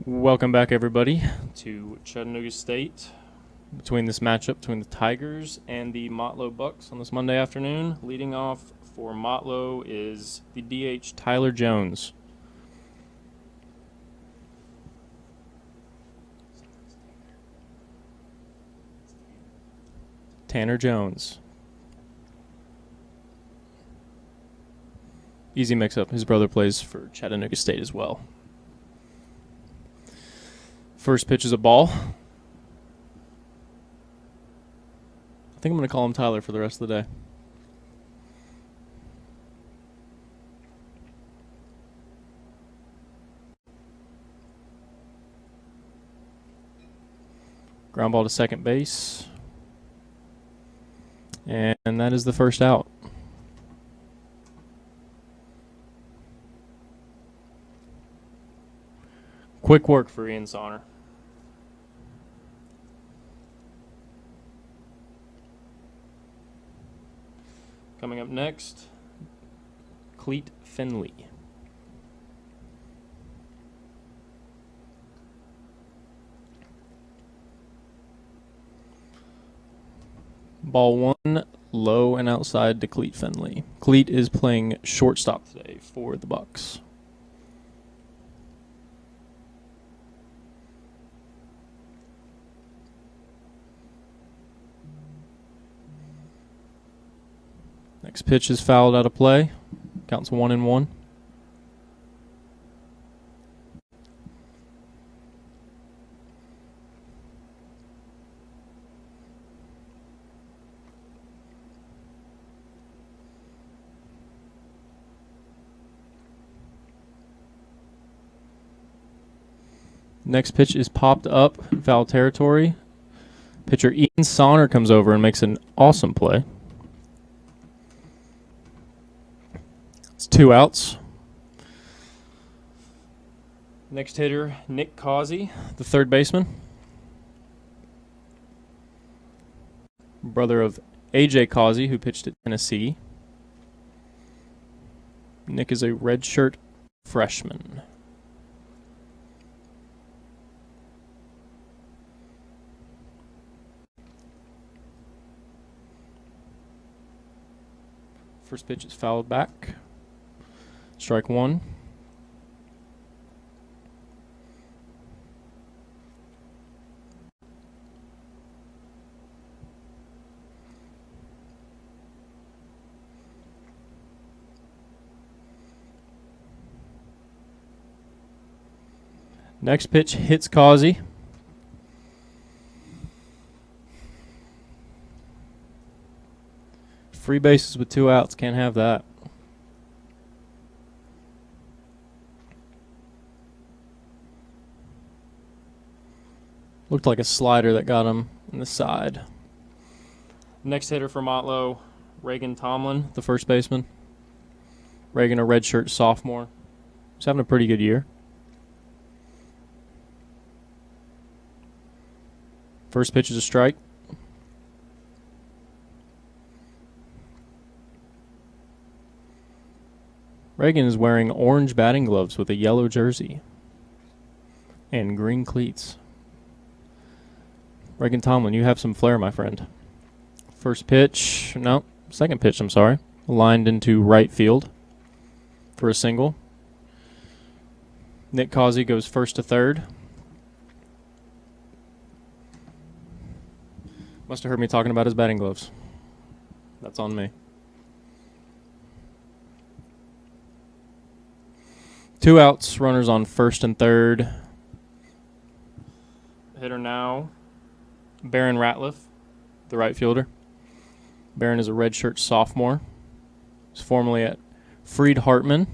Welcome back, everybody, to Chattanooga State. Between this matchup between the Tigers and the Motlow Bucks on this Monday afternoon, leading off for Motlow is the DH Tyler Jones. Tanner Jones. Easy mix-up. His brother plays for Chattanooga State as well. First pitch is a ball. I think I'm going to call him Tyler for the rest of the day. Ground ball to second base. And that is the first out. Quick work for Ian Sonner. Coming up next, Cleet Finley. Ball one, low and outside to Cleet Finley. Cleet is playing shortstop today for the Bucks. Next pitch is fouled out of play. Counts 1-1. Next pitch is popped up in foul territory. Pitcher Ian Sonner comes over and makes an awesome play. It's 2 outs. Next hitter, Nick Causey, the third baseman. Brother of A.J. Causey, who pitched at Tennessee. Nick is a redshirt freshman. First pitch is fouled back. Strike one. Next pitch hits Causey. Free bases with 2 outs. Can't have that. Looked like a slider that got him in the side. Next hitter for Motlow, Reagan Tomlin, the first baseman. Reagan, a redshirt sophomore. He's having a pretty good year. First pitch is a strike. Reagan is wearing orange batting gloves with a yellow jersey and green cleats. Reagan Tomlin, you have some flair, my friend. Second pitch, I'm sorry. Lined into right field for a single. Nick Causey goes first to third. Must have heard me talking about his batting gloves. That's on me. 2 outs, runners on first and third. Hitter now, Barron Ratliff, the right fielder. Barron is a redshirt sophomore. He's formerly at Freed Hartman,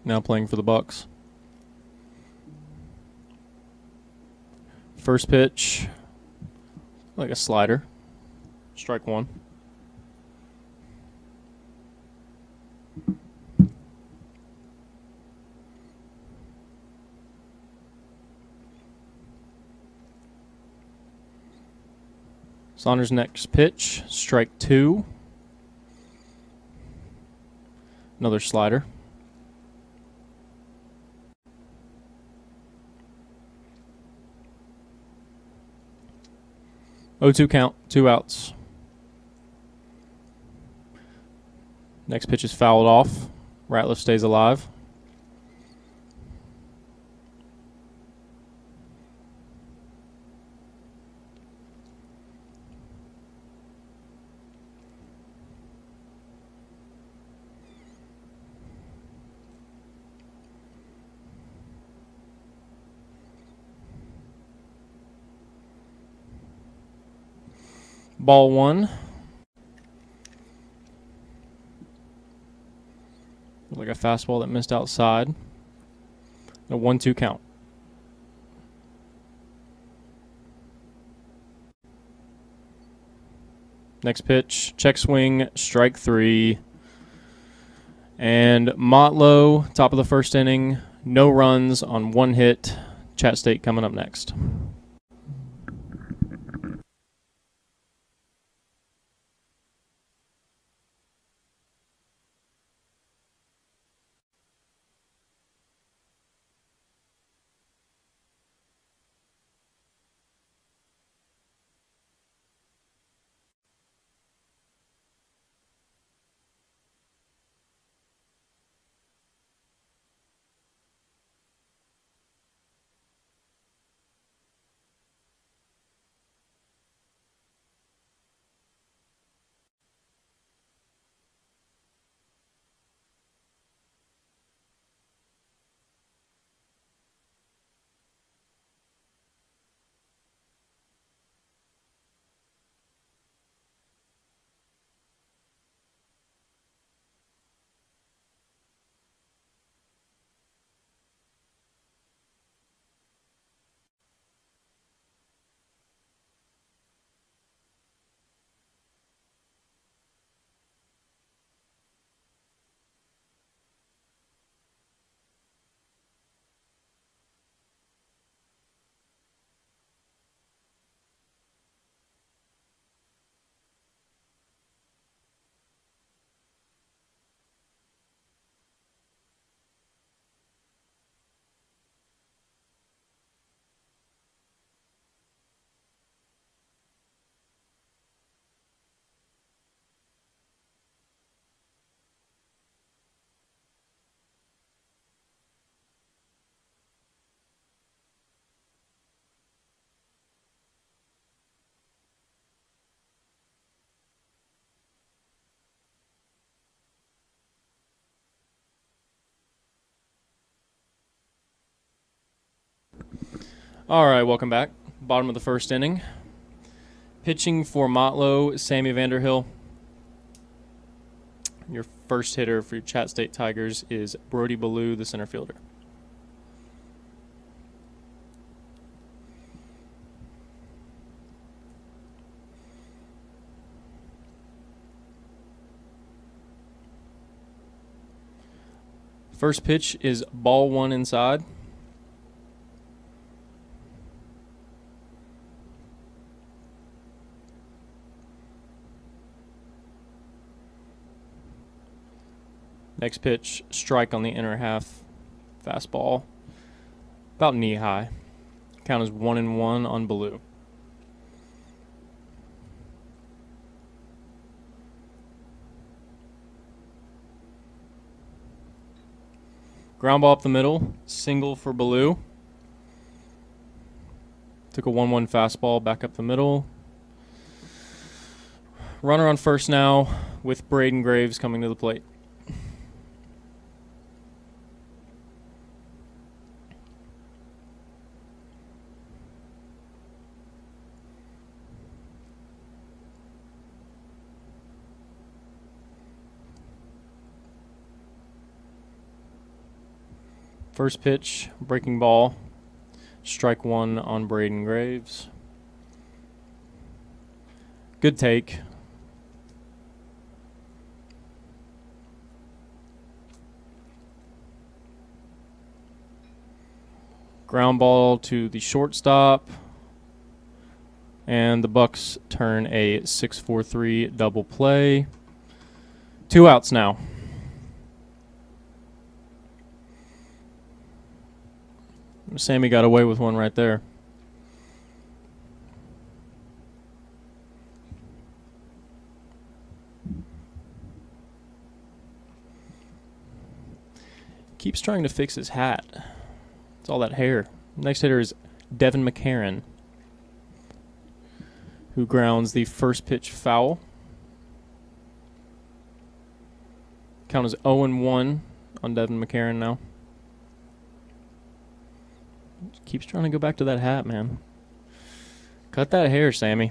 now playing for the Bucks. First pitch, like a slider. Strike one. Saunders' next pitch, strike two. Another slider. 0-2 count, 2 outs. Next pitch is fouled off. Ratliff stays alive. Ball 1. Like a fastball that missed outside. A 1-2 count. Next pitch, check swing, strike 3. And Motlow, top of the first inning, no runs on 1 hit. Chat State coming up next. All right, welcome back. Bottom of the first inning. Pitching for Motlow, Sammy Vanderhill. Your first hitter for your Chat State Tigers is Brody Ballou, the center fielder. First pitch is ball 1 inside. Next pitch, strike on the inner half, fastball, about knee high. Count is 1-1 on Ballou. Ground ball up the middle, single for Ballou. Took a 1-1 fastball back up the middle. Runner on first now with Braden Graves coming to the plate. First pitch, breaking ball, strike 1 on Braden Graves. Good take. Ground ball to the shortstop. And the Bucks turn a 6-4-3 double play. 2 outs now. Sammy got away with one right there. Keeps trying to fix his hat. It's all that hair. Next hitter is Devin McCarron, who grounds the first pitch foul. Count is 0-1 on Devin McCarron now. Keeps trying to go back to that hat, man. Cut that hair, Sammy.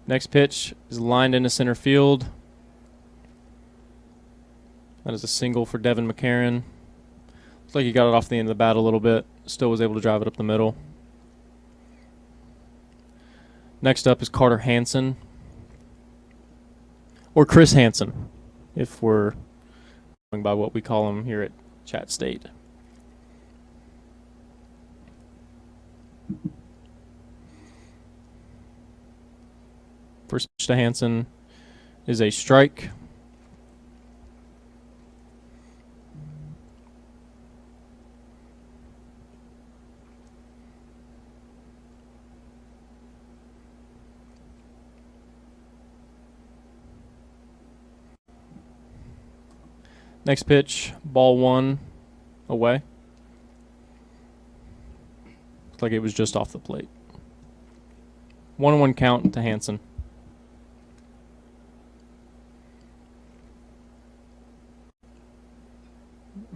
Next pitch is lined into center field. That is a single for Devin McCarron. Looks like he got it off the end of the bat a little bit. Still was able to drive it up the middle. Next up is Carter Hansen. Or Chris Hansen, if we're going by what we call him here at Chat State. First pitch to Hansen is a strike. Next pitch, ball 1, away. Looks like it was just off the plate. 1-1 count to Hansen.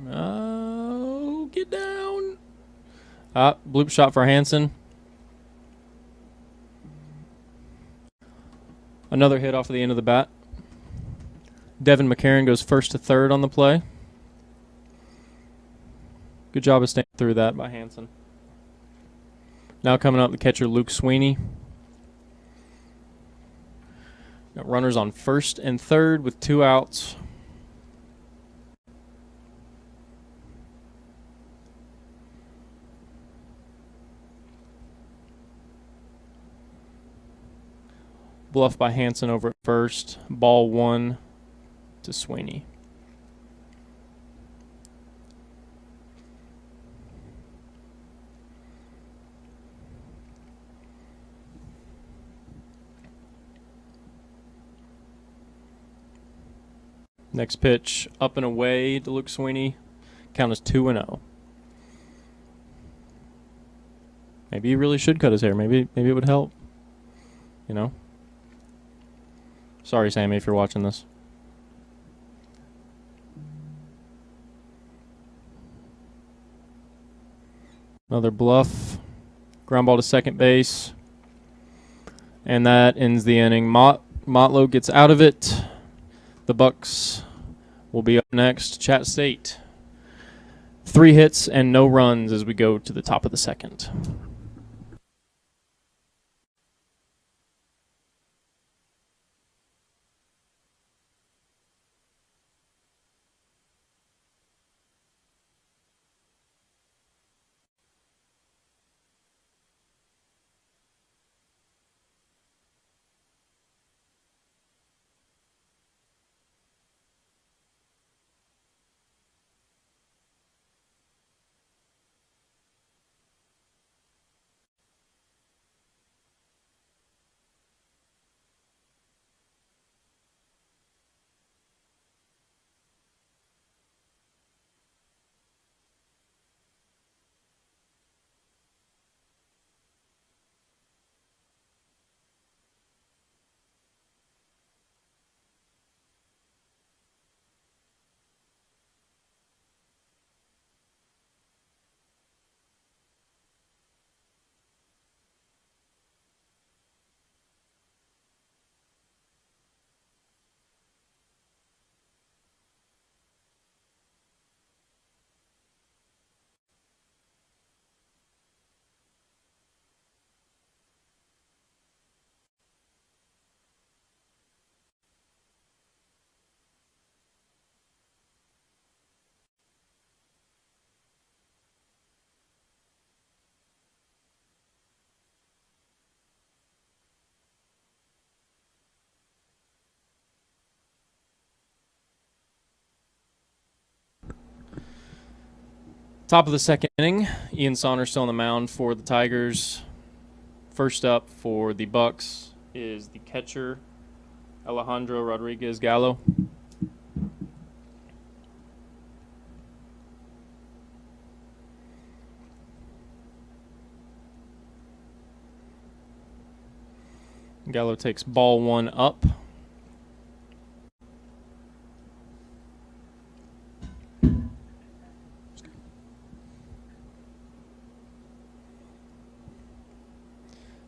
Oh, get down. Bloop shot for Hansen. Another hit off of the end of the bat. Devin McCarron goes first to third on the play. Good job of staying through that by Hansen. Now coming up, the catcher Luke Sweeney. Got runners on first and third with 2 outs. Bluff by Hansen over at first. Ball 1 to Sweeney. Next pitch, up and away to Luke Sweeney. Count is 2-0. Maybe he really should cut his hair. Maybe it would help. You know? Sorry, Sammy, if you're watching this. Another bluff. Ground ball to second base. And that ends the inning. Motlow gets out of it. The Bucks will be up next. Chat State. 3 hits and no runs as we go to the top of the second. Top of the second inning, Ian Saunders still on the mound for the Tigers. First up for the Bucks is the catcher, Alejandro Rodriguez Gallo. Gallo takes ball 1 up.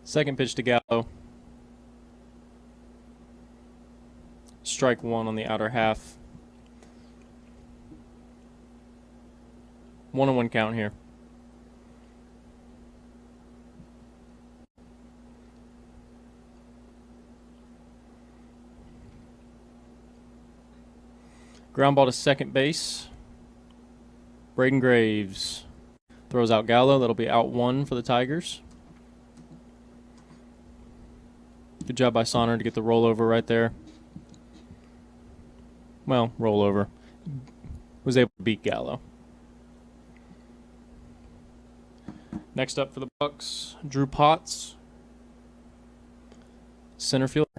Second pitch to Gallo. Strike 1 on the outer half. 1-1 count here. Ground ball to second base. Braden Graves throws out Gallo. That'll be out 1 for the Tigers. Good job by Sonner to get the rollover right there. Well, rollover. Was able to beat Gallo. Next up for the Bucks, Drew Potts, center fielder.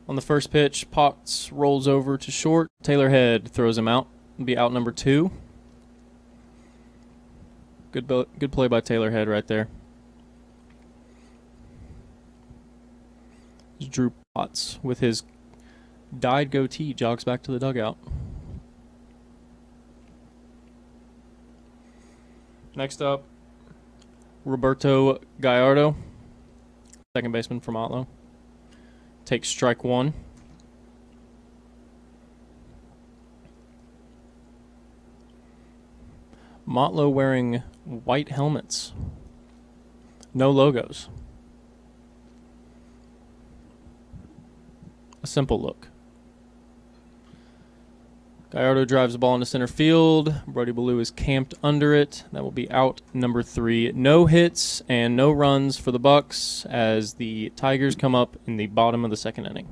On the first pitch, Potts rolls over to short. Taylor Head throws him out. It'll be out number 2. Good play by Taylor Head right there. Drew Potts with his dyed goatee jogs back to the dugout. Next up, Roberto Gallardo, second baseman for Motlow. Takes strike 1. Motlow wearing white helmets. No logos. A simple look. Gallardo drives the ball into center field. Brody Ballou is camped under it. That will be out number 3. No hits and no runs for the Bucks as the Tigers come up in the bottom of the second inning.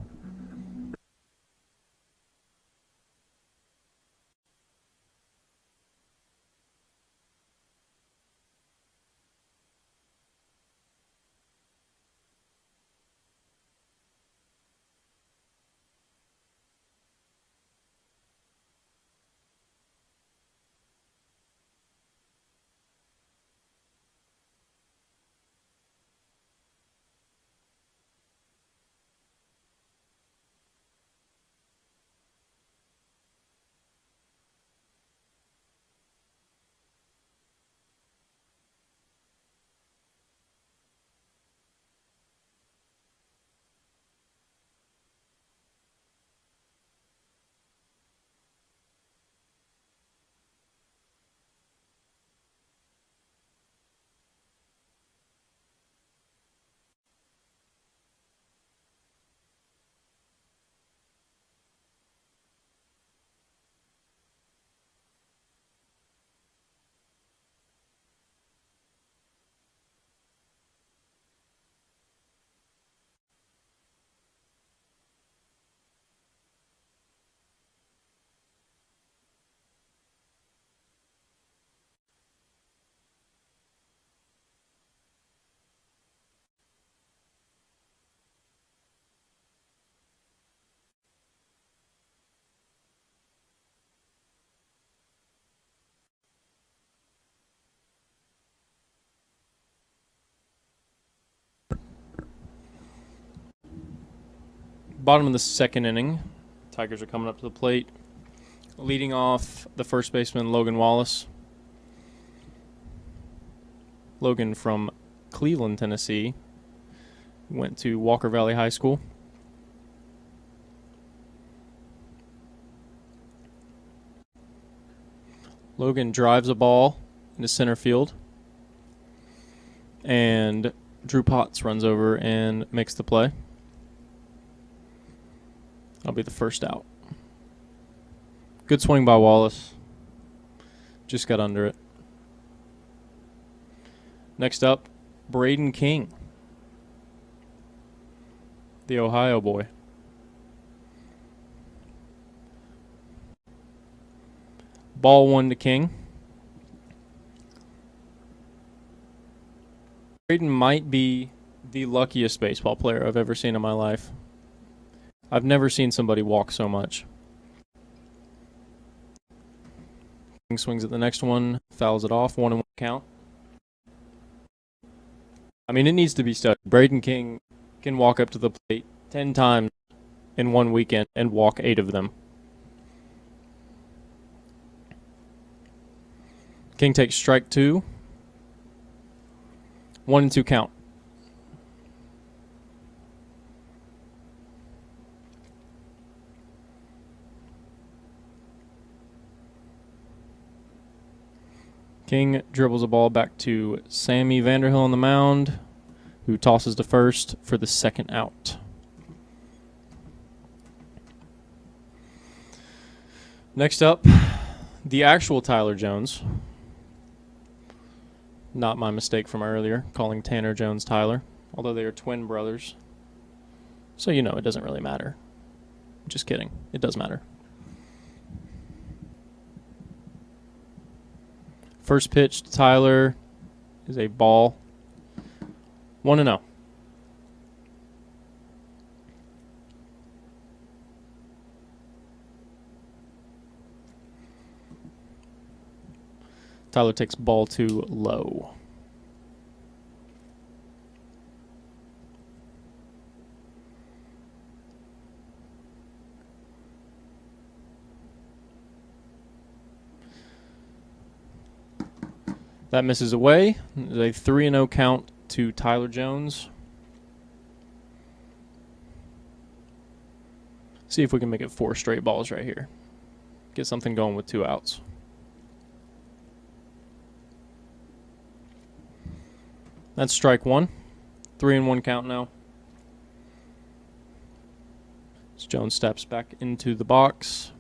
Bottom of the second inning. Tigers are coming up to the plate. Leading off the first baseman, Logan Wallace. Logan from Cleveland, Tennessee. Went to Walker Valley High School. Logan drives a ball into center field. And Drew Potts runs over and makes the play. That'll be the first out. Good swing by Wallace. Just got under it. Next up, Braden King, the Ohio boy. Ball 1 to King. Braden might be the luckiest baseball player I've ever seen in my life. I've never seen somebody walk so much. King swings at the next one, fouls it off, 1-1 count. I mean, it needs to be studied. Braden King can walk up to the plate 10 times in one weekend and walk 8 of them. King takes strike 2. 1-2 count. King dribbles a ball back to Sammy Vanderhill on the mound, who tosses to first for the second out. Next up, the actual Tyler Jones. Not my mistake from earlier, calling Tanner Jones Tyler, although they are twin brothers. So you know it doesn't really matter. Just kidding. It does matter. First pitch to Tyler is a ball. 1-0. Tyler takes ball 2 low. That misses away. There's a 3-0 count to Tyler Jones. See if we can make it 4 straight balls right here. Get something going with 2 outs. That's strike 1. 3-1 count now. As Jones steps back into the box.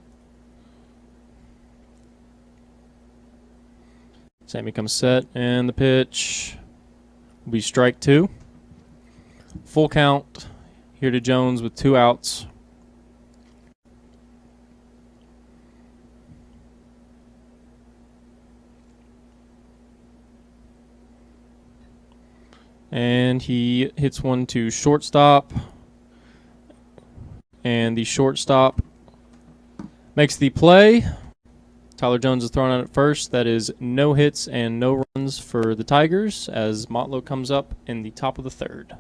Sammy comes set, and the pitch will be strike 2. Full count here to Jones with 2 outs. And he hits one to shortstop. And the shortstop makes the play. Tyler Jones is thrown out at first. That is no hits and no runs for the Tigers as Motlow comes up in the top of the 3rd.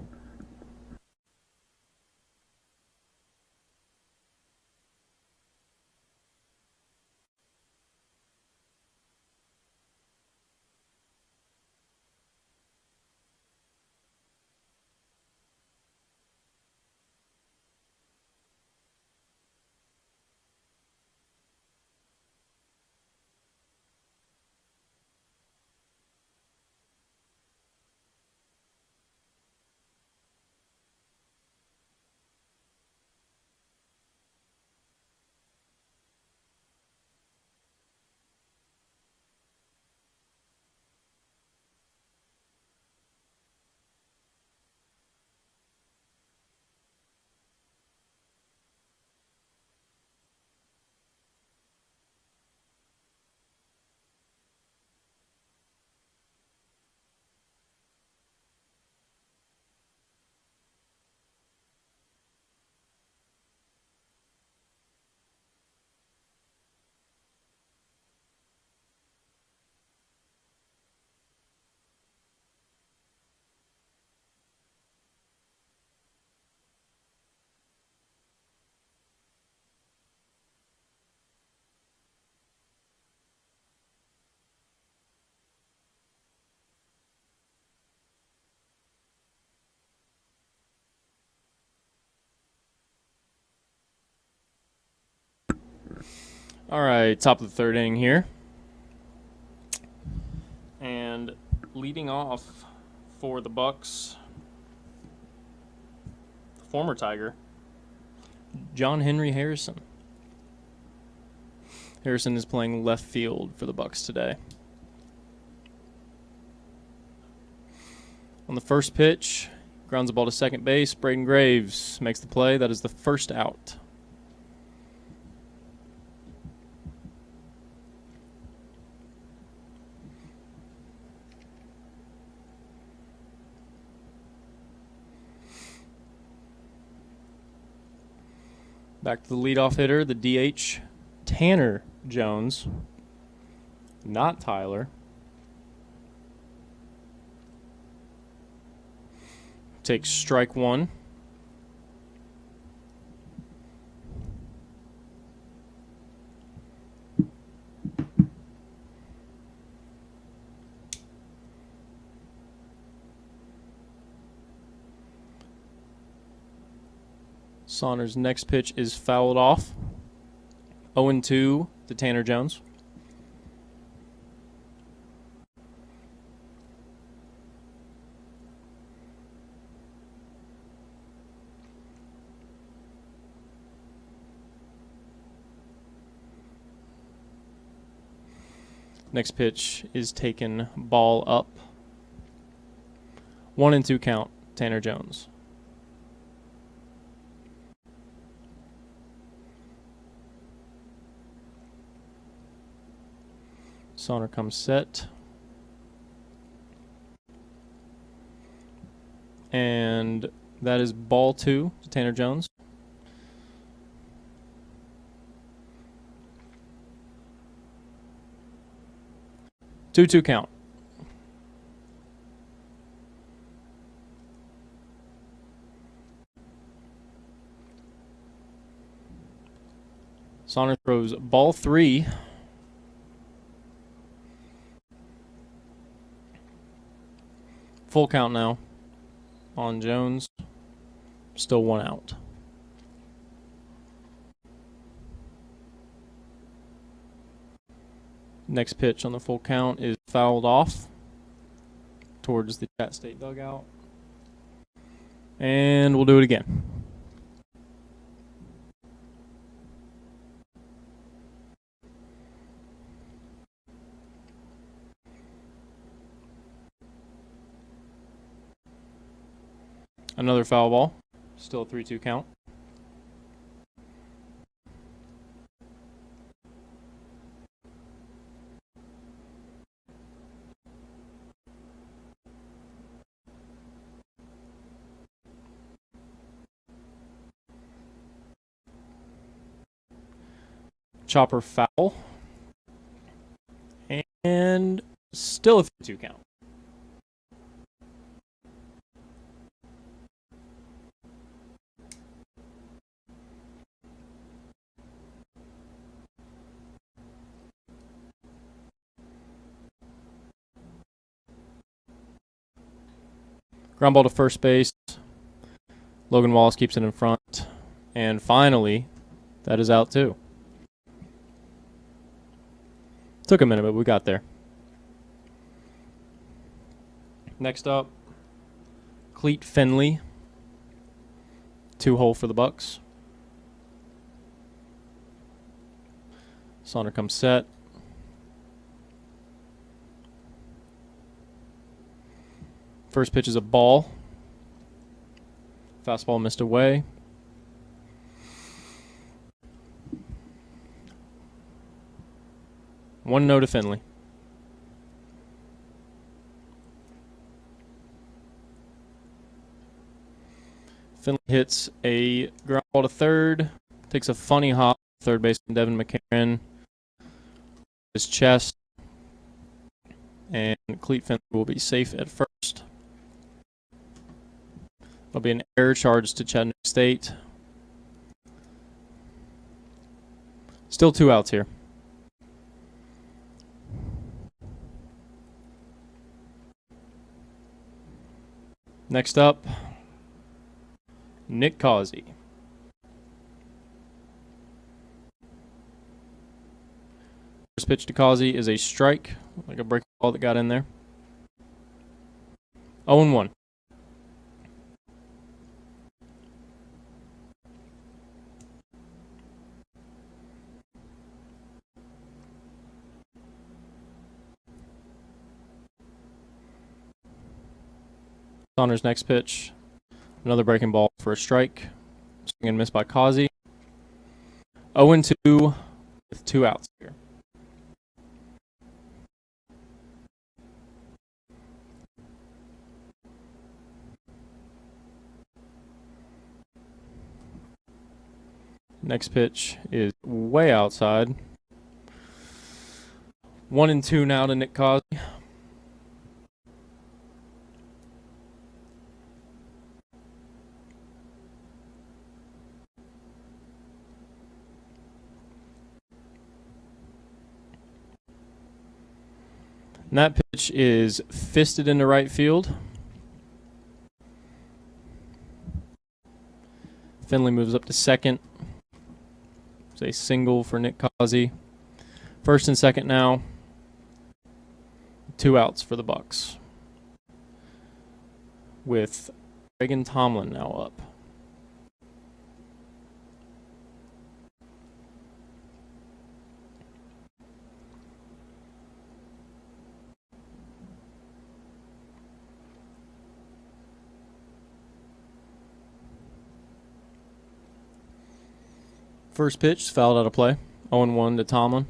All right, top of the 3rd inning here. And leading off for the Bucks, the former Tiger, John Henry Harrison. Harrison is playing left field for the Bucks today. On the first pitch, grounds the ball to second base. Braden Graves makes the play. That is the first out. Back to the leadoff hitter, the DH, Tanner Jones, not Tyler. takes strike one. Saunders' next pitch is fouled off. 0-2 to Tanner Jones. Next pitch is taken ball up. 1-2 count, Tanner Jones. Sauner comes set. And that is ball 2 to Tanner Jones. Two count. Sauner throws ball 3. Full count now on Jones. Still 1 out. Next pitch on the full count is fouled off towards the Chat State dugout. And we'll do it again. Another foul ball. Still a 3-2 count. Chopper foul. And still a 3-2 count. Ground ball to first base. Logan Wallace keeps it in front. And finally, that is out too. Took a minute, but we got there. Next up, Cleet Finley. 2-hole for the Bucks. Sauner comes set. First pitch is a ball. Fastball missed away. One no to Finley. Finley hits a ground ball to third. Takes a funny hop. Third baseman Devin McCarron. His chest. And Cleet Finley will be safe at first. There'll be an error charge to Chattanooga State. Still 2 outs here. Next up, Nick Causey. First pitch to Causey is a strike, like a breaking ball that got in there. 0-1. Saunders' next pitch, another breaking ball for a strike. Swing and miss by Causey. 0-2 with 2 outs here. Next pitch is way outside. 1-2 now to Nick Causey. And that pitch is fisted into right field. Finley moves up to second. It's a single for Nick Causey. First and second now. 2 outs for the Bucks, with Reagan Tomlin now up. First pitch fouled out of play. 0-1 to Tomlin.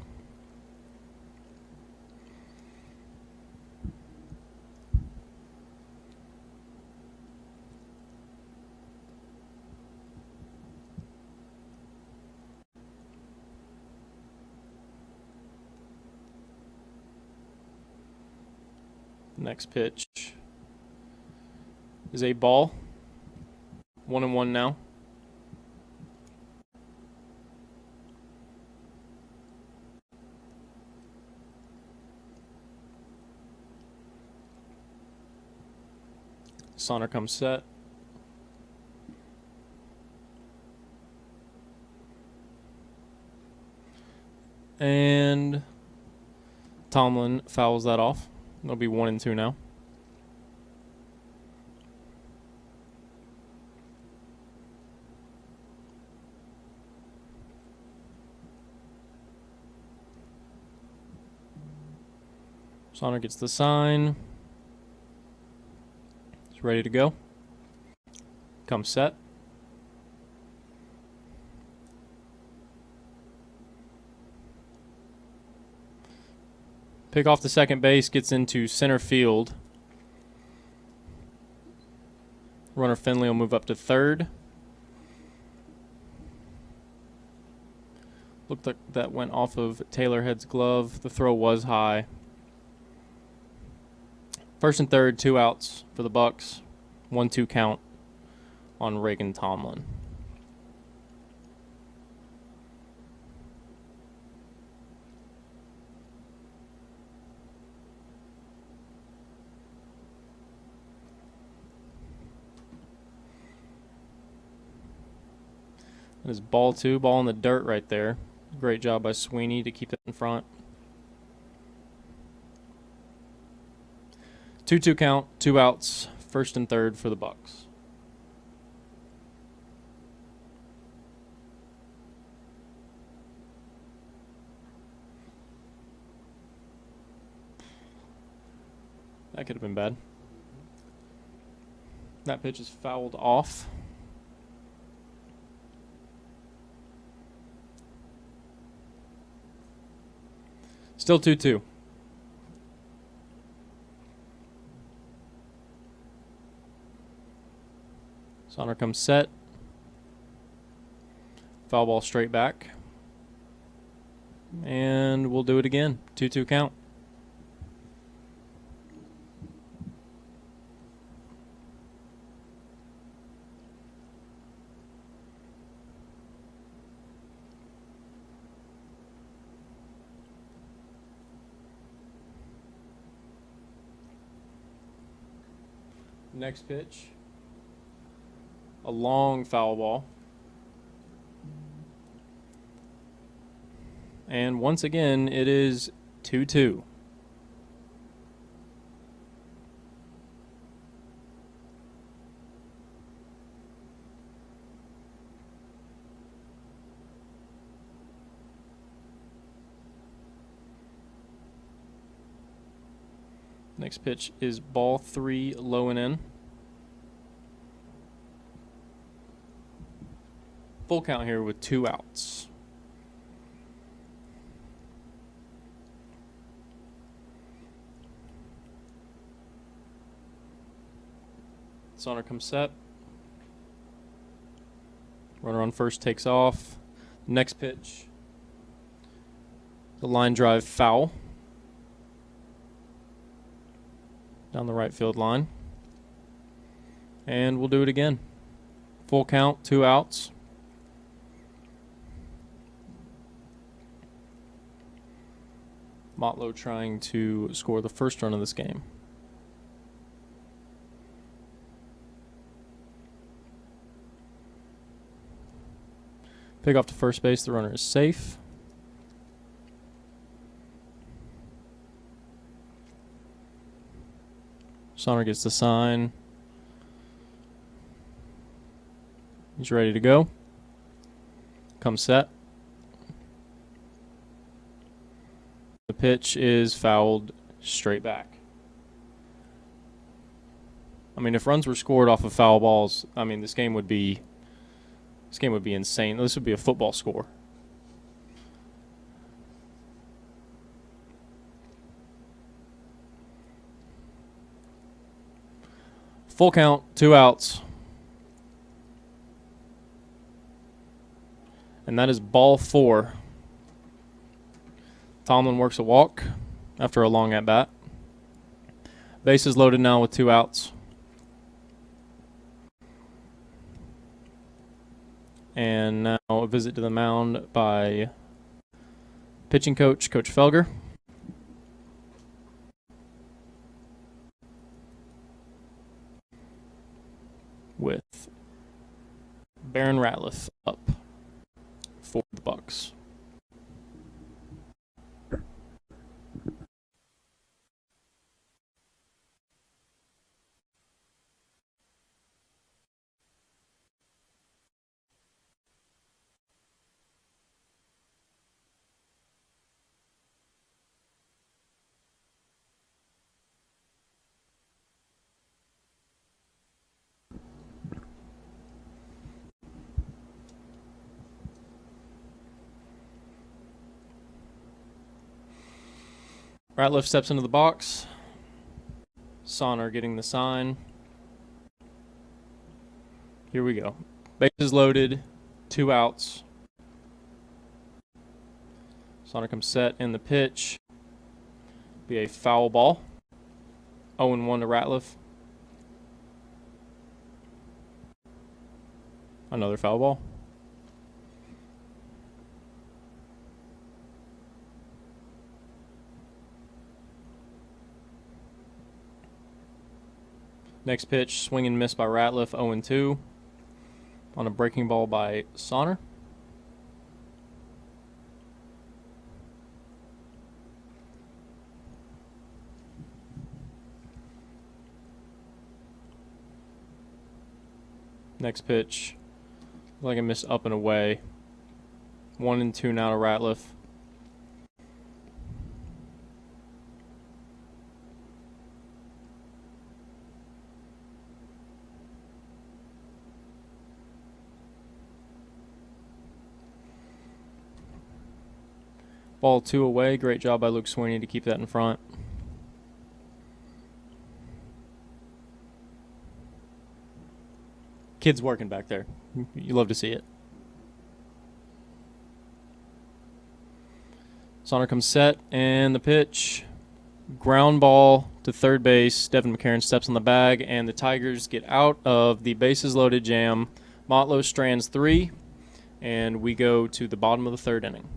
Next pitch is a ball. 1-1 now. Sonner comes set. And Tomlin fouls that off. It'll be 1-2 now. Sonner gets the sign. He's ready to go. Comes set. Pick off the second base, gets into center field. Runner Finley will move up to third. Looked like that went off of Taylor Head's glove. The throw was high. First and third, 2 outs for the Bucks. 1-2 count on Reagan Tomlin. That is ball 2, ball in the dirt right there. Great job by Sweeney to keep it in front. 2-2 count, 2 outs, first and third for the Bucks. That could have been bad. That pitch is fouled off. Still 2-2. Sonner comes set. Foul ball straight back. And we'll do it again. 2-2 count. Next pitch. A long foul ball. And once again, it is 2-2. Next pitch is ball 3, low and in. Full count here with 2 outs. Sonner comes set. Runner on first takes off. Next pitch. The line drive foul. Down the right field line. And we'll do it again. Full count, 2 outs. Motlow trying to score the first run of this game. Pick off to first base. The runner is safe. Sonner gets the sign. He's ready to go. Come set. The pitch is fouled straight back. I mean, if runs were scored off of foul balls, I mean, this game would be insane. This would be a football score. Full count, 2 outs. And that is ball 4. Tomlin works a walk after a long at-bat. Bases loaded now with 2 outs. And now a visit to the mound by pitching coach, Coach Felger. With Baron Ratliff up for the Bucks. Ratliff steps into the box. Sonner getting the sign. Here we go. Bases loaded, 2 outs. Sonner comes set in the pitch. Be a foul ball. 0-1 to Ratliff. Another foul ball. Next pitch, swing and miss by Ratliff, 0-2 on a breaking ball by Sonner. Next pitch, like a miss up and away. 1-2 now to Ratliff. Ball 2 away. Great job by Luke Sweeney to keep that in front. Kids working back there. You love to see it. Sonner comes set, and the pitch. Ground ball to third base. Devin McCarron steps on the bag, and the Tigers get out of the bases loaded jam. Motlow strands 3, and we go to the bottom of the 3rd inning.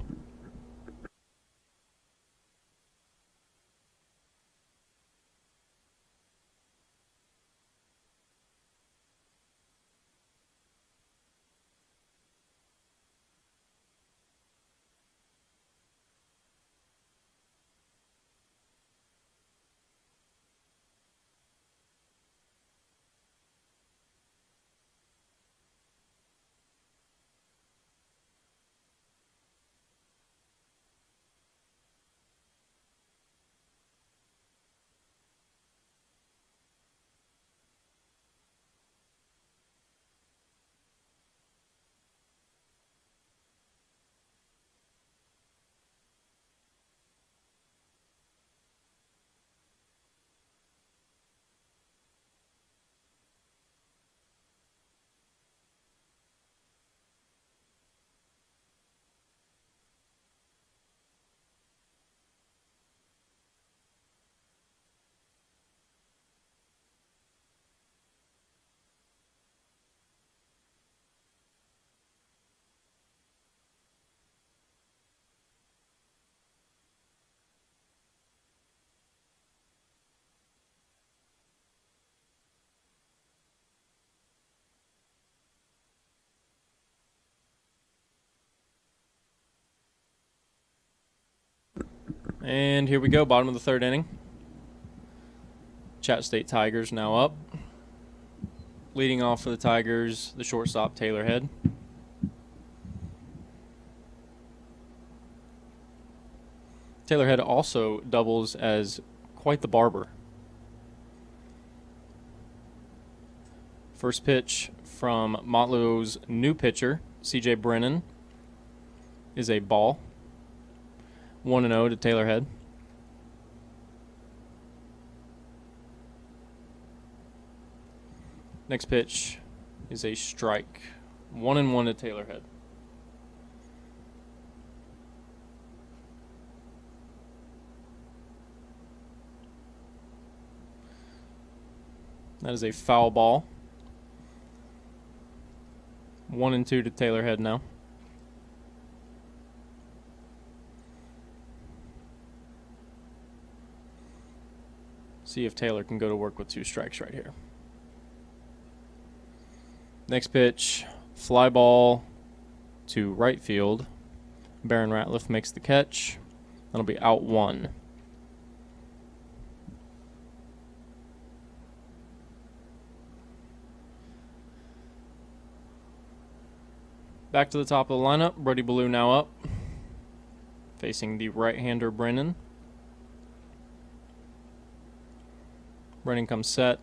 And here we go, bottom of the third inning. Chat State Tigers now up. Leading off for the Tigers, the shortstop, Taylor Head. Taylor Head also doubles as quite the barber. First pitch from Motlow's new pitcher, C.J. Brennan, is a ball. 1-0 to Taylor Head. Next pitch is a strike. 1-1 to Taylor Head. That is a foul ball. 1-2 to Taylor Head now. See if Taylor can go to work with 2 strikes right here. Next pitch, fly ball to right field. Baron Ratliff makes the catch. That'll be out 1. Back to the top of the lineup. Brody Ballou now up, facing the right-hander Brennan. Brennan comes set.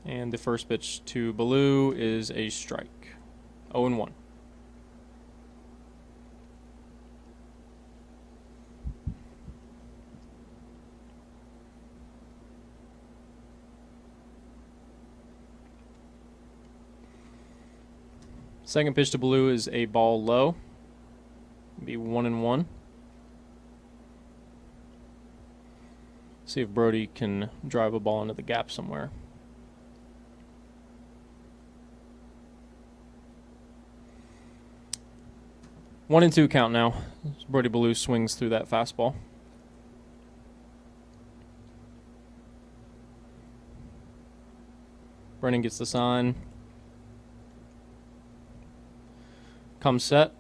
And the first pitch to Ballou is a strike. 0-1. Second pitch to Ballou is a ball low. Be 1-1. See if Brody can drive a ball into the gap somewhere. One and 2 count now. Brody Ballou swings through that fastball. Brennan gets the sign. Comes set.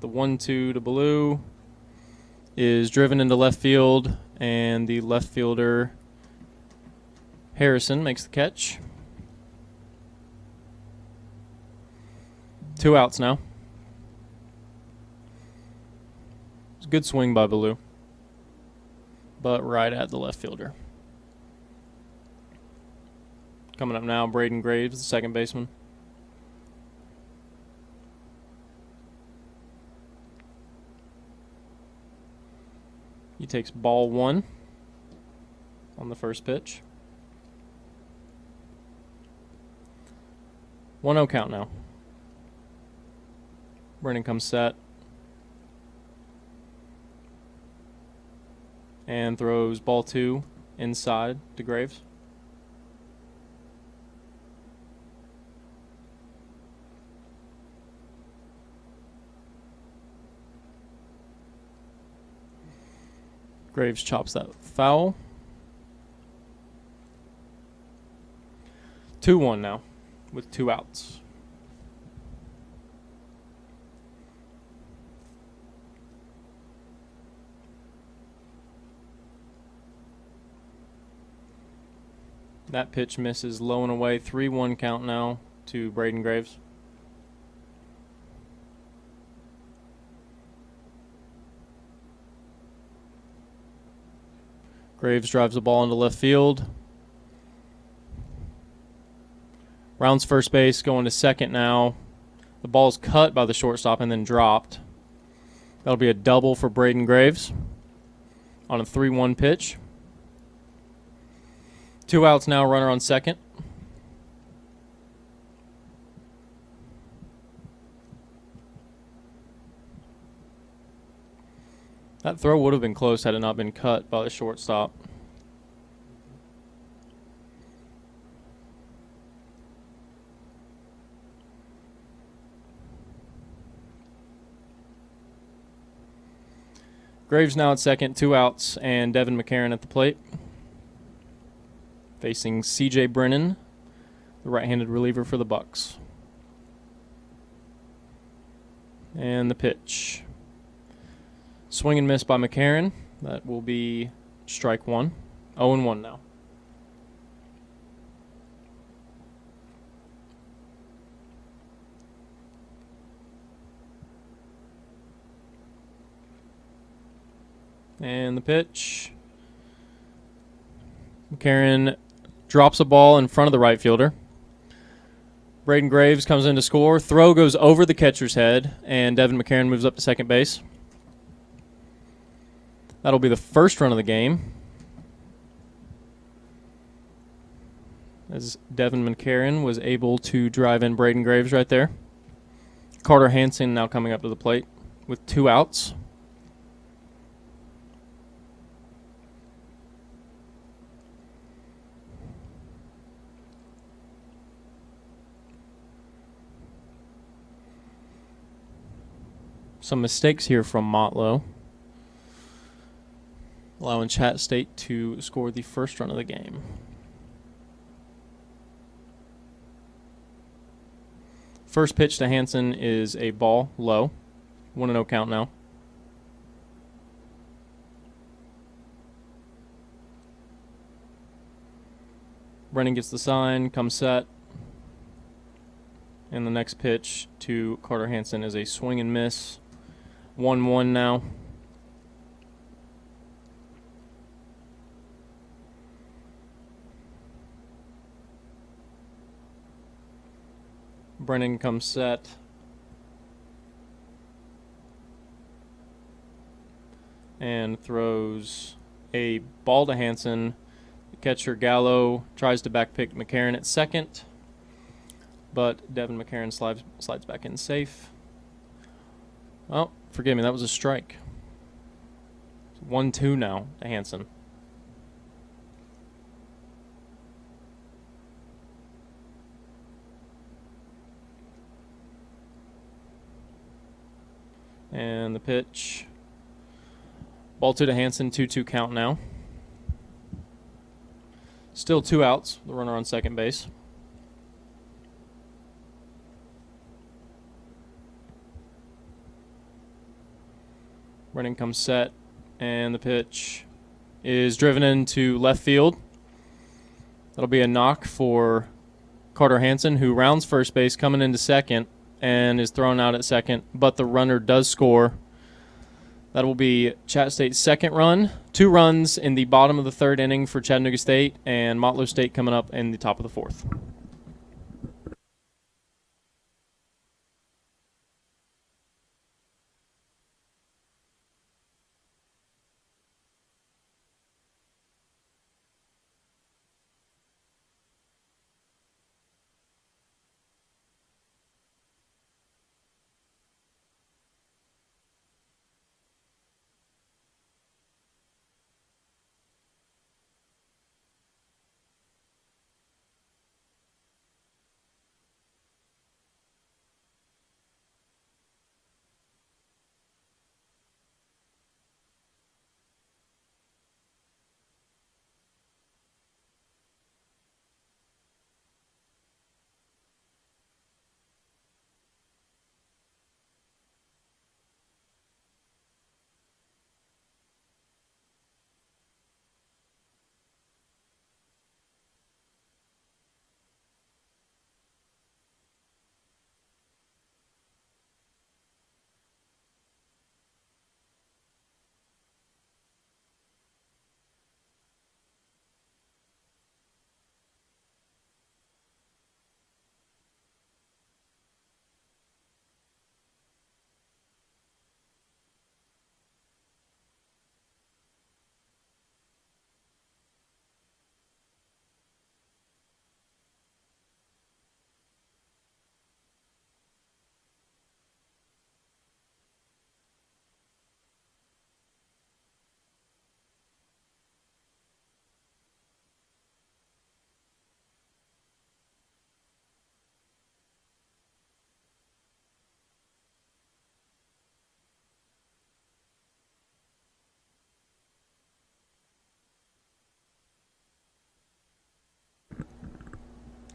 The 1-2 to Ballou is driven into left field, and the left fielder Harrison makes the catch. 2 outs now. It's a good swing by Ballou, but right at the left fielder. Coming up now, Braden Graves, the second baseman. He takes ball 1 on the first pitch. 1-0 count now. Brennan comes set and throws ball 2 inside to Graves. Graves chops that foul. 2-1 now with 2 outs. That pitch misses low and away. 3-1 count now to Braden Graves. Graves drives the ball into left field. Rounds first base, going to second now. The ball's cut by the shortstop and then dropped. That'll be a double for Braden Graves on a 3-1 pitch. 2 outs now, runner on second. That throw would have been close had it not been cut by the shortstop. Graves now at second, 2 outs, and Devin McCarron at the plate. Facing C.J. Brennan, the right-handed reliever for the Bucks. And the pitch. Swing and miss by McCarron. That will be strike one. 0-1 now. And the pitch. McCarron drops a ball in front of the right fielder. Braden Graves comes in to score. Throw goes over the catcher's head, and Devin McCarron moves up to second base. That'll be the first run of the game, as Devin McCarron was able to drive in Braden Graves right there. Carter Hansen now coming up to the plate with 2 outs. Some mistakes here from Motlow, allowing Chat State to score the first run of the game. First pitch to Hansen is a ball low. 1-0 count now. Brennan gets the sign, comes set. And the next pitch to Carter Hansen is a swing and miss. 1-1 now. Brennan comes set. And throws a ball to Hansen. Catcher Gallo tries to backpick McCarron at second, but Devin McCarron slides back in safe. Oh, forgive me, that was a strike. 1-2 now to Hansen. And the pitch. Ball 2 to Hansen, 2-2 count now. Still 2 outs, the runner on second base. Brennan comes set, and the pitch is driven into left field. That'll be a knock for Carter Hansen, who rounds first base coming into second and is thrown out at second, but the runner does score. That will be Chat State's second run. 2 runs in the bottom of the third inning for Chattanooga State, and Motlow State coming up in the top of the fourth.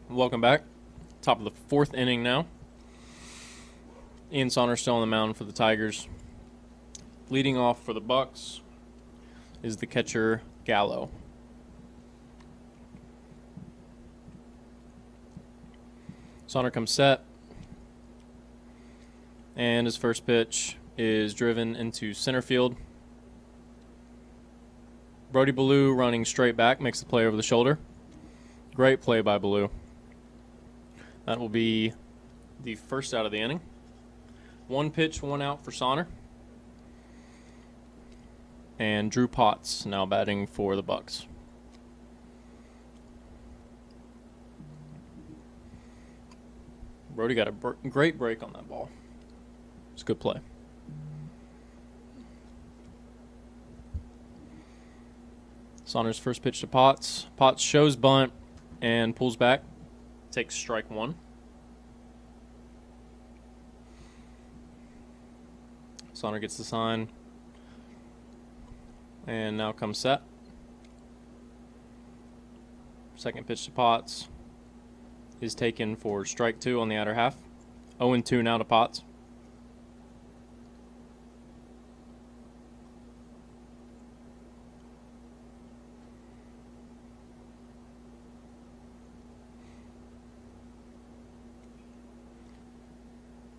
Welcome back. Top of the fourth inning now. Ian Saunders still on the mound for the Tigers. Leading off for the Bucks is the catcher Gallo. Saunders comes set, and his first pitch is driven into center field. Brody Ballou running straight back makes the play over the shoulder. Great play by Ballou. That will be the first out of the inning. 1 pitch, 1 out for Saunders. And Drew Potts now batting for the Bucks. Brody got a great break on that ball. It's a good play. Saunders' first pitch to Potts. Potts shows bunt and pulls back. Takes strike 1. Saunders gets the sign. And now comes set. Second pitch to Potts is taken for strike 2 on the outer half. 0-2 now to Potts.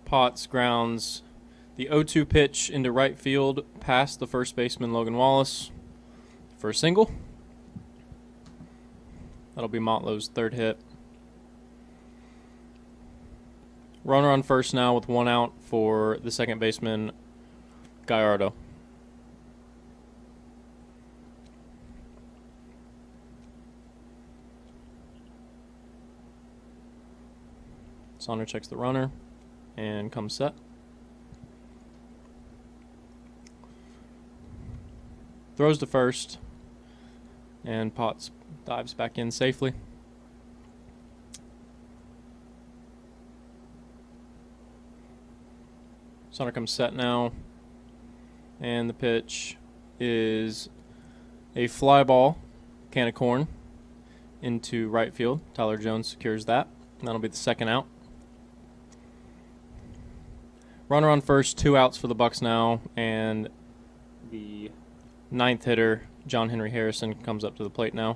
Potts grounds the 0-2 pitch into right field past the first baseman Logan Wallace for a single. That'll be Motlow's 3rd hit. Runner on first now with 1 out for the second baseman Gallardo. Saunders checks the runner and comes set. Throws to first, and Potts dives back in safely. Saunders comes set now, and the pitch is a fly ball, can of corn, into right field. Tyler Jones secures that, and that'll be the 2nd out. Runner on first, 2 outs for the Bucks now, and the 9th hitter, John Henry Harrison, comes up to the plate now.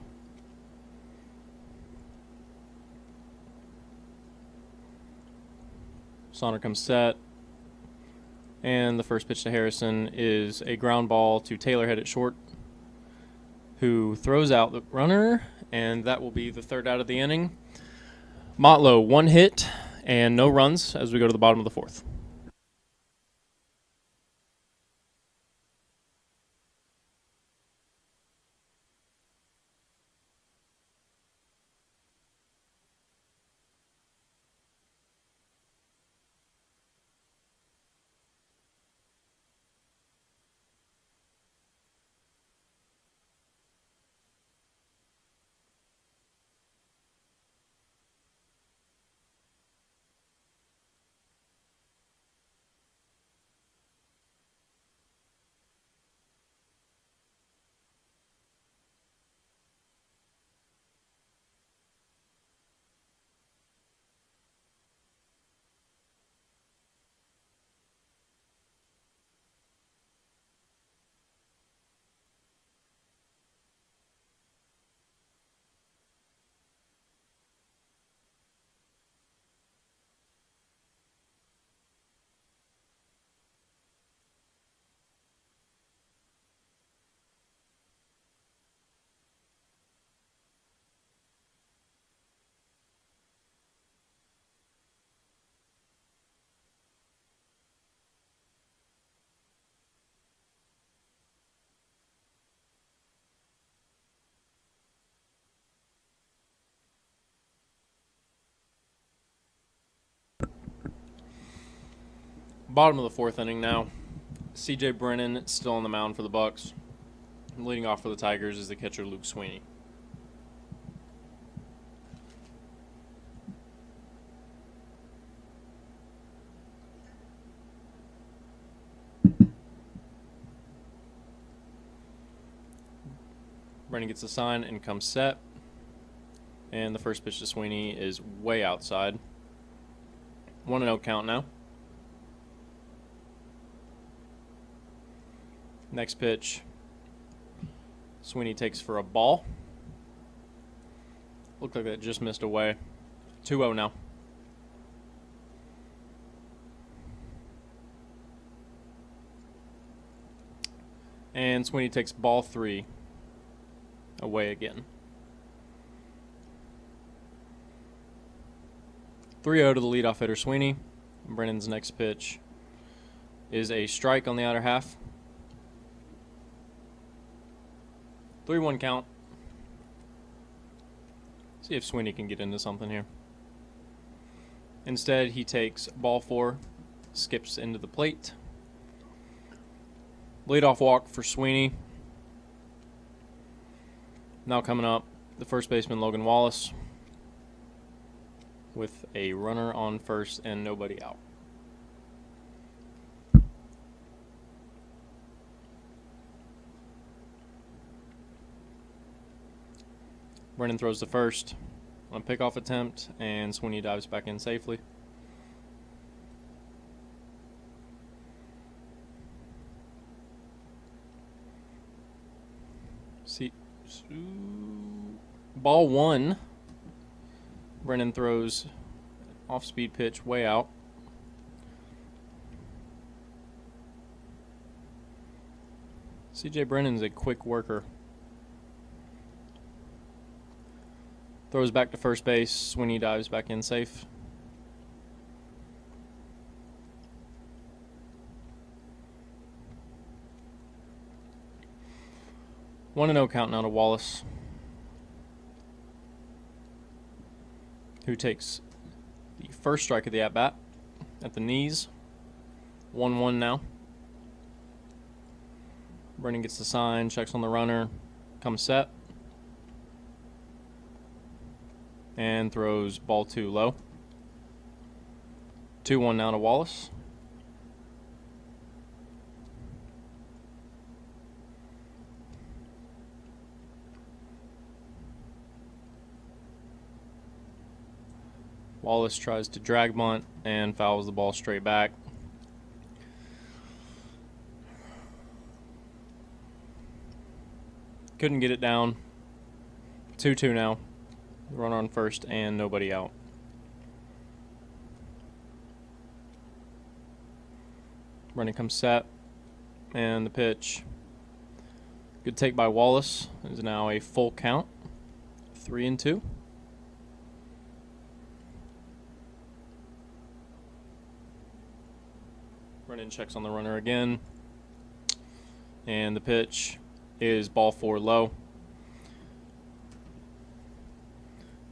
Saunders comes set, and the first pitch to Harrison is a ground ball to Taylor head at short, who throws out the runner, and that will be the 3rd out of the inning. Motlow, 1 hit and no runs as we go to the bottom of the 4th. Bottom of the 4th inning now. C.J. Brennan still on the mound for the Bucks. Leading off for the Tigers is the catcher Luke Sweeney. Brennan gets the sign and comes set. And the first pitch to Sweeney is way outside. 1-0 count now. Next pitch, Sweeney takes for a ball. Looked like that just missed away. 2-0 now. And Sweeney takes ball 3 away again. 3-0 to the leadoff hitter, Sweeney. Brennan's next pitch is a strike on the outer half. 3-1 count. See if Sweeney can get into something here. Instead, he takes ball 4, skips into the plate. Leadoff walk for Sweeney. Now coming up, the first baseman, Logan Wallace, with a runner on first and nobody out. Brennan throws to first on a pickoff attempt, and Sweeney dives back in safely. Ball 1. Brennan throws off-speed pitch way out. C.J. Brennan's a quick worker. Throws back to first base. Sweeney dives back in safe. One and 0 count now to Wallace, who takes the first strike of the at-bat at the knees. 1-1 now. Brennan gets the sign, checks on the runner, comes set, and throws ball 2 low. 2-1 now to Wallace. Wallace tries to drag bunt and fouls the ball straight back. Couldn't get it down. 2-2 now. Runner on first and nobody out. Brennan comes set, and the pitch. Good take by Wallace. Is now a full count. 3-2. Brennan checks on the runner again, and the pitch is ball 4 low.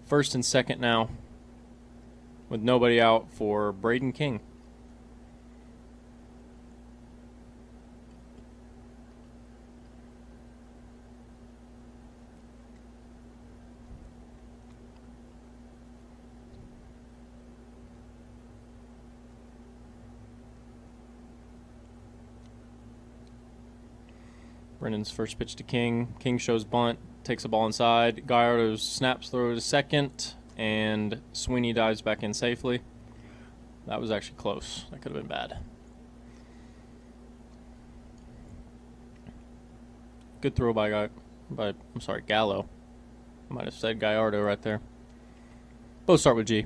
First and second now, with nobody out for Braden King. Brennan's first pitch to King. King shows bunt, takes the ball inside. Gallardo snaps throw to second, and Sweeney dives back in safely. That was actually close. That could have been bad. Good throw by Gallo. I might have said Gallardo right there. Both start with G.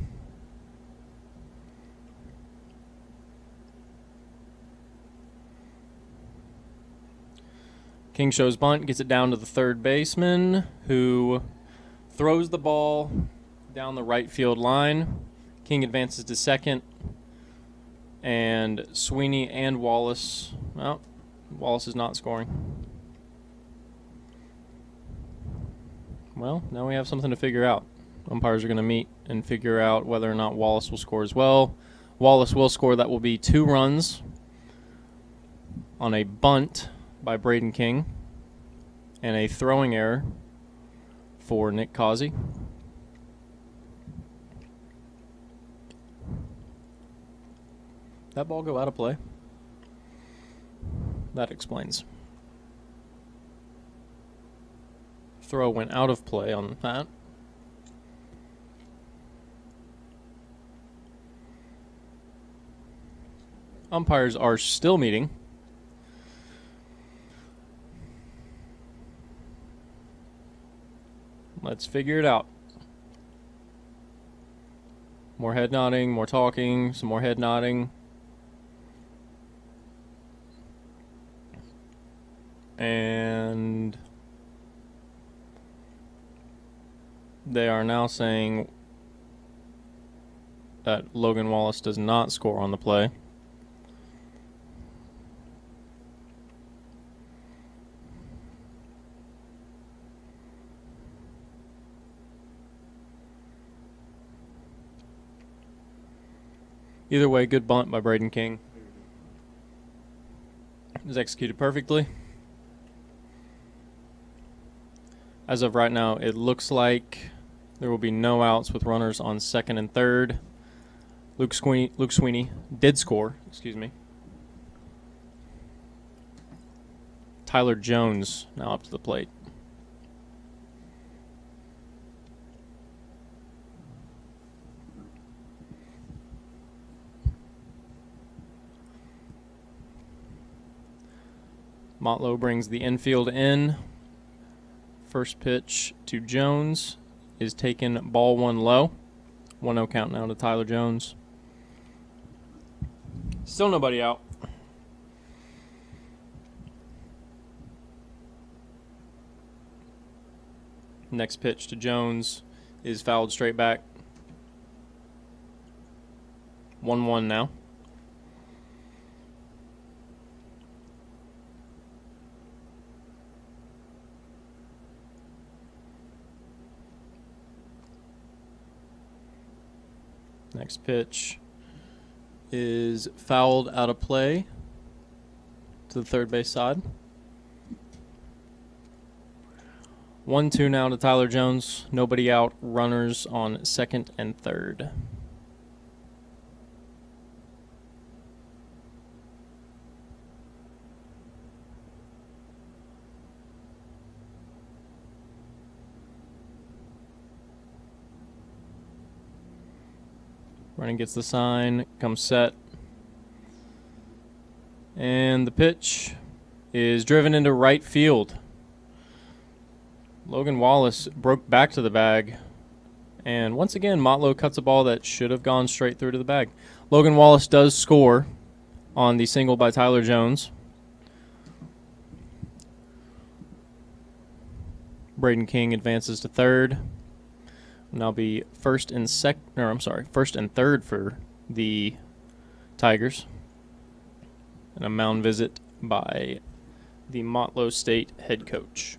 King shows bunt, gets it down to the third baseman, who throws the ball down the right field line. King advances to second, and Sweeney and Wallace, well, Wallace is not scoring. Well, now we have something to figure out. Umpires are going to meet and figure out whether or not Wallace will score as well. Wallace will score. That will be 2 runs on a bunt by Braden King and a throwing error for Nick Causey. That ball go out of play? That explains. Throw went out of play on that. Umpires are still meeting. Let's figure it out. More head nodding, more talking, some more head nodding. And they are now saying that Logan Wallace does not score on the play. Either way, good bunt by Braden King. It was executed perfectly. As of right now, it looks like there will be no outs with runners on second and third. Luke Sweeney did score, Tyler Jones now up to the plate. Motlow brings the infield in. First pitch to Jones is taken, ball one low. 1-0 count now to Tyler Jones. Still nobody out. Next pitch to Jones is fouled straight back. 1-1 now. Next pitch is fouled out of play to the third base side. 1-2 now to Tyler Jones. Nobody out. Runners on second and third. Running gets the sign, comes set. And the pitch is driven into right field. Logan Wallace broke back to the bag. And once again, Motlow cuts a ball that should have gone straight through to the bag. Logan Wallace does score on the single by Tyler Jones. Braden King advances to third. Now be first and third for the Tigers. And a mound visit by the Motlow State head coach.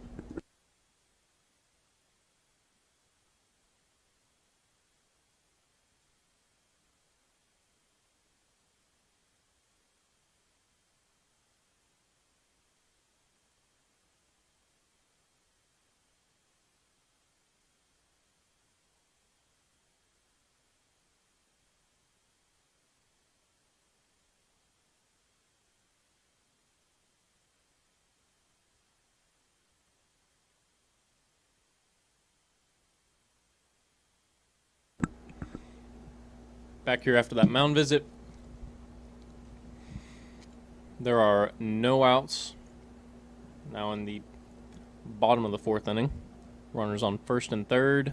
Back here after that mound visit. There are no outs. Now in the bottom of the fourth inning. Runners on first and third.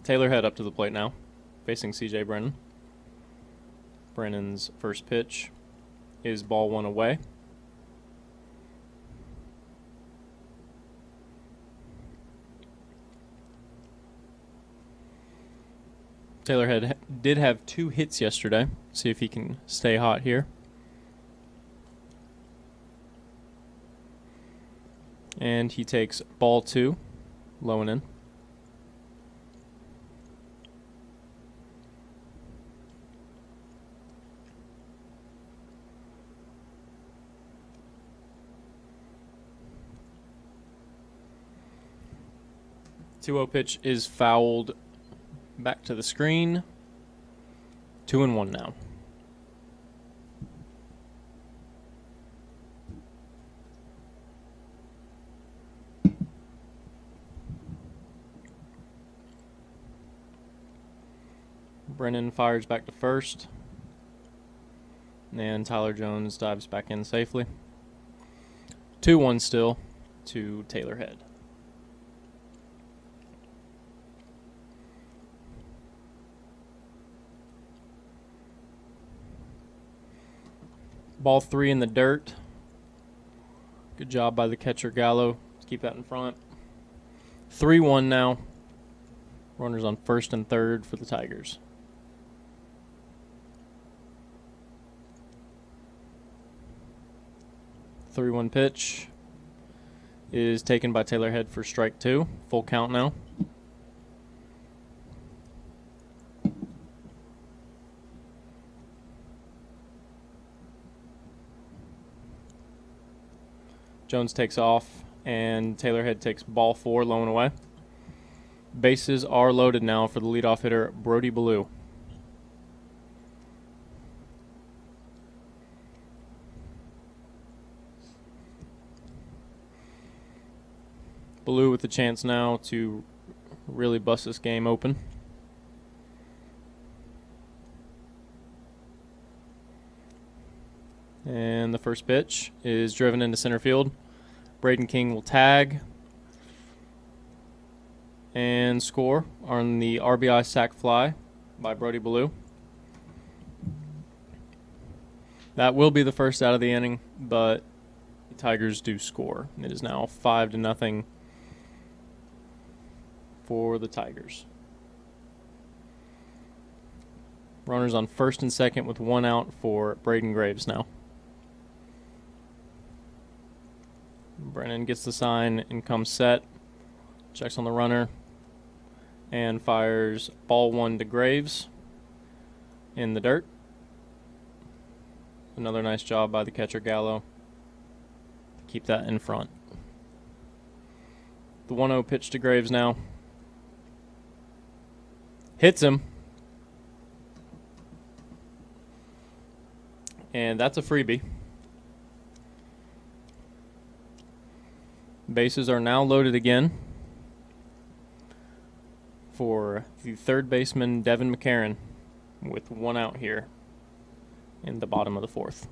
Taylor Head up to the plate now, facing C.J. Brennan. Brennan's first pitch is ball one away. Taylor Head did have 2 hits yesterday. See if he can stay hot here. And he takes ball 2, low and in. The 2-0 pitch is fouled back to the screen. 2-1 now. Brennan fires back to first. And Tyler Jones dives back in safely. 2-1 still to Taylor Head. Ball 3 in the dirt. Good job by the catcher, Gallo. Let's keep that in front. 3-1 now. Runners on first and third for the Tigers. The 3-1 pitch is taken by Taylor Head for strike 2. Full count now. Jones takes off, and Taylor Head takes ball 4, low and away. Bases are loaded now for the leadoff hitter, Brody Ballou. Ballou with the chance now to really bust this game open. And the first pitch is driven into center field. Braden King will tag and score on the RBI sac fly by Brody Ballou. That will be the first out of the inning, but the Tigers do score. It is now 5-0 for the Tigers. Runners on first and second with 1 out for Braden Graves now. Brennan gets the sign and comes set. Checks on the runner and fires ball 1 to Graves in the dirt. Another nice job by the catcher, Gallo, to keep that in front. The 1-0 pitch to Graves now. Hits him. And that's a freebie. Bases are now loaded again for the third baseman, Devin McCarron, with 1 out here in the bottom of the 4th.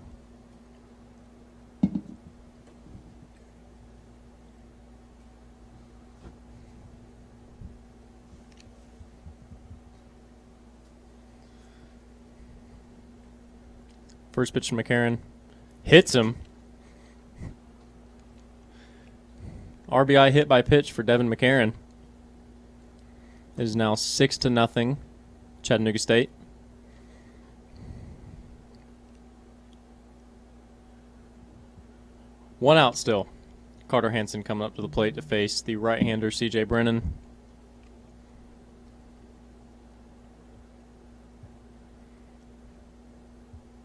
First pitch to McCarron. Hits him. RBI hit by pitch for Devin McCarron. It is now 6-0 Chattanooga State. One out still. Carter Hansen coming up to the plate to face the right-hander C.J. Brennan.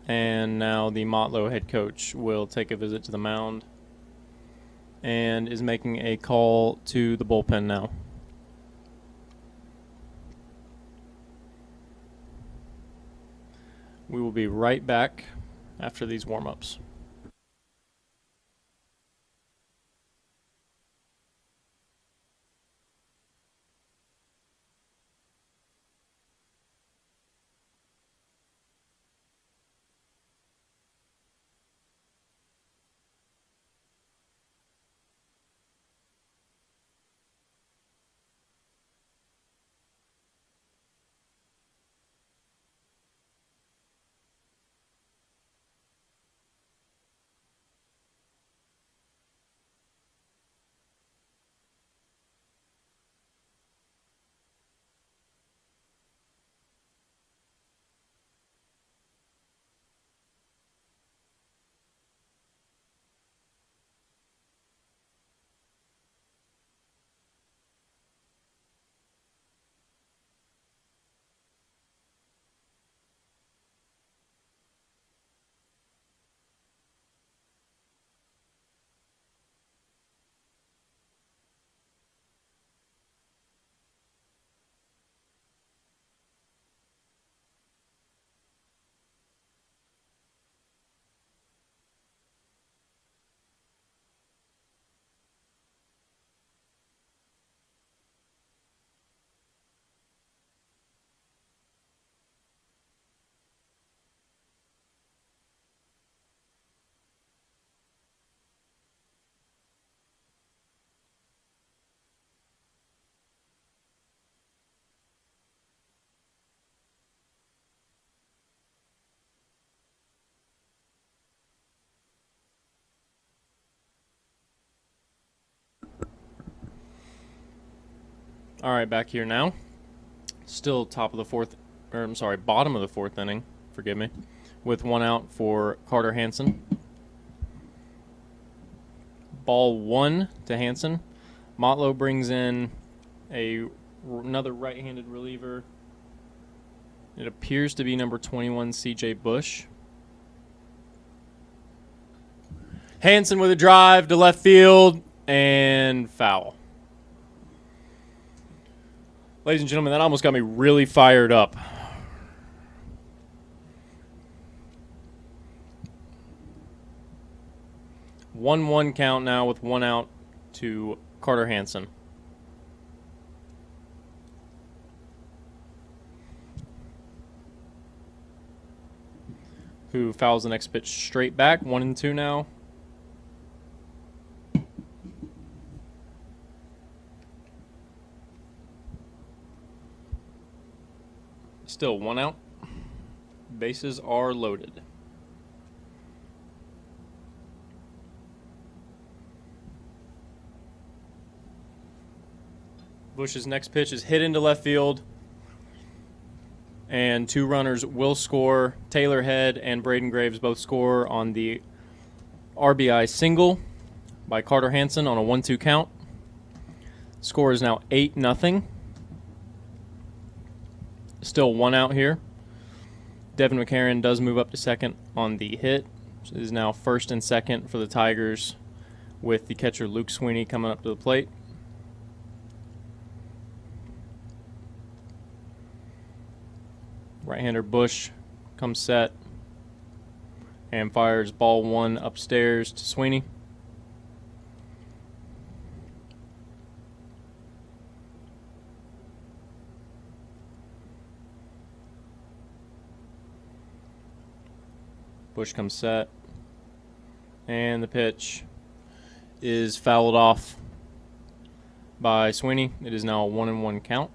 And now the Motlow head coach will take a visit to the mound and is making a call to the bullpen now. We will be right back after these warm-ups. All right, back here now. Still bottom of the fourth inning, forgive me, with one out for Carter Hansen. Ball one to Hansen. Motlow brings in another right-handed reliever. It appears to be number 21, C.J. Bush. Hansen with a drive to left field and foul. Ladies and gentlemen, that almost got me really fired up. One count now with one out to Carter Hansen. Who fouls the next pitch straight back. 1-2 now. Still one out. Bases are loaded. Bush's next pitch is hit into left field. And two runners will score. Taylor Head and Braden Graves both score on the RBI single by Carter Hansen on a 1-2 count. Score is now 8-0. Still one out here. Devin McCarron does move up to second on the hit. It is now first and second for the Tigers with the catcher Luke Sweeney coming up to the plate. Right-hander Bush comes set and fires ball one upstairs to Sweeney. Bush comes set, and the pitch is fouled off by Sweeney. It is now a 1-1 count.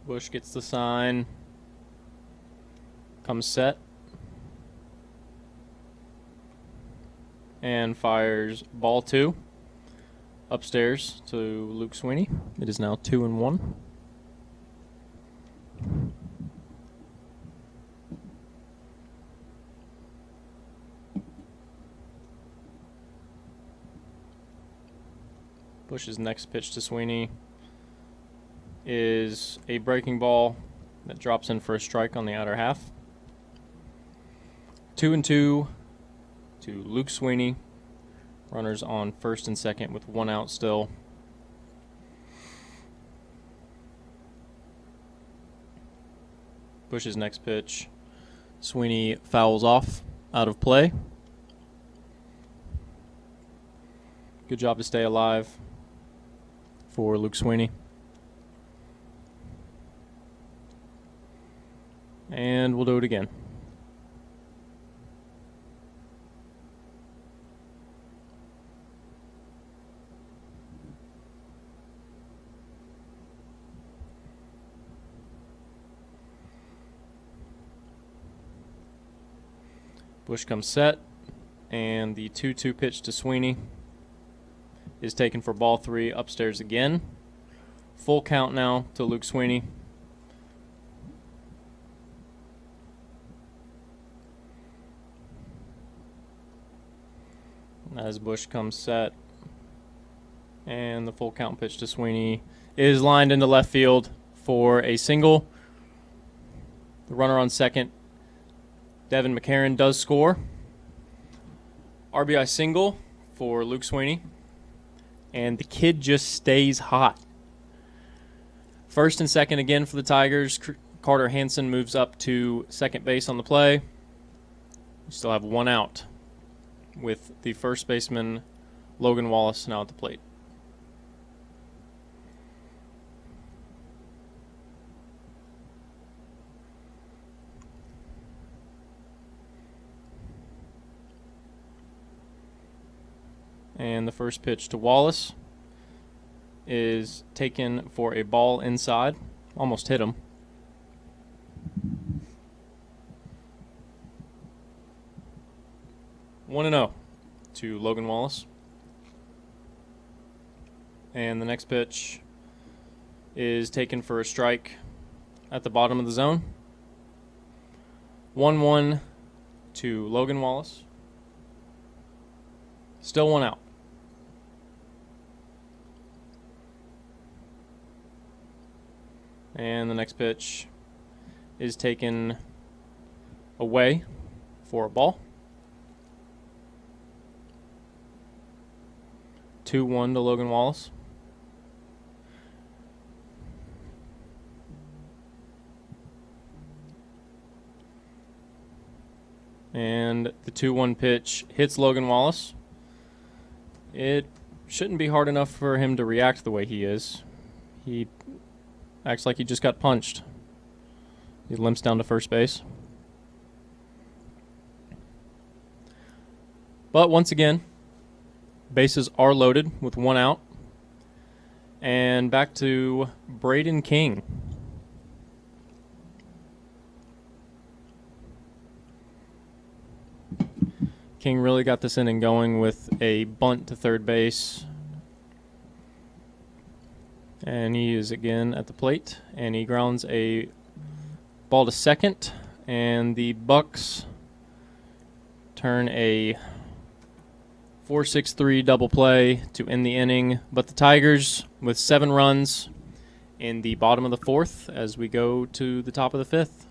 Bush gets the sign, comes set, and fires ball two upstairs to Luke Sweeney. It is now 2-1. Bush's next pitch to Sweeney is a breaking ball that drops in for a strike on the outer half. 2-2 to Luke Sweeney. Runners on first and second with one out still. Bush's next pitch. Sweeney fouls off, out of play. Good job to stay alive for Luke Sweeney. And we'll do it again. Bush comes set, and the 2-2 pitch to Sweeney is taken for ball three upstairs again. Full count now to Luke Sweeney. As Bush comes set, and the full count pitch to Sweeney is lined into left field for a single. The runner on second, Devin McCarron, does score. RBI single for Luke Sweeney, and the kid just stays hot. First and second again for the Tigers. Carter Hansen moves up to second base on the play. We still have one out, with the first baseman, Logan Wallace, now at the plate. And the first pitch to Wallace is taken for a ball inside. Almost hit him. 1-0 to Logan Wallace. And the next pitch is taken for a strike at the bottom of the zone. 1-1 to Logan Wallace. Still 1 out. And the next pitch is taken away for a ball. 2-1 to Logan Wallace. And the 2-1 pitch hits Logan Wallace. It shouldn't be hard enough for him to react the way he is. He acts like he just got punched. He limps down to first base. But once again, bases are loaded with 1 out. And back to Braden King. King really got this inning going with a bunt to third base. And he is again at the plate, and he grounds a ball to second, and the Bucks turn a 4-6-3 double play to end the inning. But the Tigers with 7 runs in the bottom of the 4th as we go to the top of the 5th.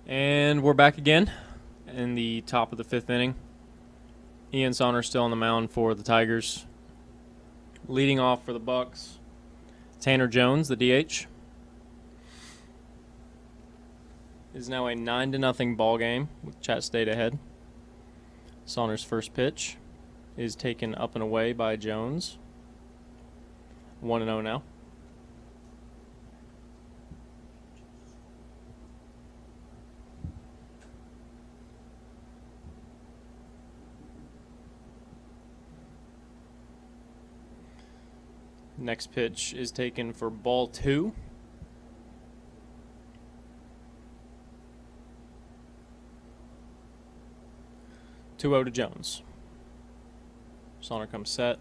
And we're back again in the top of the 5th inning. Ian Saunders still on the mound for the Tigers. Leading off for the Bucks, Tanner Jones, the DH. It is now a 9-0 ball game with Chat State ahead. Saunders' first pitch is taken up and away by Jones. 1-0 now. Next pitch is taken for ball 2. To Jones. Saunders comes set.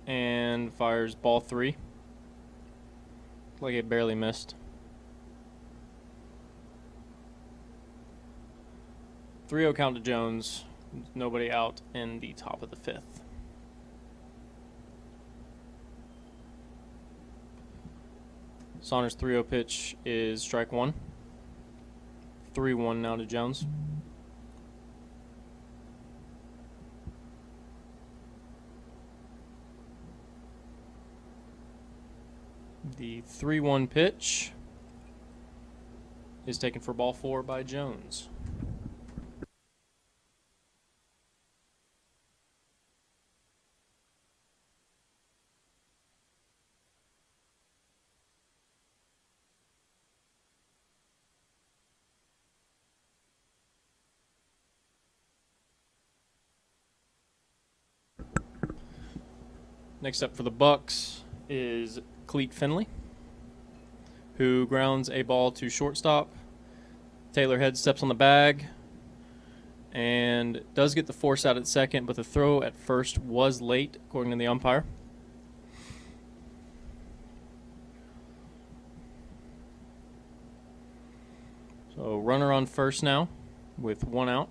And fires ball 3. Like it barely missed. 3-0 count to Jones Nobody out in the top of the 5th. Saunders' 3-0 pitch is strike one. 3-1 now to Jones. The 3-1 pitch is taken for ball 4 by Jones. Next up for the Bucks is Cleet Finley, who grounds a ball to shortstop. Taylor Head steps on the bag and does get the force out at second, but the throw at first was late, according to the umpire. So runner on first now with 1 out.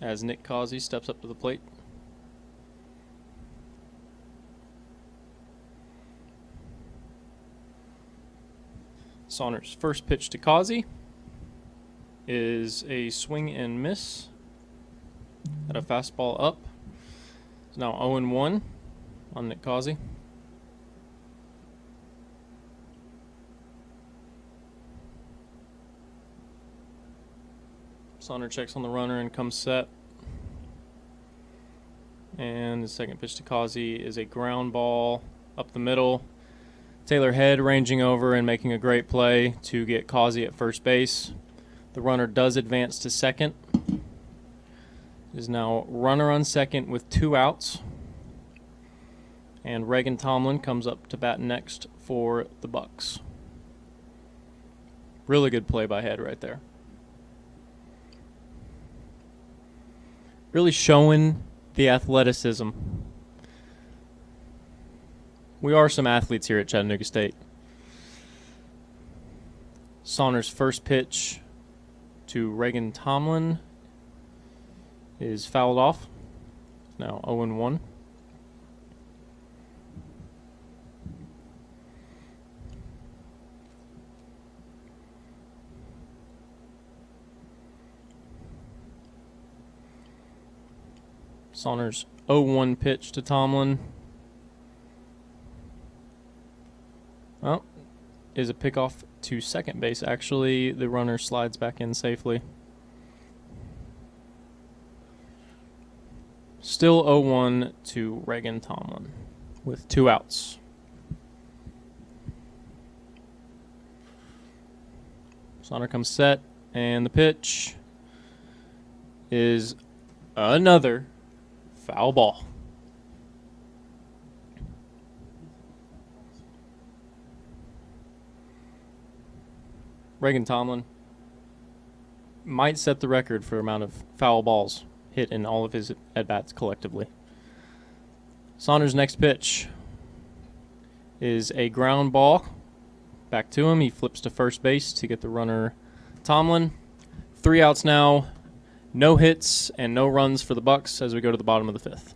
As Nick Causey steps up to the plate. Saunders' first pitch to Causey is a swing and miss at a fastball up. It's now 0-1 on Nick Causey. Saunders checks on the runner and comes set. And the second pitch to Causey is a ground ball up the middle. Taylor Head ranging over and making a great play to get Causey at first base. The runner does advance to second. It is now runner on second with 2 outs. And Reagan Tomlin comes up to bat next for the Bucks. Really good play by Head right there. Really showing the athleticism. We are some athletes here at Chattanooga State. Saunders' first pitch to Reagan Tomlin is fouled off. It's now 0-1. Saunders' 0-1 pitch to Tomlin. Well, is a pickoff to second base. Actually, the runner slides back in safely. Still 0-1 to Reagan Tomlin with 2 outs. Saunders comes set, and the pitch is another foul ball. Reagan Tomlin might set the record for amount of foul balls hit in all of his at-bats collectively. Saunders' next pitch is a ground ball. Back to him. He flips to first base to get the runner Tomlin. 3 outs now. No hits and no runs for the Bucks as we go to the bottom of the 5th.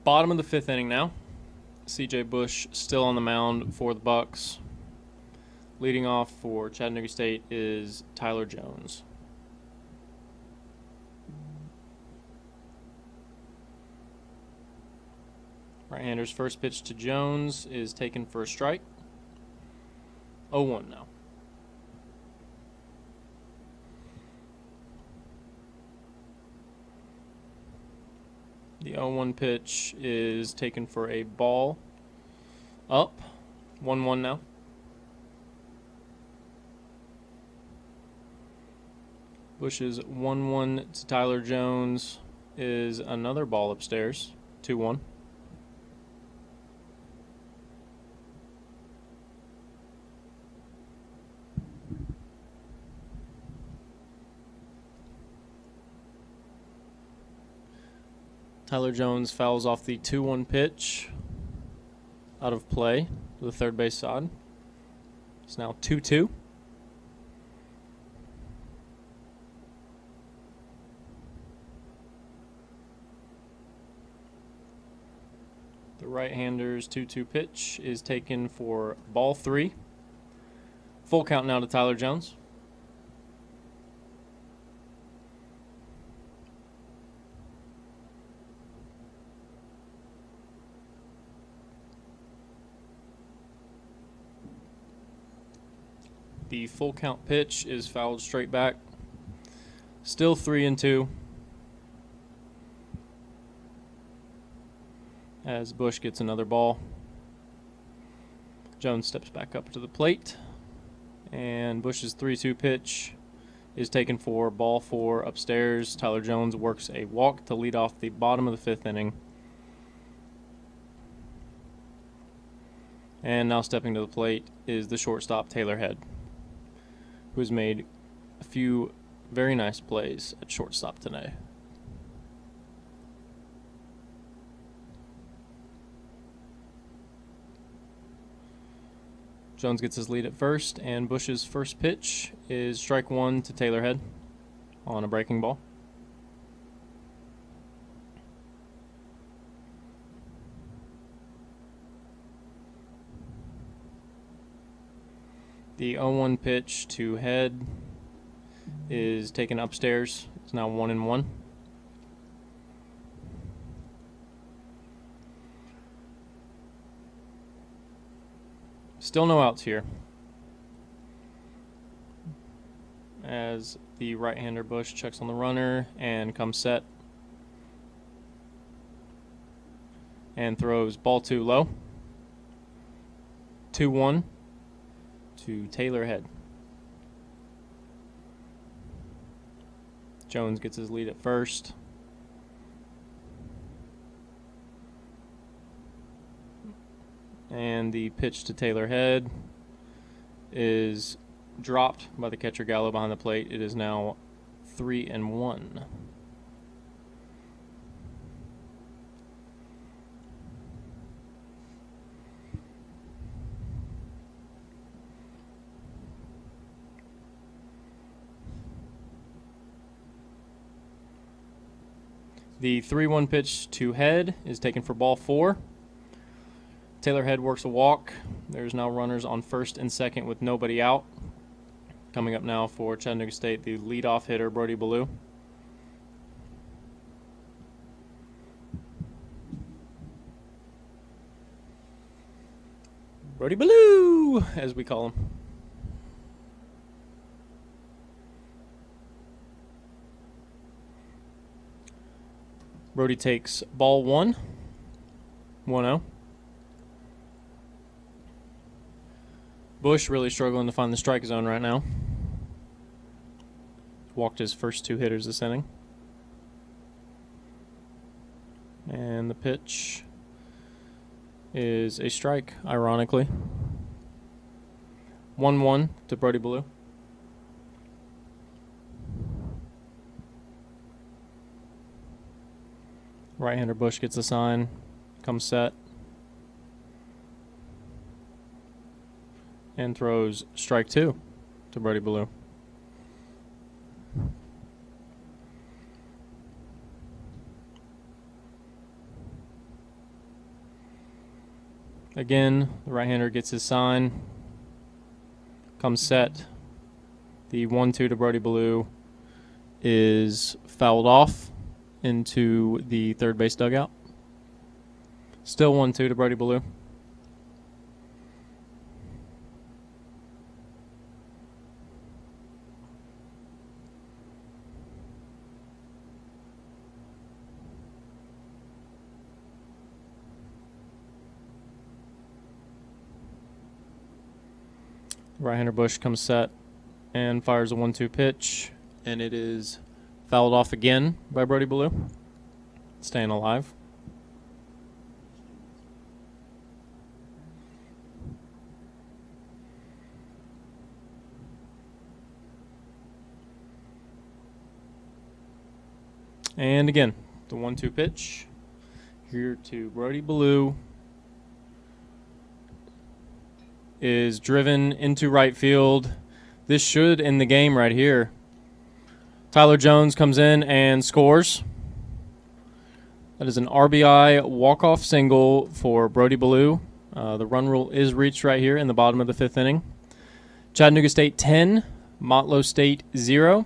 Bottom of the 5th inning now. C.J. Bush still on the mound for the Bucks. Leading off for Chattanooga State is Tyler Jones. Right-hander's first pitch to Jones is taken for a strike. 0-1 now. The 0-1 pitch is taken for a ball. Up. 1-1 now. Bush's 1-1 to Tyler Jones is another ball upstairs. 2-1. Tyler Jones fouls off the 2-1 pitch out of play to the third base side. It's now 2-2. The right-hander's 2-2 pitch is taken for ball 3. Full count now to Tyler Jones. The full count pitch is fouled straight back. Still 3-2. As Bush gets another ball. Jones steps back up to the plate. And Bush's 3-2 pitch is taken for ball 4 upstairs. Tyler Jones works a walk to lead off the bottom of the 5th inning. And now stepping to the plate is the shortstop, Taylor Head, who has made a few very nice plays at shortstop today. Jones gets his lead at first, and Bush's first pitch is strike 1 to Taylor Head on a breaking ball. The 0-1 pitch to Head is taken upstairs. It's now 1-1. Still no outs here, as the right-hander Bush checks on the runner and comes set and throws ball 2 low. 2-1 to Taylor Head. Jones gets his lead at first. And the pitch to Taylor Head is dropped by the catcher Gallo behind the plate. It is now 3-1. The 3-1 pitch to Head is taken for ball 4. Taylor Head works a walk. There's now runners on first and second with nobody out. Coming up now for Chattanooga State, the leadoff hitter, Brody Ballou. Brody Ballou, as we call him. Brody takes ball 1, 1-0. Bush really struggling to find the strike zone right now. Walked his first 2 hitters this inning. And the pitch is a strike, ironically. 1-1 to Brody Ballou. Right-hander Bush gets a sign, comes set, and throws strike 2 to Brody Ballou. Again, the right-hander gets his sign. Comes set. The 1-2 to Brody Blue is fouled off into the third base dugout. Still 1-2 to Brody Blue. Right-hander Bush comes set and fires a 1-2 pitch, and it is fouled off again by Brody Blue, staying alive. And again, the 1-2 pitch here to Brody Blue is driven into right field. This should end the game right here. Tyler Jones comes in and scores. That is an RBI walk-off single for Brody Blue. The run rule is reached right here in the bottom of the fifth inning. Chattanooga State 10, Motlow State 0.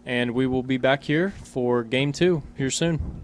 And we will be back here for Game 2 here soon.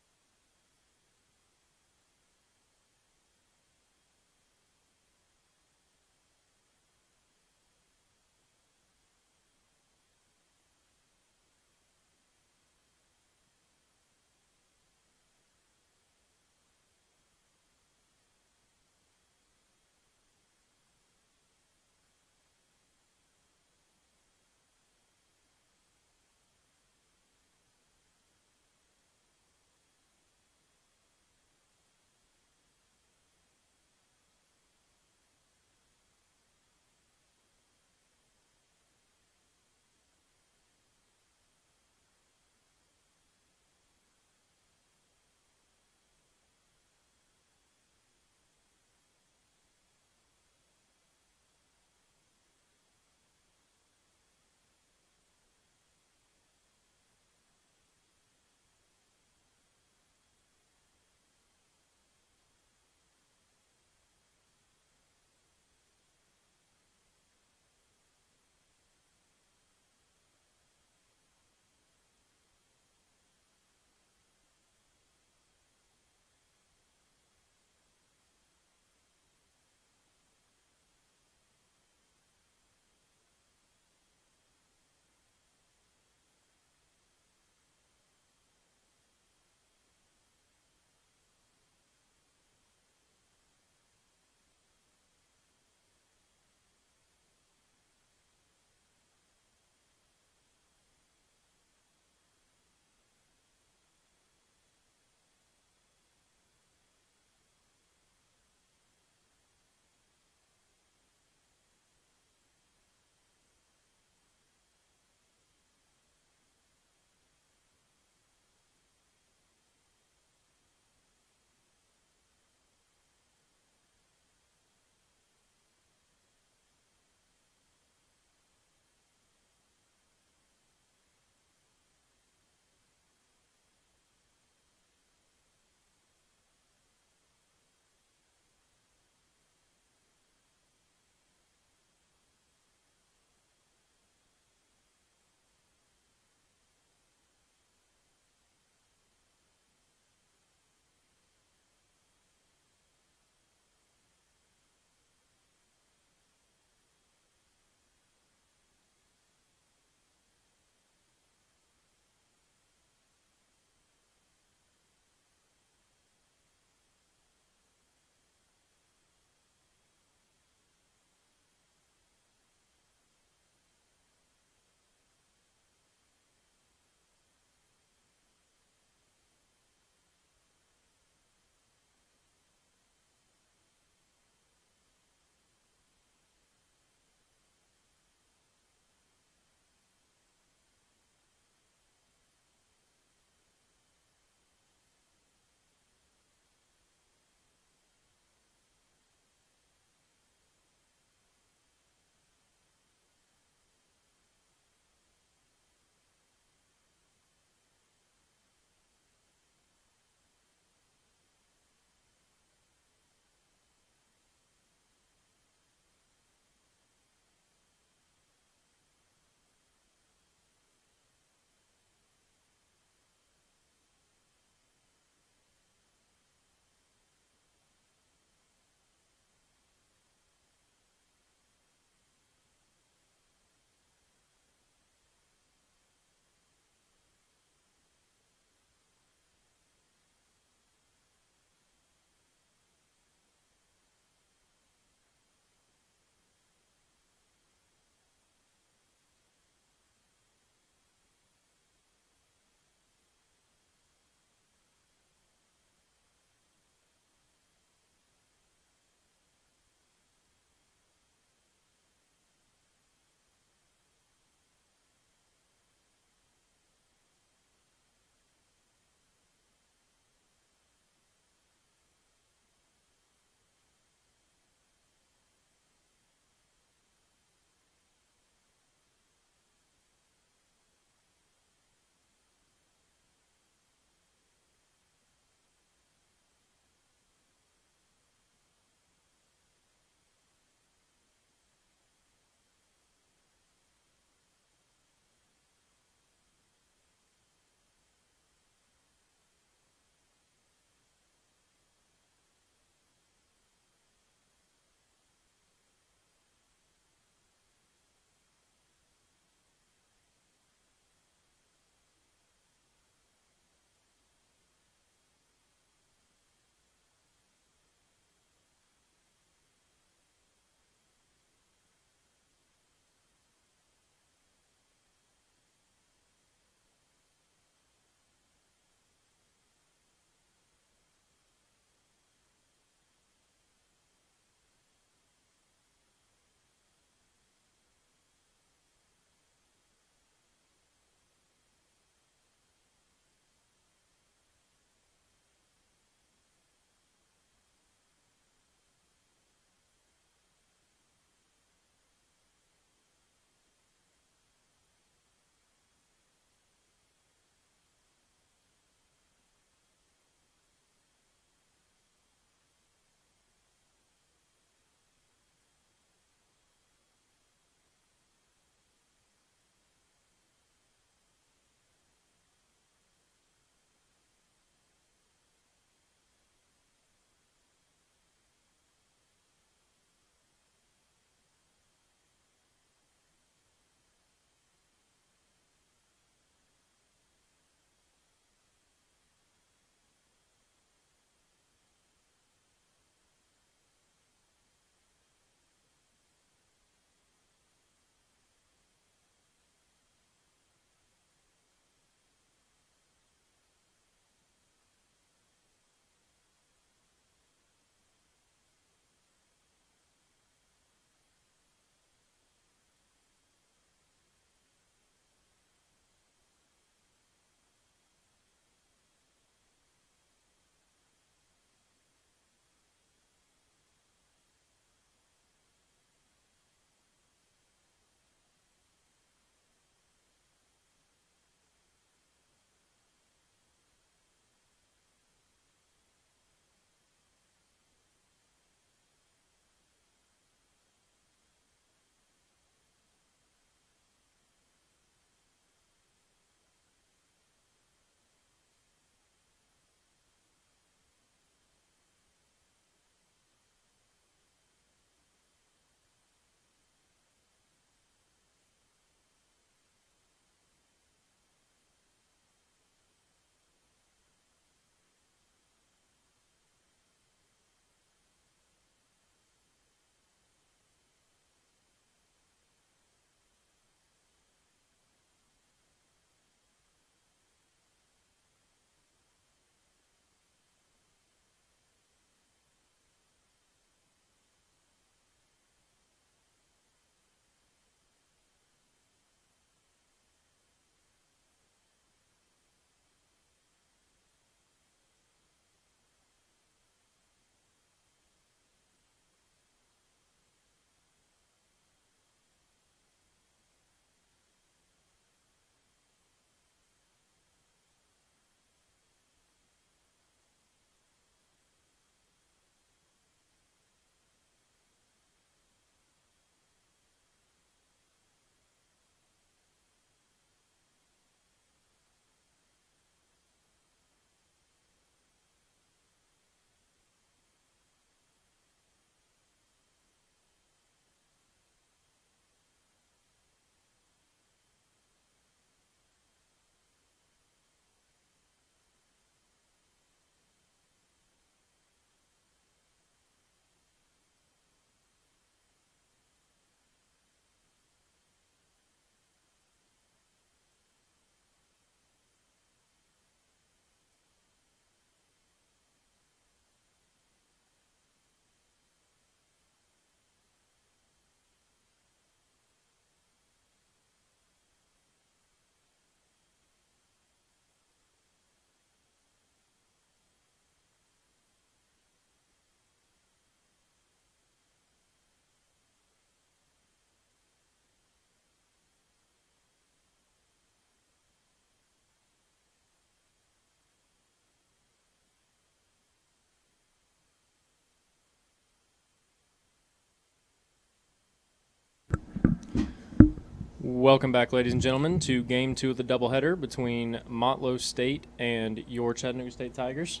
Welcome back, ladies and gentlemen, to Game 2 of the doubleheader between Motlow State and your Chattanooga State Tigers.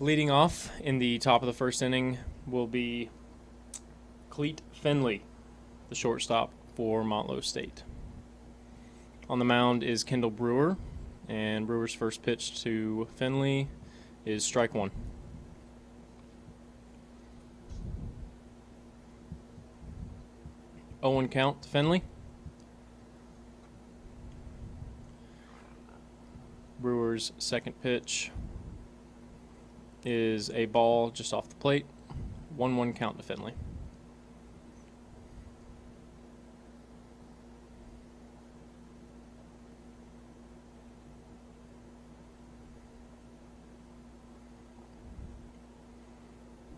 Leading off in the top of the first inning will be Cleet Finley, the shortstop for Motlow State. On the mound is Kendall Brewer, and Brewer's first pitch to Finley is strike one. Owen count to Finley. Brewer's second pitch is a ball just off the plate. 1-1 count to Finley.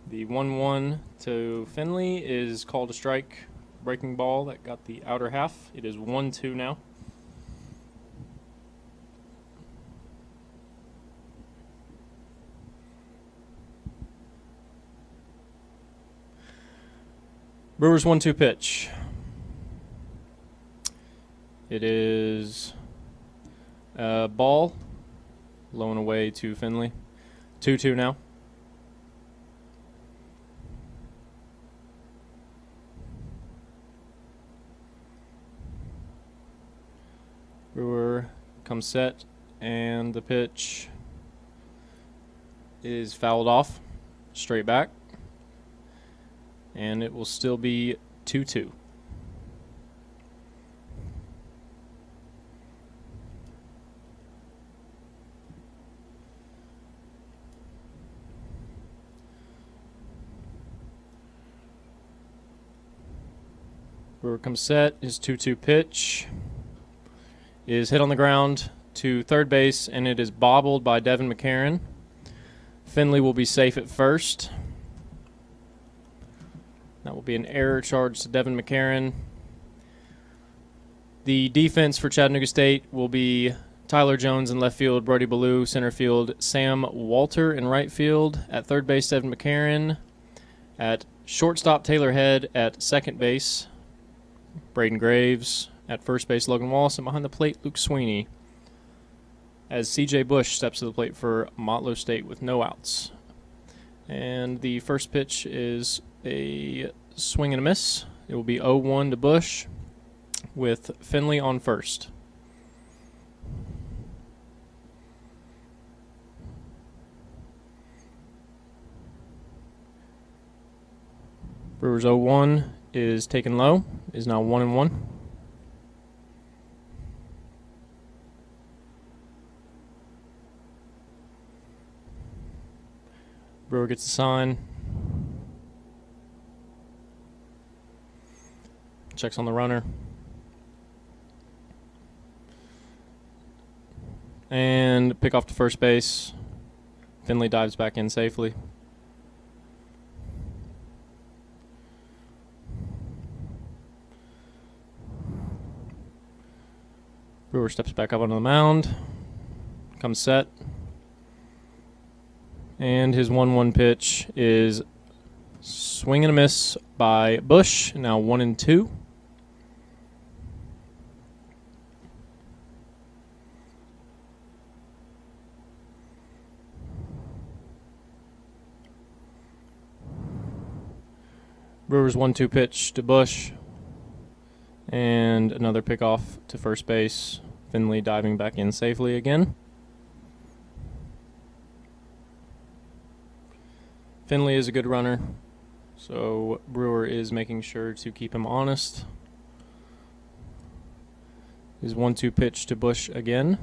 The 1-1 to Finley is called a strike. Breaking ball that got the outer half. It is 1-2 now. Brewers 1-2 pitch. It is a ball, low and away to Finley. 2-2 now. Brewer comes set, and the pitch is fouled off, straight back, and it will still be 2-2. Brewer comes set, his 2-2 pitch is hit on the ground to third base, and it is bobbled by Devin McCarron. Finley will be safe at first. That will be an error charge to Devin McCarron. The defense for Chattanooga State will be Tyler Jones in left field, Brody Ballou center field, Sam Walter in right field. At third base, Devin McCarron. At shortstop, Taylor Head. At second base, Braden Graves. At first base, Logan Wallace, and behind the plate, Luke Sweeney, as C.J. Bush steps to the plate for Motlow State with no outs. And the first pitch is a swing and a miss. It will be 0-1 to Bush with Finley on first. Brewers 0-1 is taken low, is now 1-1. Brewer gets the sign. Checks on the runner. And pick off to first base. Finley dives back in safely. Brewer steps back up onto the mound. Comes set. And his 1-1 pitch is swing and a miss by Bush. Now 1-2. Brewers 1-2 pitch to Bush. And another pickoff to first base. Finley diving back in safely again. Finley is a good runner, so Brewer is making sure to keep him honest. His 1-2 pitch to Bush again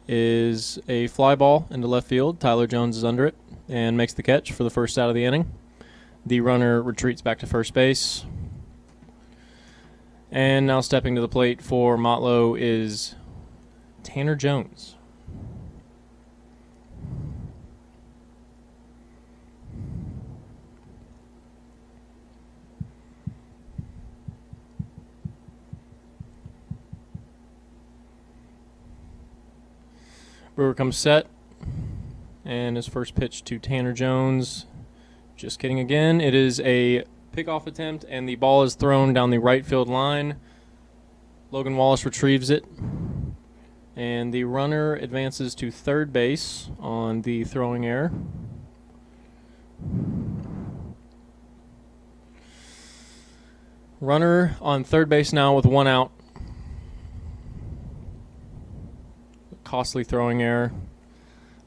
is a fly ball into left field. Tyler Jones is under it and makes the catch for the first out of the inning. The runner retreats back to first base. And now stepping to the plate for Motlow is Tanner Jones. Brewer comes set, and his first pitch to Tanner Jones. Just kidding again. It is a pickoff attempt, and the ball is thrown down the right field line. Logan Wallace retrieves it, and the runner advances to third base on the throwing error. Runner on third base now with 1 out. Costly throwing error.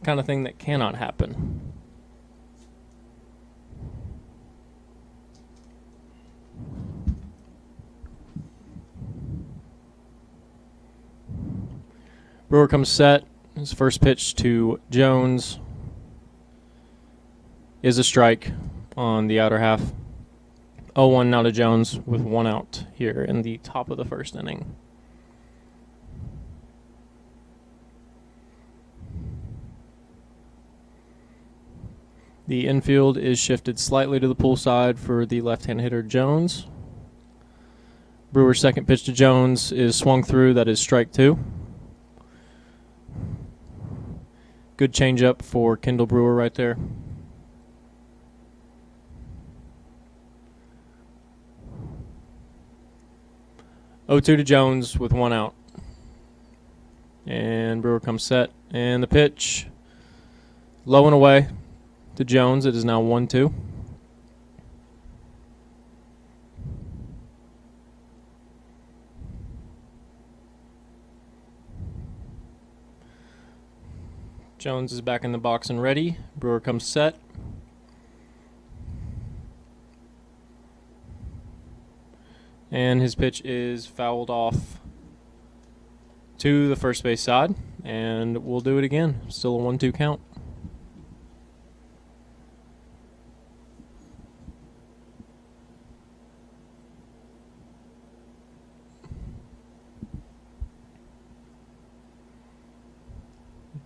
Kind of thing that cannot happen. Brewer comes set. His first pitch to Jones is a strike on the outer half. 0-1 now to Jones with 1 out here in the top of the first inning. The infield is shifted slightly to the pull side for the left-hand hitter Jones. Brewer's second pitch to Jones is swung through. That is strike 2. Good changeup for Kendall Brewer right there. Oh, 2 to Jones with 1 out. And Brewer comes set. And the pitch low and away to Jones. It is now 1-2. Jones is back in the box and ready. Brewer comes set. And his pitch is fouled off to the first base side. And we'll do it again. Still a 1-2 count.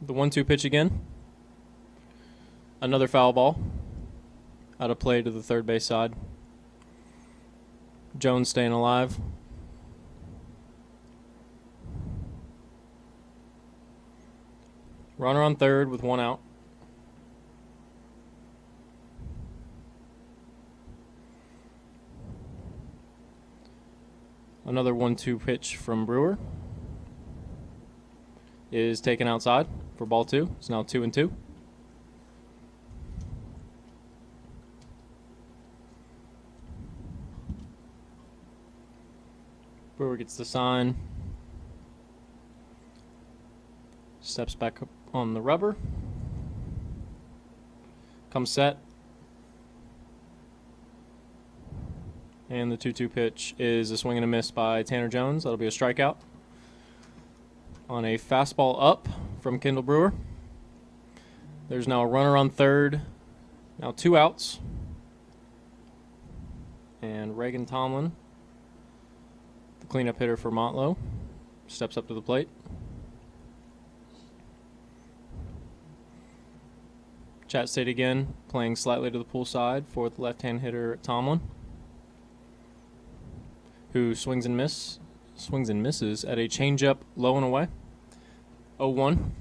The 1-2 pitch again. Another foul ball. Out of play to the third base side. Jones staying alive. Runner on third with 1 out. Another 1-2 pitch from Brewer is taken outside for ball 2. It's now 2-2. Brewer gets the sign. Steps back up on the rubber. Comes set. And the 2-2 pitch is a swing and a miss by Tanner Jones. That'll be a strikeout. On a fastball up from Kendall Brewer. There's now a runner on third. Now 2 outs. And Reagan Tomlin, the cleanup hitter for Motlow, steps up to the plate. Chat State again, playing slightly to the pull side for the left-hand hitter Tomlin, who swings and misses at a changeup low and away. 0-1.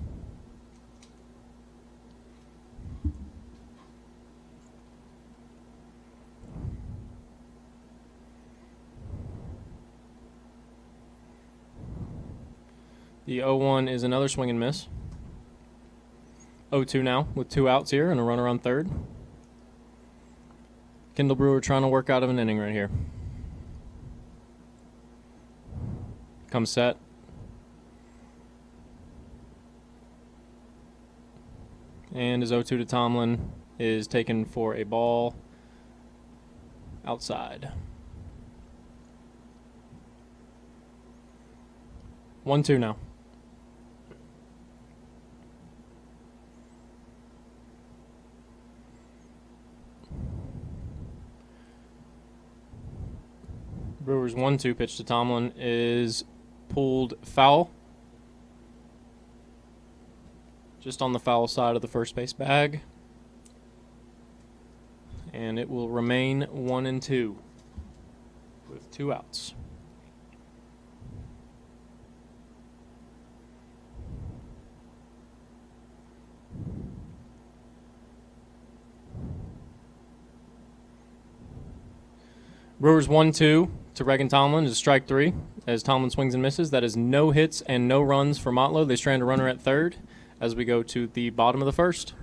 The 0-1 is another swing and miss. 0-2 now with 2 outs here and a runner on third. Kendall Brewer trying to work out of an inning right here. Comes set. And his 0-2 to Tomlin is taken for a ball outside. 1-2 now. Brewer's 1-2 pitch to Tomlin is pulled foul. Just on the foul side of the first base bag. And it will remain 1-2 with 2 outs. Brewers 1-2 to Reagan Tomlin is strike 3 as Tomlin swings and misses. That is no hits and no runs for Motlow. They strand a runner at third as we go to the bottom of the first.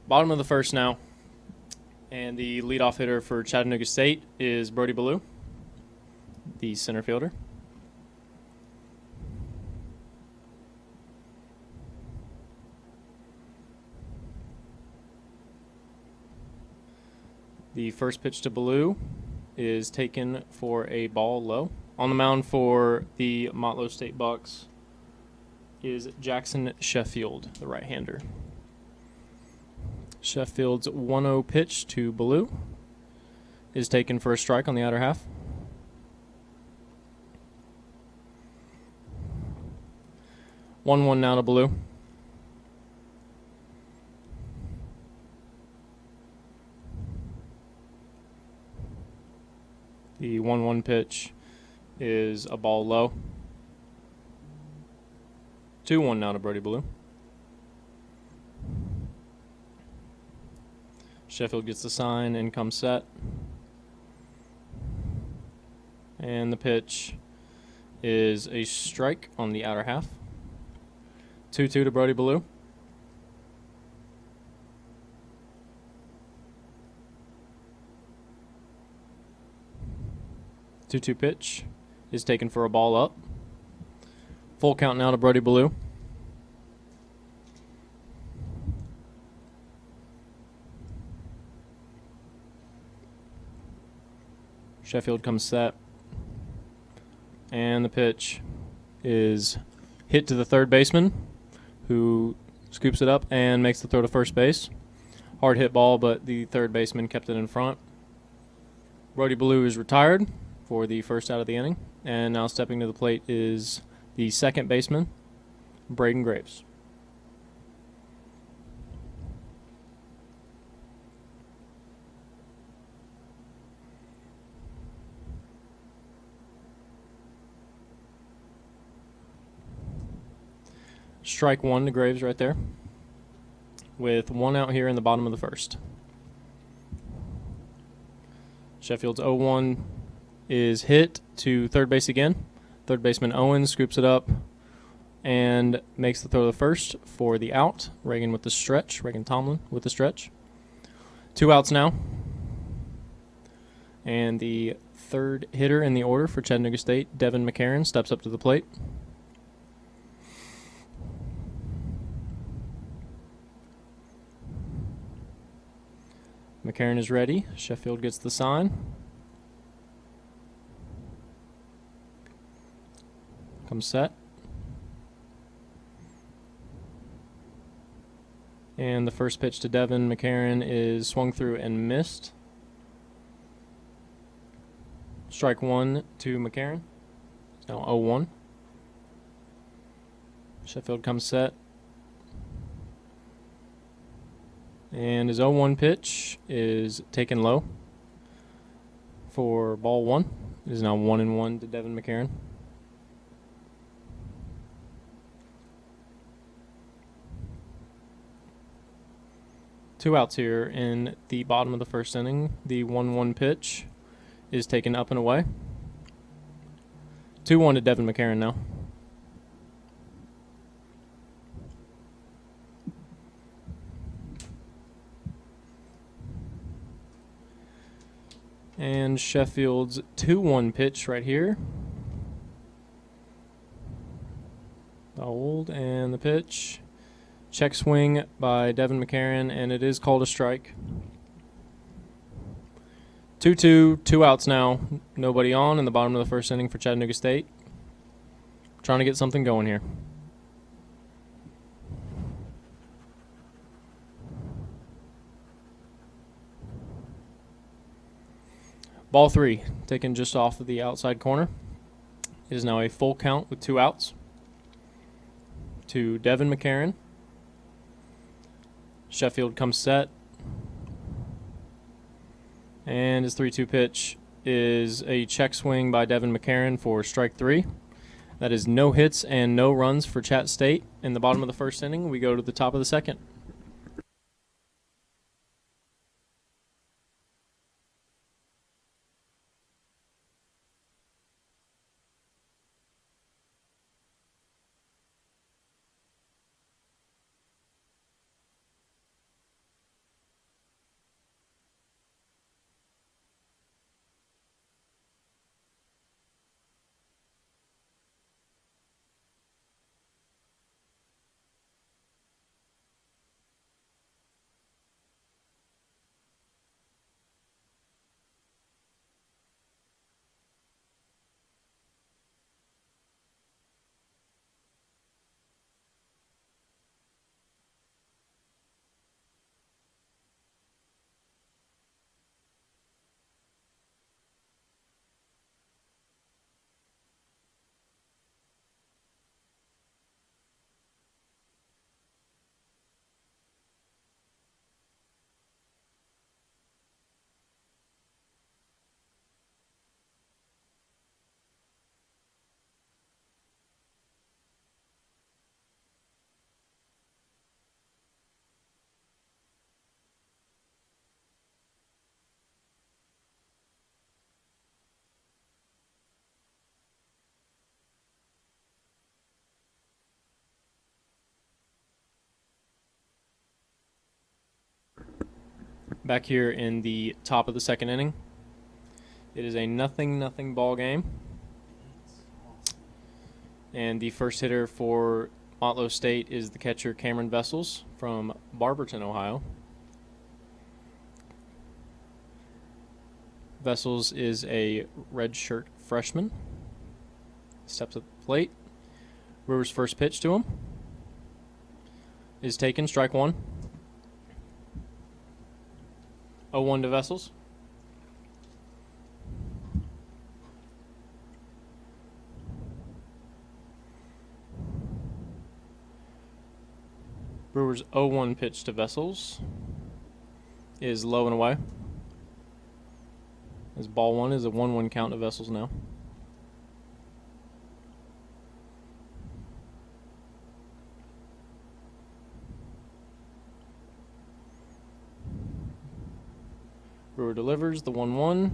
Bottom of the first now. And the leadoff hitter for Chattanooga State is Brody Ballou, the center fielder. The first pitch to Ballou is taken for a ball low. On the mound for the Motlow State Bucks is Jackson Sheffield, the right-hander. Sheffield's 1-0 pitch to Ballou is taken for a strike on the outer half. One now to Ballou. The 1-1 pitch is a ball low. 2-1 now to Brody Ballou. Sheffield gets the sign and comes set. And the pitch is a strike on the outer half. 2-2 to Brody Ballou. Two pitch is taken for a ball up. Full count now to Brody Ballou. Sheffield comes set. And the pitch is hit to the third baseman, who scoops it up and makes the throw to first base. Hard hit ball, but the third baseman kept it in front. Brody Ballou is retired for the first out of the inning. And now stepping to the plate is the second baseman, Braden Graves. Strike 1 to Graves right there, with 1 out here in the bottom of the first. Sheffield's 0-1 is hit to third base again. Third baseman Owens scoops it up and makes the throw to the first for the out. Reagan with the stretch. Reagan Tomlin with the stretch. 2 outs now. And the third hitter in the order for Chattanooga State, Devin McCarron, steps up to the plate. McCarron is ready. Sheffield gets the sign. Comes set. And the first pitch to Devin McCarron is swung through and missed. Strike one to McCarron. It's now 0-1. Sheffield comes set. And his 0-1 pitch is taken low for ball one. It is now 1-1 to Devin McCarron. Two outs here in the bottom of the first inning. The 1-1 pitch is taken up and away. 2-1 to Devin McCarron now. And Sheffield's 2-1 pitch right here. Fouled, and the pitch. Check swing by Devin McCarron, and it is called a strike. 2-2, 2 outs now. Nobody on in the bottom of the first inning for Chattanooga State. Trying to get something going here. Ball three, taken just off of the outside corner. It is now a full count with 2 outs. To Devin McCarron. Sheffield comes set. And his 3-2 pitch is a check swing by Devin McCarron for strike 3. That is no hits and no runs for Chat State. In the bottom of the first inning, we go to the top of the second. Back here in the top of the second inning. It is a 0-0 ball game. And the first hitter for Motlow State is the catcher Cameron Vessels from Barberton, Ohio. Vessels is a redshirt freshman. Steps at the plate. Brewer's first pitch to him is taken, strike one. 0-1 to Vessels. Brewer's 0-1 pitch to Vessels is low and away. As ball one is a 1-1 count to Vessels now. Brewer delivers the 1-1,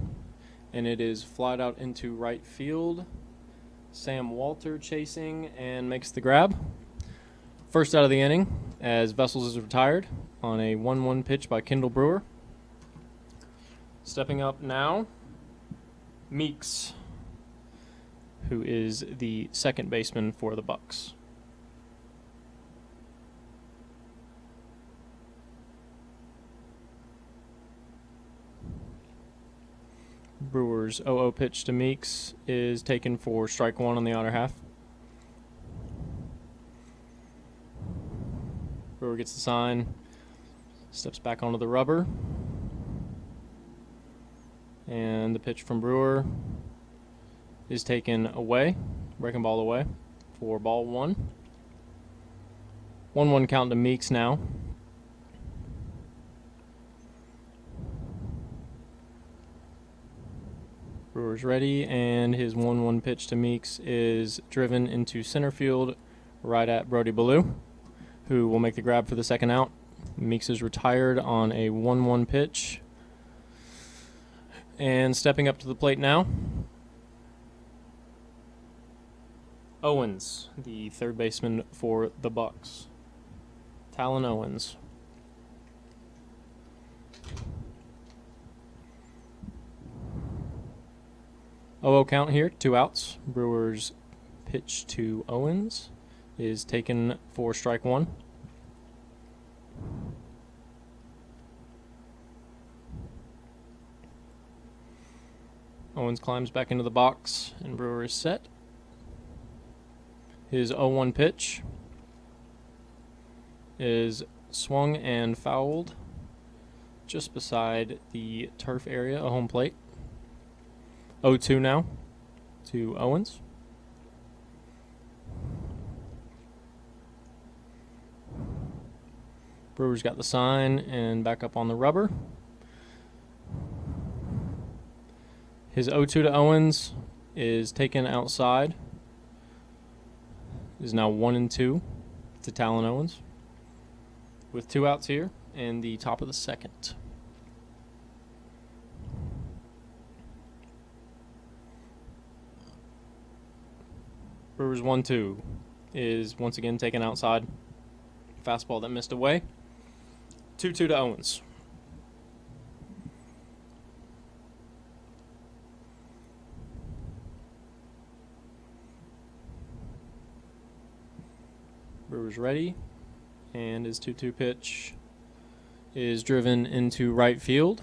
and it is flied out into right field. Sam Walter chasing and makes the grab. First out of the inning, as Vessels is retired on a 1-1 pitch by Kendall Brewer. Stepping up now, Meeks, who is the second baseman for the Bucks. Brewers 0-0 pitch to Meeks is taken for strike one on the outer half. Brewer gets the sign, steps back onto the rubber, and the pitch from Brewer is taken away, breaking ball away for ball one. 1-1 count to Meeks now. Brewer's ready, and his 1-1 pitch to Meeks is driven into center field right at Brody Ballou, who will make the grab for the second out. Meeks is retired on a 1-1 pitch. And stepping up to the plate now, Owens, the third baseman for the Bucks. Talon Owens. Oh, count here, 2 outs. Brewers pitch to Owens is taken for strike one. Owens climbs back into the box, and Brewer is set. His 0-1 pitch is swung and fouled just beside the turf area, a home plate. 0-2 now to Owens. Brewer's got the sign and back up on the rubber. His 0-2 to Owens is taken outside. Is now 1-2 to Talon Owens, with 2 outs here in the top of the second. Brewers 1-2 is once again taken outside. Fastball that missed away. 2-2 to Owens. Brewers ready, and his 2-2 pitch is driven into right field.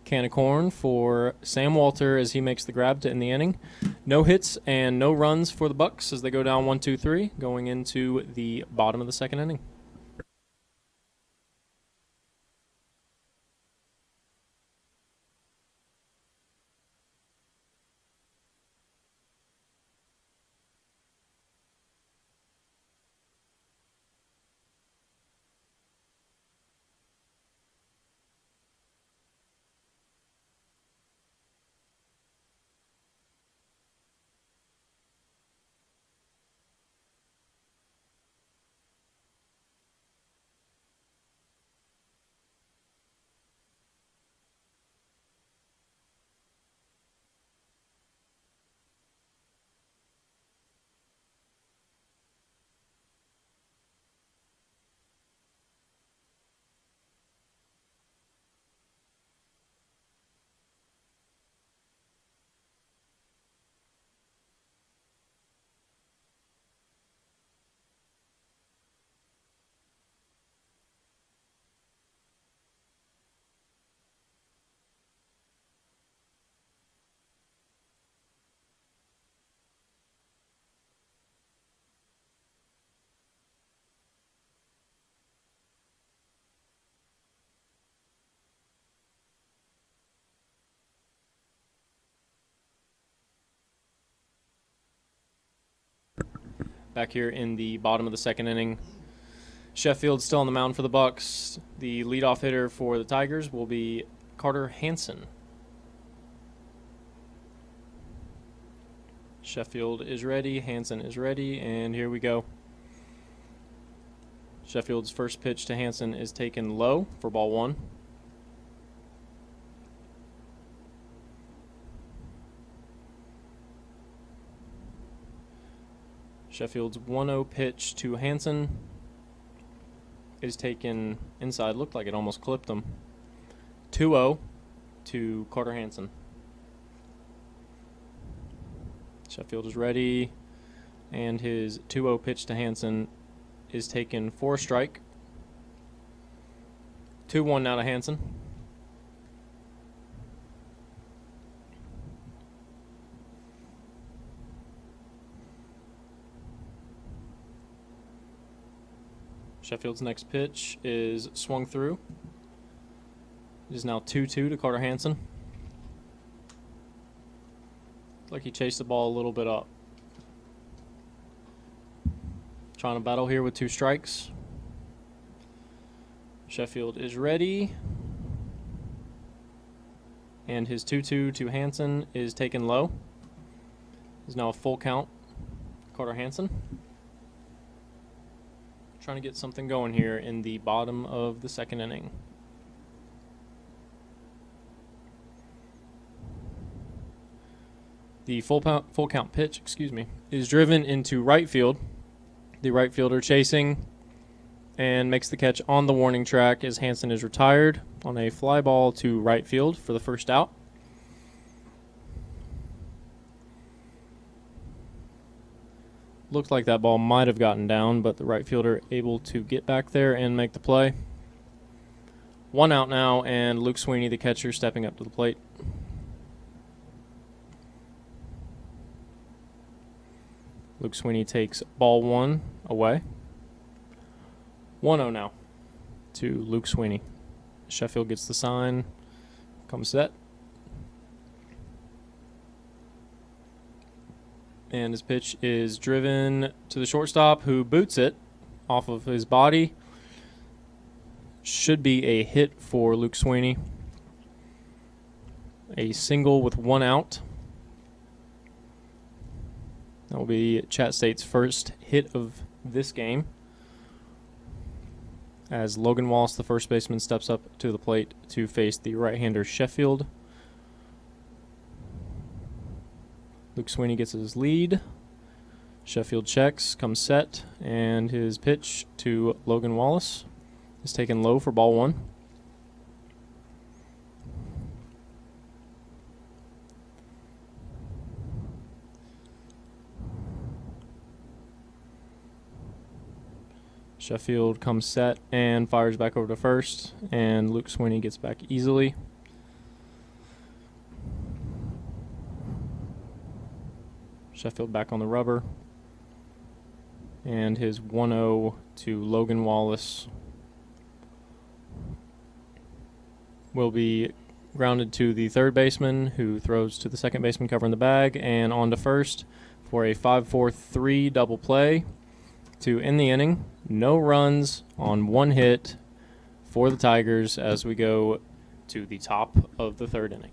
Can of corn for Sam Walter as he makes the grab to end the inning. No hits and no runs for the Bucks as they go down 1-2-3 going into the bottom of the second inning. Back here in the bottom of the second inning, Sheffield's still on the mound for the Bucks. The leadoff hitter for the Tigers will be Carter Hansen. Sheffield is ready, Hansen is ready, and here we go. Sheffield's first pitch to Hansen is taken low for ball one. Sheffield's 1-0 pitch to Hansen is taken inside. Looked like it almost clipped him. 2-0 to Carter Hansen. Sheffield is ready, and his 2-0 pitch to Hansen is taken for a strike. 2-1 now to Hansen. Sheffield's next pitch is swung through. It is now 2-2 to Carter Hansen. Looks like he chased the ball a little bit up. Trying to battle here with 2 strikes. Sheffield is ready. And his 2-2 to Hansen is taken low. Is now a full count. Carter Hansen. Trying to get something going here in the bottom of the second inning. The full count pitch, is driven into right field. The right fielder chasing and makes the catch on the warning track as Hansen is retired on a fly ball to right field for the first out. Looked like that ball might have gotten down, but the right fielder able to get back there and make the play. 1 out now, and Luke Sweeney, the catcher, stepping up to the plate. Luke Sweeney takes ball 1 away. 1-0 now to Luke Sweeney. Sheffield gets the sign, comes set. And his pitch is driven to the shortstop, who boots it off of his body. Should be a hit for Luke Sweeney. A single with 1 out. That will be Chat State's first hit of this game, as Logan Wallace, the first baseman, steps up to the plate to face the right-hander Sheffield. Luke Sweeney gets his lead. Sheffield checks, comes set, and his pitch to Logan Wallace is taken low for ball 1. Sheffield comes set and fires back over to first, and Luke Sweeney gets back easily. Sheffield back on the rubber. And his 1-0 to Logan Wallace will be grounded to the third baseman, who throws to the second baseman covering the bag, and on to first for a 5-4-3 double play to end the inning. No runs on 1 hit for the Tigers as we go to the top of the third inning.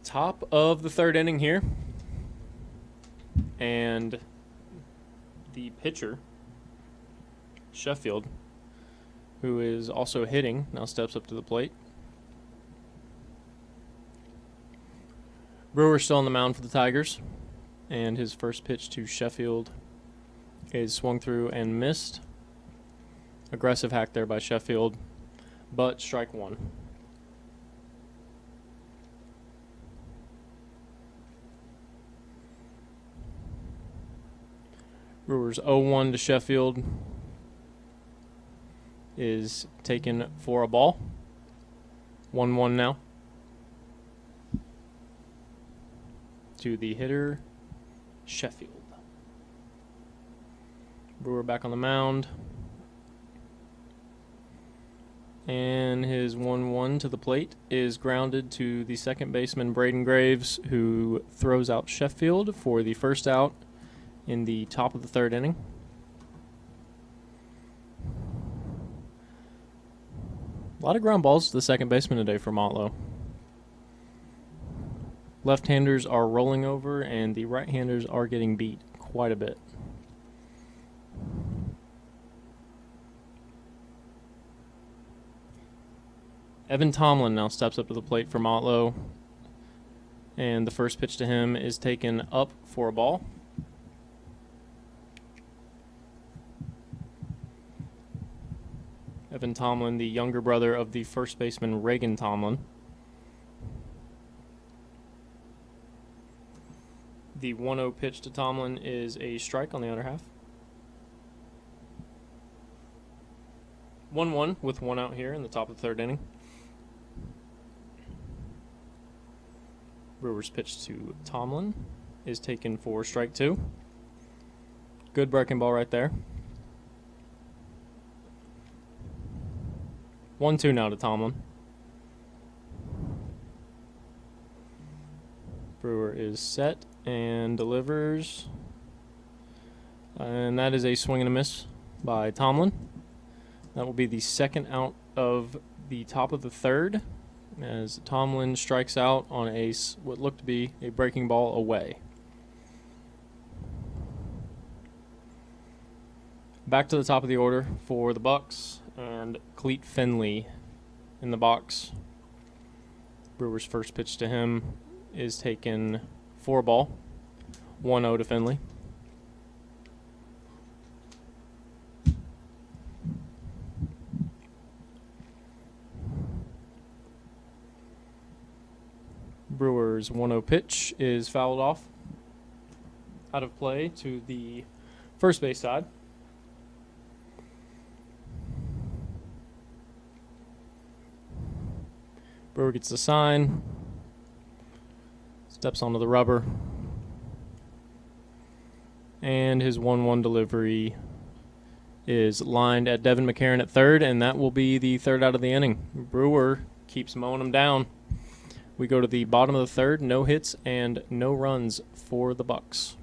Top of the third inning here, and the pitcher, Sheffield, who is also hitting, now steps up to the plate. Brewer still on the mound for the Tigers, and his first pitch to Sheffield is swung through and missed. Aggressive hack there by Sheffield, but strike 1. Brewers 0-1 to Sheffield is taken for a ball. 1-1 now. To the hitter, Sheffield. Brewer back on the mound. And his 1-1 to the plate is grounded to the second baseman, Braden Graves, who throws out Sheffield for the first out in the top of the third inning. A lot of ground balls to the second baseman today for Motlow. Left-handers are rolling over, and the right-handers are getting beat quite a bit. Evan Tomlin now steps up to the plate for Motlow, and the first pitch to him is taken up for a ball. Evan Tomlin, the younger brother of the first baseman Reagan Tomlin. The 1-0 pitch to Tomlin is a strike on the other half. 1-1 with one out here in the top of the third inning. Brewers pitch to Tomlin is taken for strike 2. Good breaking ball right there. 1-2 now to Tomlin. Brewer is set and delivers. And that is a swing and a miss by Tomlin. That will be the second out of the top of the third, as Tomlin strikes out on what looked to be a breaking ball away. Back to the top of the order for the Bucks, and Cleet Finley in the box. Brewer's first pitch to him is taken for a ball. 1-0 to Finley. Brewers 1-0 pitch is fouled off out of play to the first base side. Brewer gets the sign, steps onto the rubber, and his 1-1 delivery is lined at Devin McCarron at third, and that will be the third out of the inning. Brewer keeps mowing him down. We go to the bottom of the third, no hits and no runs for the Bucks.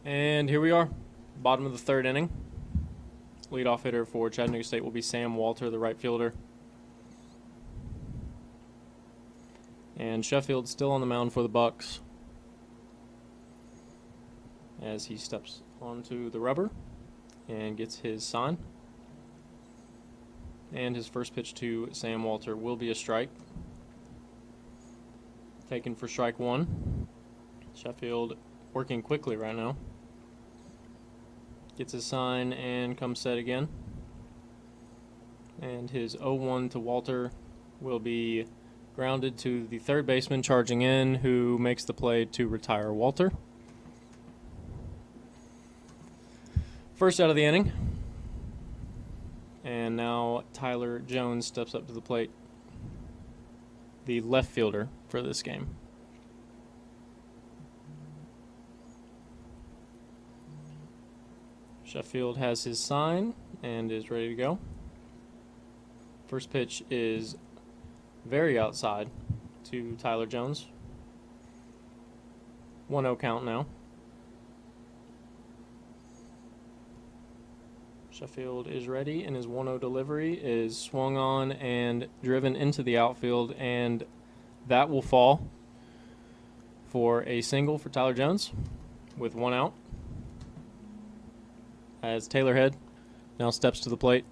And here we are, bottom of the third inning. Leadoff hitter for Chattanooga State will be Sam Walter, the right fielder. And Sheffield still on the mound for the Bucks as he steps onto the rubber and gets his sign. And his first pitch to Sam Walter will be a strike. Taken for strike one. Sheffield working quickly right now. Gets his sign and comes set again. And his 0-1 to Walter will be grounded to the third baseman charging in, who makes the play to retire Walter. First out of the inning. And now Tyler Jones steps up to the plate, the left fielder for this game. Sheffield has his sign and is ready to go. First pitch is very outside to Tyler Jones. 1-0 count now. Sheffield is ready, and his 1-0 delivery is swung on and driven into the outfield, and that will fall for a single for Tyler Jones with 1 out. As Taylor Head now steps to the plate.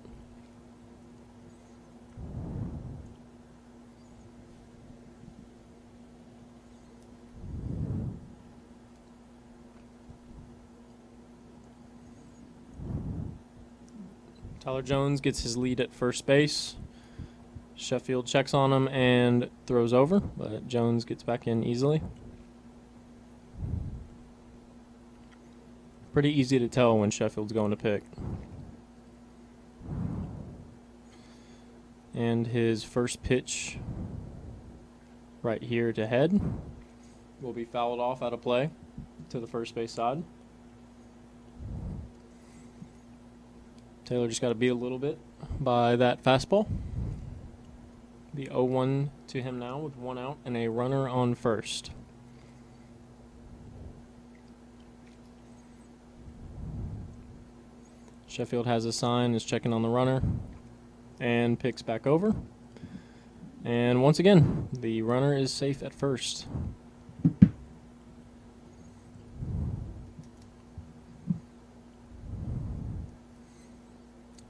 Tyler Jones gets his lead at first base. Sheffield checks on him and throws over, but Jones gets back in easily. Pretty easy to tell when Sheffield's going to pick. And his first pitch right here to Head will be fouled off out of play to the first base side. Taylor just got to beat a little bit by that fastball. The 0-1 to him now with 1 out and a runner on first. Sheffield has a sign, is checking on the runner, and picks back over. And once again, the runner is safe at first.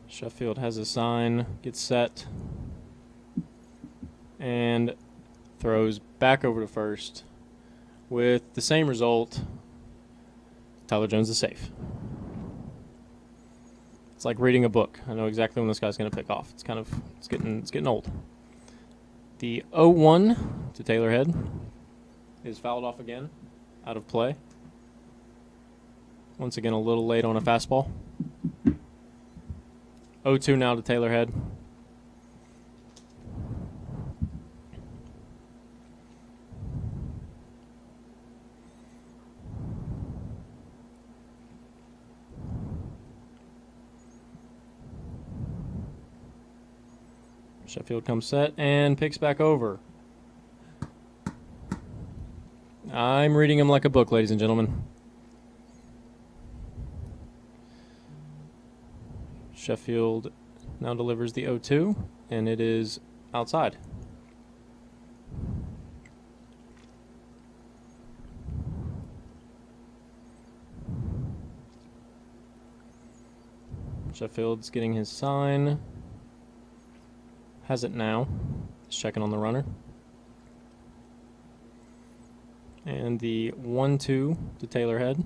Sheffield has a sign, gets set, and throws back over to first. With the same result, Tyler Jones is safe. It's like reading a book. I know exactly when this guy's going to pick off. It's getting old. The 0-1 to Taylor Head is fouled off again, out of play. Once again, a little late on a fastball. 0-2 now to Taylor Head. Sheffield comes set and picks back over. I'm reading him like a book, ladies and gentlemen. Sheffield now delivers the 0-2, and it is outside. Sheffield's getting his sign. Has it now. He's checking on the runner. And the 1-2 to Taylor Head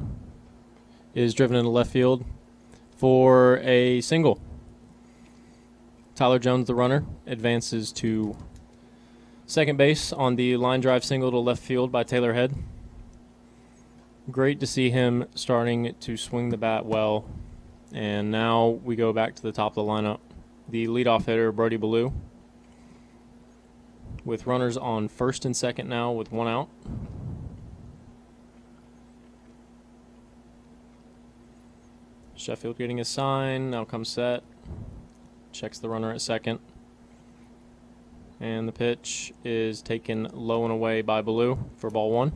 is driven into left field for a single. Tyler Jones, the runner, advances to second base on the line drive single to left field by Taylor Head. Great to see him starting to swing the bat well. And now we go back to the top of the lineup. The leadoff hitter, Brody Ballou, with runners on first and second now with 1 out. Sheffield getting his sign, now comes set. Checks the runner at second. And the pitch is taken low and away by Ballou for ball 1.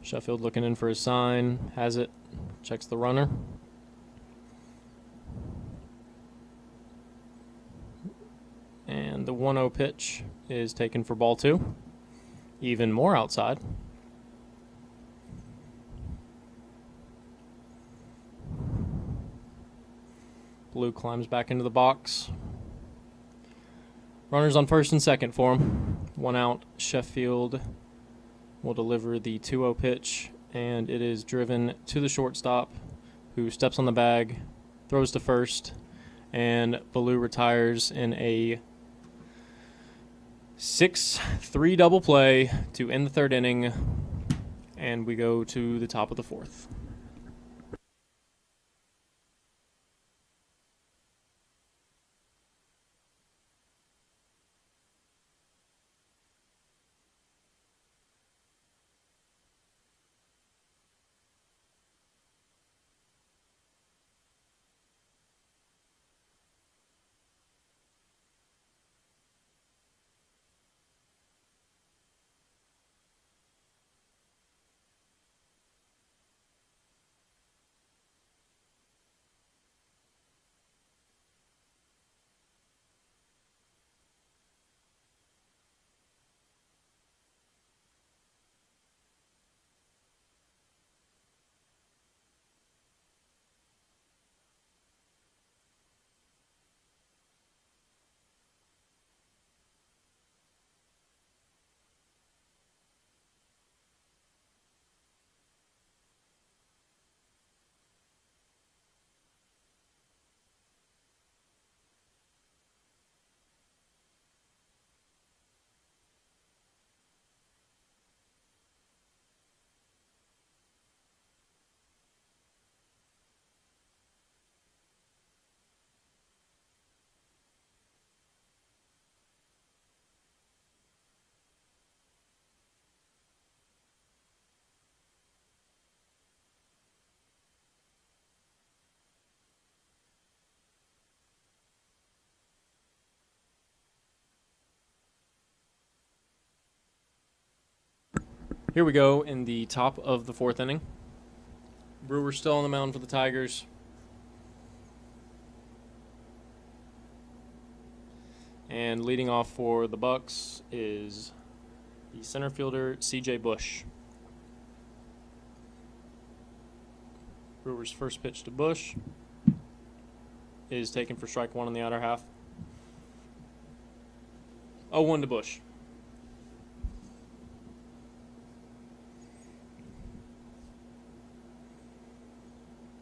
Sheffield looking in for his sign, has it, checks the runner. And the 1-0 pitch is taken for ball 2. Even more outside. Blue climbs back into the box. Runners on first and second for him. 1 out. Sheffield will deliver the 2-0 pitch, and it is driven to the shortstop, who steps on the bag, throws to first, and Blue retires in a 6-3 double play to end the third inning, and we go to the top of the fourth. Here we go in the top of the fourth inning. Brewers still on the mound for the Tigers. And leading off for the Bucks is the center fielder, C.J. Bush. Brewers' first pitch to Bush is taken for strike one in the outer half. 0-1 to Bush.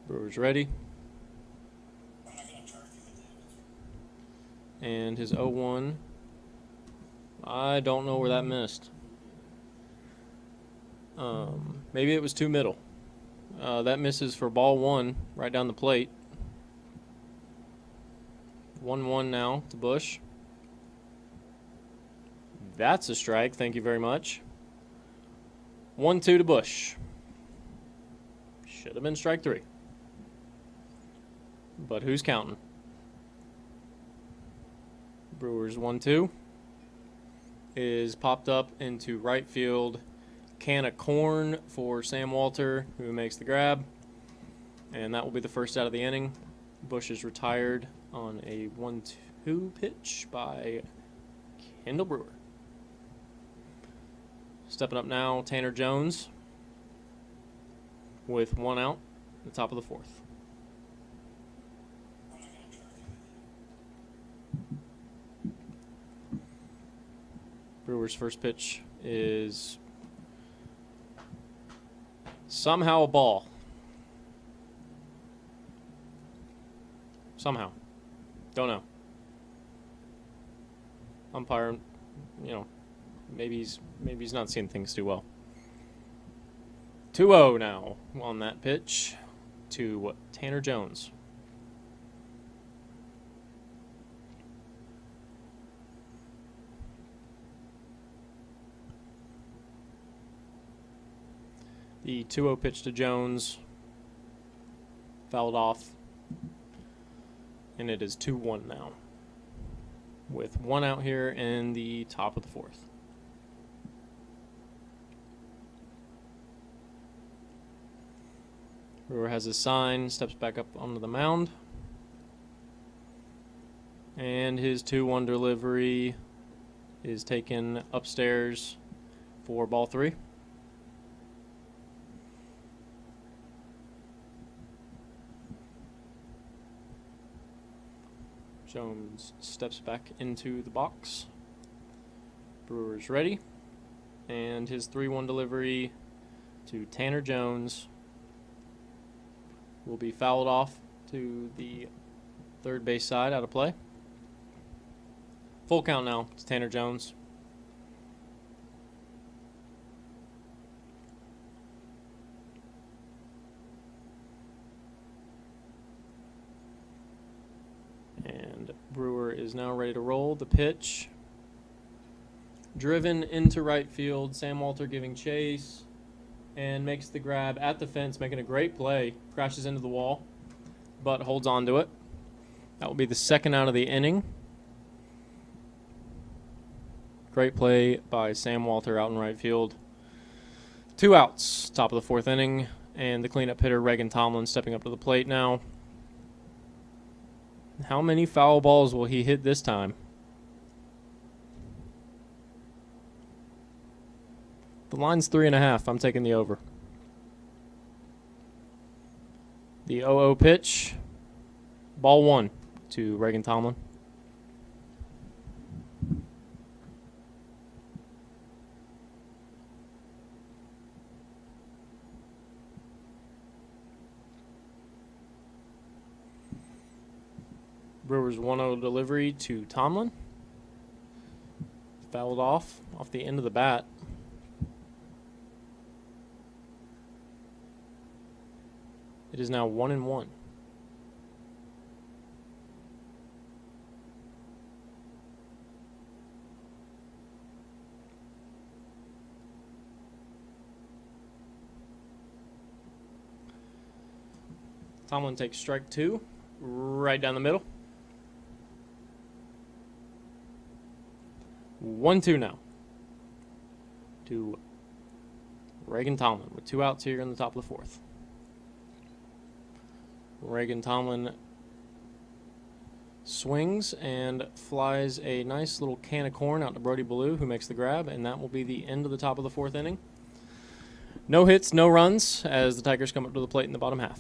Brewers ready. And his 0-1. I don't know where that missed. Maybe it was too middle. That misses for ball one right down the plate. 1-1 now to Bush. That's a strike. Thank you very much. 1-2 to Bush. Should have been strike three. But who's counting? Brewers 1-2 is popped up into right field. Can of corn for Sam Walter, who makes the grab. And that will be the first out of the inning. Bush is retired on a 1-2 pitch by Kendall Brewer. Stepping up now, Tanner Jones with 1 out at the top of the fourth. Brewers' first pitch is somehow a ball. Somehow. Don't know. Umpire, maybe he's not seeing things too well. 2-0 now on that pitch to Tanner Jones. The 2-0 pitch to Jones fouled off, and it is 2-1 now, with 1 out here in the top of the fourth. Brewer has his sign, steps back up onto the mound, and his 2-1 delivery is taken upstairs for ball three. Jones steps back into the box. Brewer's ready. And his 3-1 delivery to Tanner Jones will be fouled off to the third base side, out of play. Full count now to Tanner Jones. And Brewer is now ready to roll. The pitch. Driven into right field. Sam Walter giving chase. And makes the grab at the fence, making a great play. Crashes into the wall, but holds on to it. That will be the second out of the inning. Great play by Sam Walter out in right field. 2 outs, top of the 4th inning. And the cleanup hitter, Reagan Tomlin, stepping up to the plate now. How many foul balls will he hit this time? The line's 3.5. I'm taking the over. The 0-0 pitch. Ball 1 to Reagan Tomlin. Brewers 1-0 delivery to Tomlin. Fouled off the end of the bat. It is now 1-1. Tomlin takes strike 2, right down the middle. 1-2 now to Reagan Tomlin with 2 outs here in the top of the 4th. Reagan Tomlin swings and flies a nice little can of corn out to Brody Ballou, who makes the grab, and that will be the end of the top of the 4th inning. No hits, no runs, as the Tigers come up to the plate in the bottom half.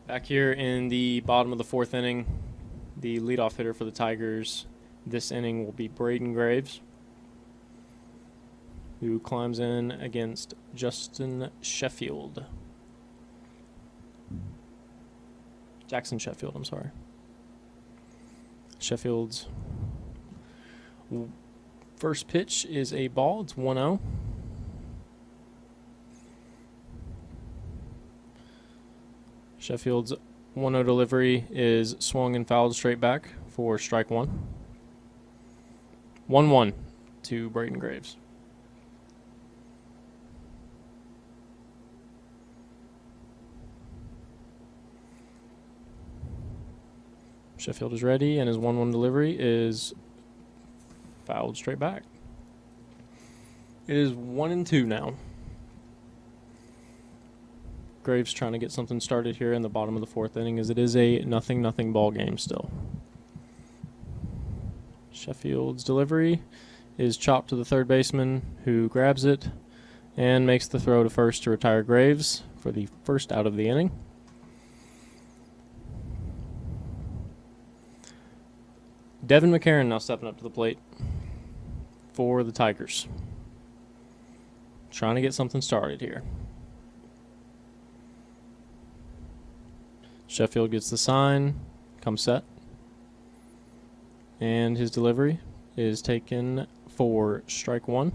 Back here in the bottom of the 4th inning, the leadoff hitter for the Tigers this inning will be Braden Graves, who climbs in against Jackson Sheffield, I'm sorry. Sheffield's first pitch is a ball. It's 1-0. Sheffield's 1-0 delivery is swung and fouled straight back for strike 1. 1-1 to Braden Graves. Sheffield is ready, and his 1-1 delivery is fouled straight back. It is 1-2 now. Graves trying to get something started here in the bottom of the fourth inning, as it is a 0-0 ball game still. Sheffield's delivery is chopped to the third baseman, who grabs it and makes the throw to first to retire Graves for the first out of the inning. Devin McCarron now stepping up to the plate for the Tigers. Trying to get something started here. Sheffield gets the sign, comes set, and his delivery is taken for strike one.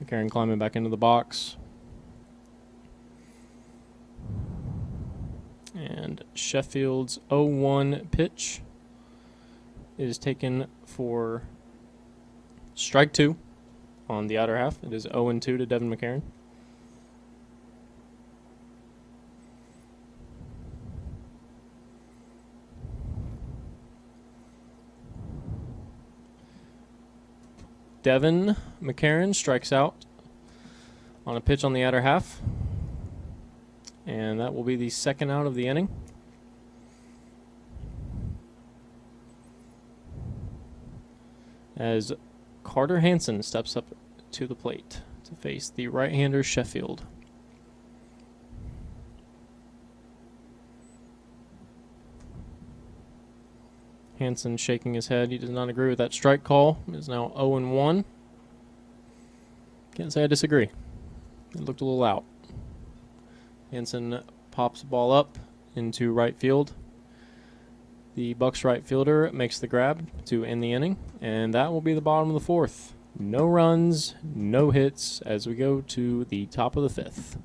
McCarron climbing back into the box. And Sheffield's 0-1 pitch is taken for strike two on the outer half. It is 0-2 to Devin McCarron. Devin McCarron strikes out on a pitch on the outer half. And that will be the second out of the inning. As Carter Hansen steps up to the plate to face the right-hander Sheffield. Hansen shaking his head. He does not agree with that strike call. It is now 0-1. Can't say I disagree. It looked a little out. Hansen pops the ball up into right field. The Bucks right fielder makes the grab to end the inning, and that will be the bottom of the fourth. No runs, no hits as we go to the top of the fifth.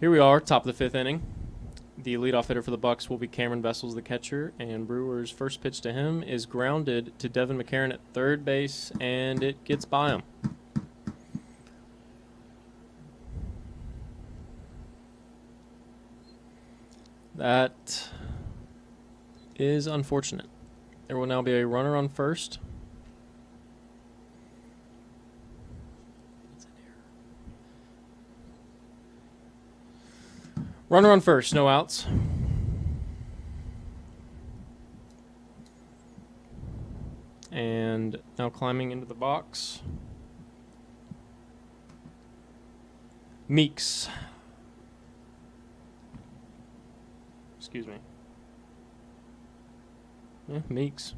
Here we are, top of the fifth inning. The leadoff hitter for the Bucks will be Cameron Vessels, the catcher, and Brewer's first pitch to him is grounded to Devin McCarron at third base, and it gets by him. That is unfortunate. There will now be a runner on first. Runner on first, no outs. And now climbing into the box, Meeks. Excuse me. Meeks.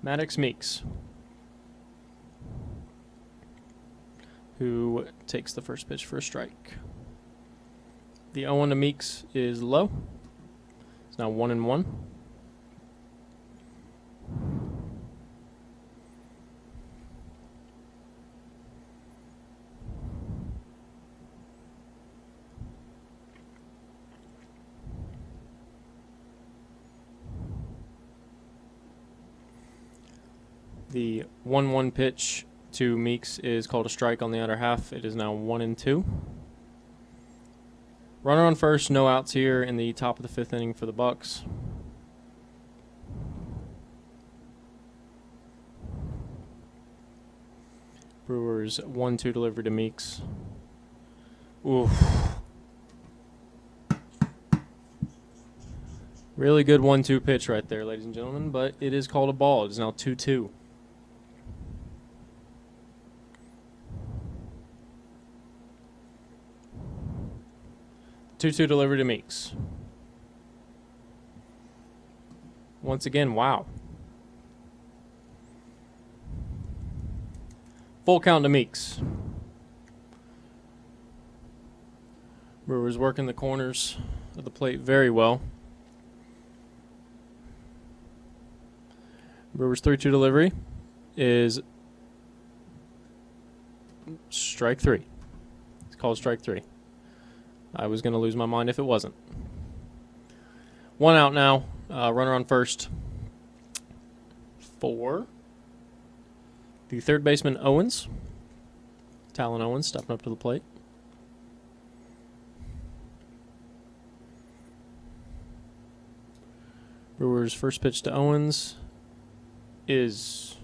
Maddox Meeks, who takes the first pitch for a strike. The 0-1 to Meeks is low. It's now 1-1. The 1-1 pitch to Meeks is called a strike on the other half. It is now 1-2. Runner on first, no outs here in the top of the fifth inning for the Bucks. Brewers 1-2 delivery to Meeks. Oof. Really good 1-2 pitch right there, ladies and gentlemen, but it is called a ball. It is now 2-2. Two-two delivery to Meeks. Once again, wow. Full count to Meeks. Brewers working the corners of the plate very well. Brewers 3-2 delivery is strike three. It's called strike three. I was going to lose my mind if it wasn't. One out now. Runner on first for the third baseman Owens. Talon Owens stepping up to the plate. Brewers' first pitch to Owens is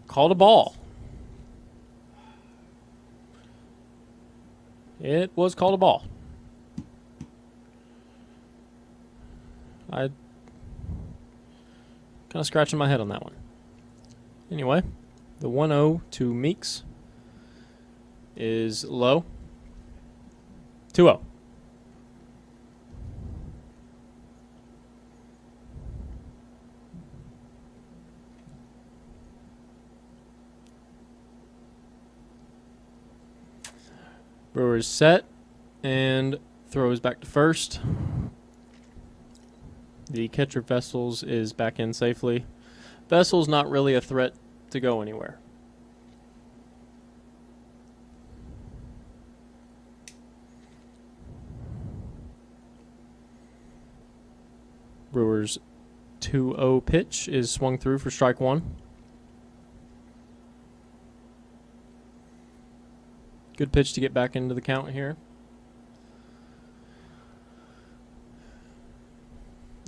called a ball. It was called a ball. I kind of scratching my head on that one. Anyway, the 1-0 to Meeks is low. 2-0. Brewers set and throws back to first. The catcher Vessels is back in safely. Vessels not really a threat to go anywhere. Brewers 2-0 pitch is swung through for strike one. Good pitch to get back into the count here.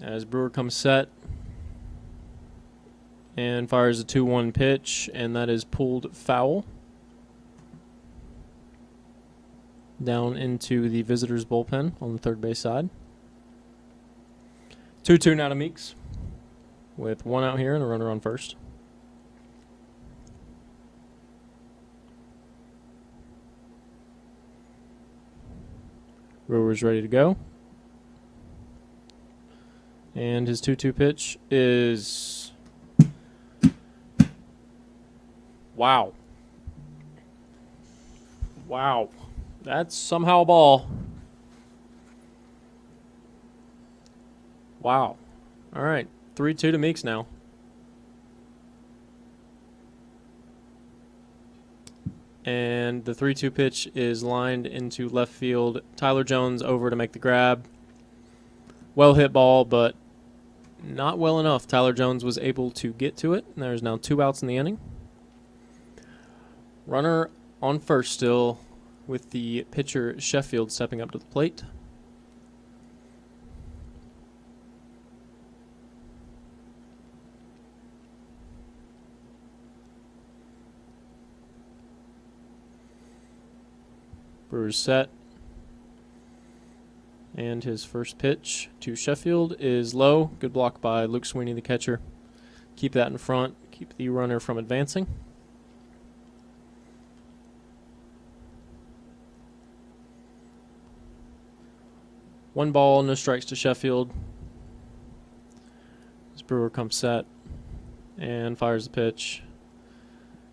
As Brewer comes set and fires a 2-1 pitch, and that is pulled foul down into the visitors' bullpen on the third base side. 2-2 now to Meeks with one out here and a runner on first. Brewer's ready to go. And his 2-2 pitch is... Wow. Wow. That's somehow a ball. Wow. All right. 3-2 to Meeks now. And the 3-2 pitch is lined into left field. Tyler Jones over to make the grab. Well hit ball, but not well enough. Tyler Jones was able to get to it. And there's now 2 outs in the inning. Runner on first still with the pitcher Sheffield stepping up to the plate. Brewers set. And his first pitch to Sheffield is low. Good block by Luke Sweeney, the catcher. Keep that in front. Keep the runner from advancing. 1 ball, no strikes to Sheffield. This Brewer comes set and fires the pitch.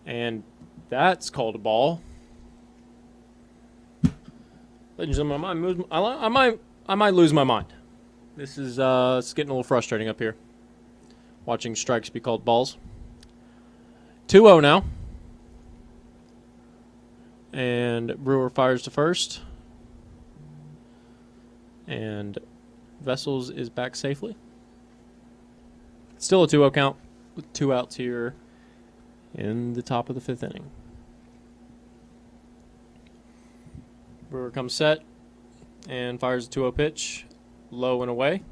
And that's called a ball. Ladies and gentlemen, I might lose my mind. This is it's getting a little frustrating up here. Watching strikes be called balls. 2-0 now. And Brewer fires to first. And Vessels is back safely. Still a 2-0 count with 2 outs here in the top of the 5th inning. Brewer comes set and fires a 2-0 pitch, low and away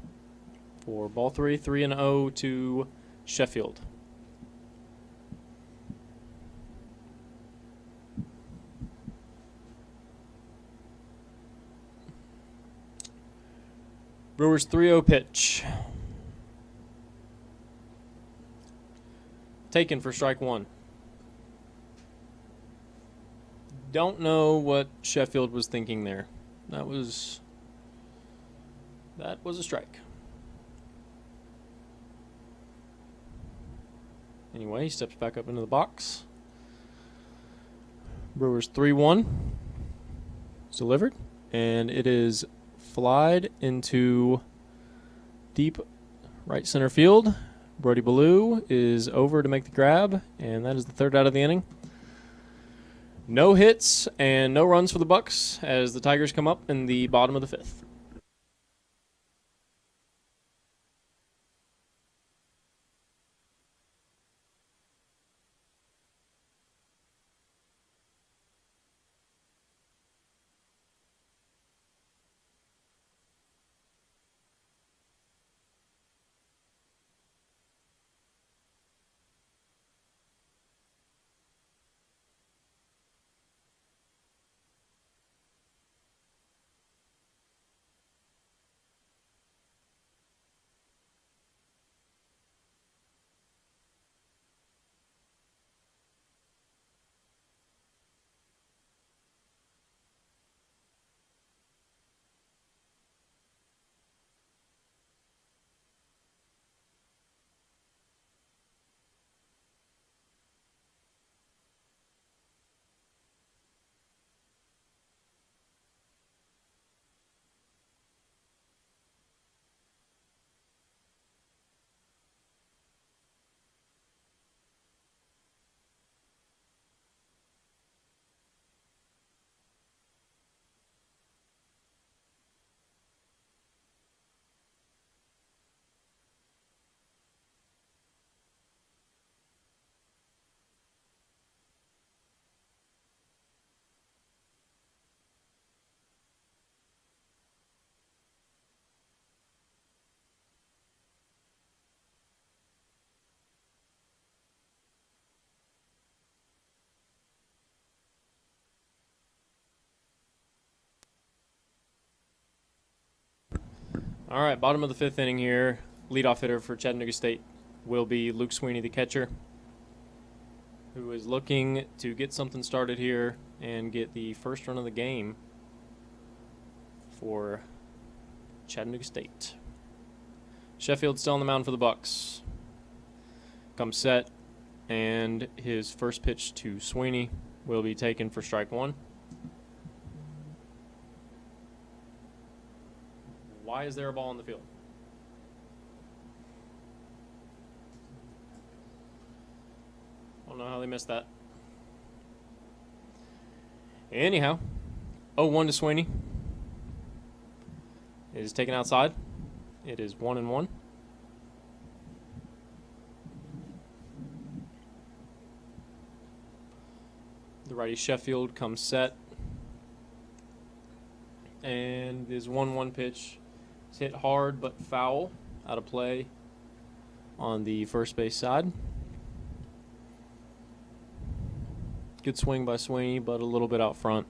for ball 3, 3-0 to Sheffield. Brewers 3-0 pitch. Taken for strike 1. Don't know what Sheffield was thinking there. That was a strike. Anyway, he steps back up into the box. Brewers 3-1. It's delivered. And it is flied into deep right center field. Brody Ballou is over to make the grab, and that is the 3rd out of the inning. No hits and no runs for the Bucks as the Tigers come up in the bottom of the 5th. All right, bottom of the 5th inning here. Leadoff hitter for Chattanooga State will be Luke Sweeney, the catcher, who is looking to get something started here and get the first run of the game for Chattanooga State. Sheffield still on the mound for the Bucks. Comes set, and his first pitch to Sweeney will be taken for strike 1. Why is there a ball on the field? I don't know how they missed that. Anyhow, 0-1 to Sweeney. It is taken outside. It is 1-1. The righty Sheffield comes set. And his 1-1 pitch is hit hard but foul, out of play on the first base side. Good swing by Sweeney, but a little bit out front.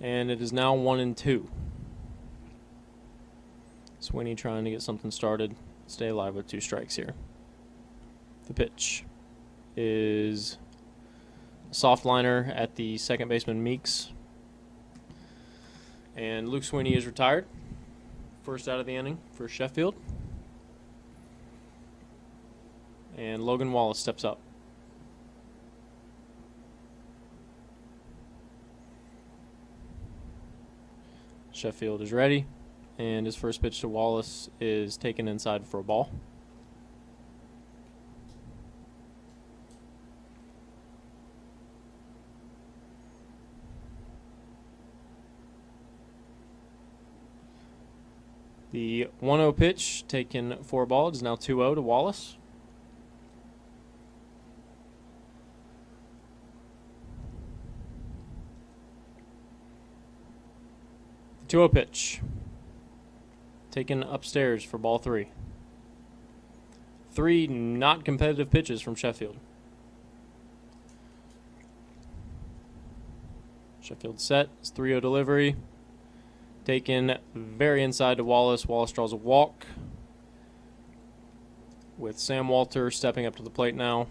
And it is now 1-2. Sweeney trying to get something started, stay alive with 2 strikes here. The pitch is a soft liner at the second baseman Meeks. And Luke Sweeney is retired. First out of the inning for Sheffield. And Logan Wallace steps up. Sheffield is ready. And his first pitch to Wallace is taken inside for a ball. The 1-0 pitch taken for a ball. It is now 2-0 to Wallace. The 2-0 pitch taken upstairs for ball 3. 3 not competitive pitches from Sheffield. Sheffield set. It's 3-0 delivery. Taken very inside to Wallace. Wallace draws a walk with Sam Walter stepping up to the plate now.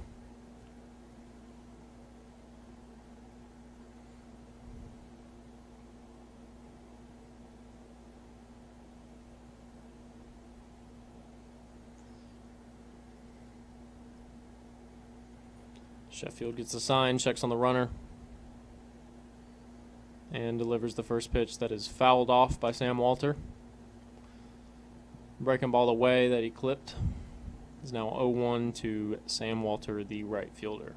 Sheffield gets the sign, checks on the runner, and delivers the first pitch that is fouled off by Sam Walter. Breaking ball away that he clipped is now 0-1 to Sam Walter, the right fielder.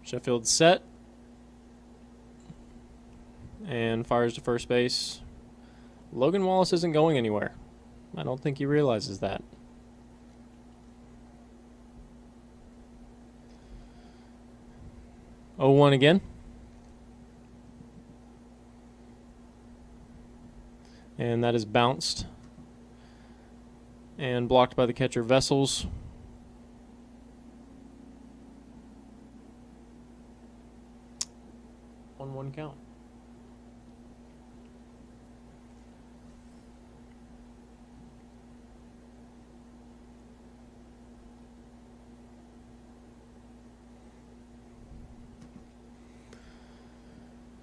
Sheffield set and fires to first base. Logan Wallace isn't going anywhere. I don't think he realizes that. Oh, 0-1 again. And that is bounced and blocked by the catcher Vessels. On 1 count.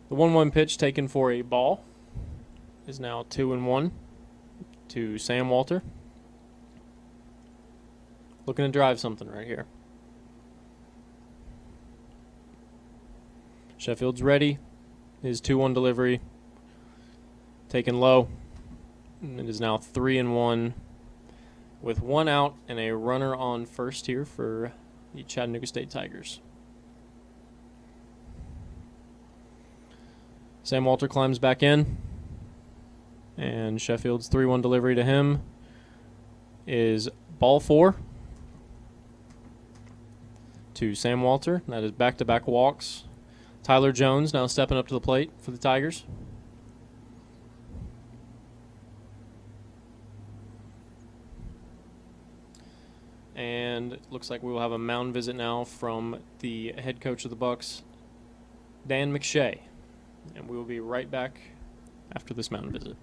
The 1-1 pitch taken for a ball is now 2-1 to Sam Walter. Looking to drive something right here. Sheffield's ready. His 2-1 delivery taken low. And it is now 3-1 with 1 out and a runner on first here for the Chattanooga State Tigers. Sam Walter climbs back in, and Sheffield's 3-1 delivery to him is ball 4 to Sam Walter. That is back-to-back walks. Tyler Jones now stepping up to the plate for the Tigers. And it looks like we will have a mound visit now from the head coach of the Bucks, Dan McShay. And we will be right back after this mound visit.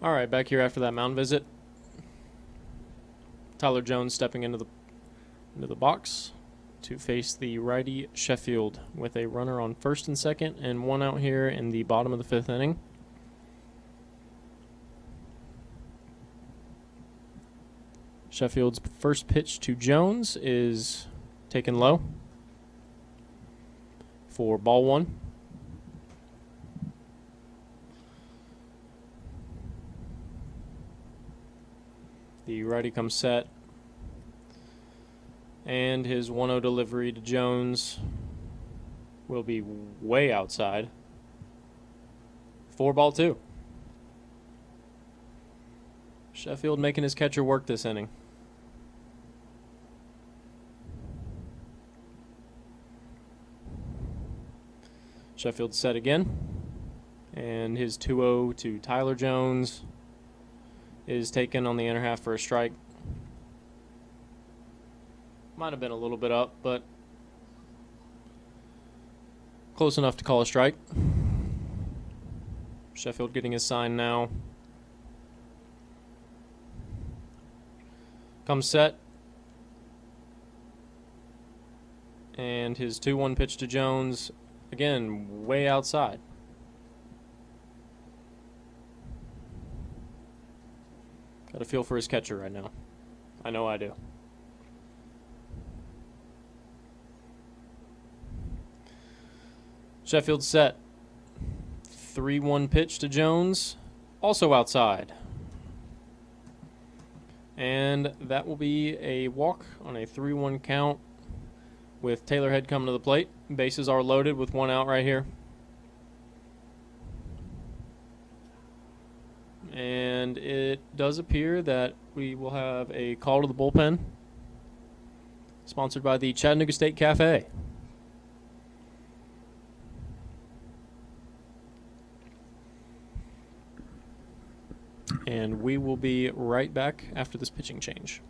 All right, back here after that mound visit. Tyler Jones stepping into the box to face the righty Sheffield with a runner on first and second and 1 out here in the bottom of the 5th inning. Sheffield's first pitch to Jones is taken low for ball 1. The righty comes set, and his 1-0 delivery to Jones will be way outside. 4-2. Sheffield making his catcher work this inning. Sheffield set again. And his 2-0 to Tyler Jones is taken on the inner half for a strike. Might have been a little bit up, but close enough to call a strike. Sheffield getting his sign now. Comes set. And his 2-1 pitch to Jones, again, way outside. Got a feel for his catcher right now. I know I do. Sheffield set. 3-1 pitch to Jones, also outside. And that will be a walk on a 3-1 count with Taylor Head coming to the plate. Bases are loaded with 1 out right here. And it does appear that we will have a call to the bullpen, sponsored by the Chattanooga State Cafe. And we will be right back after this pitching change.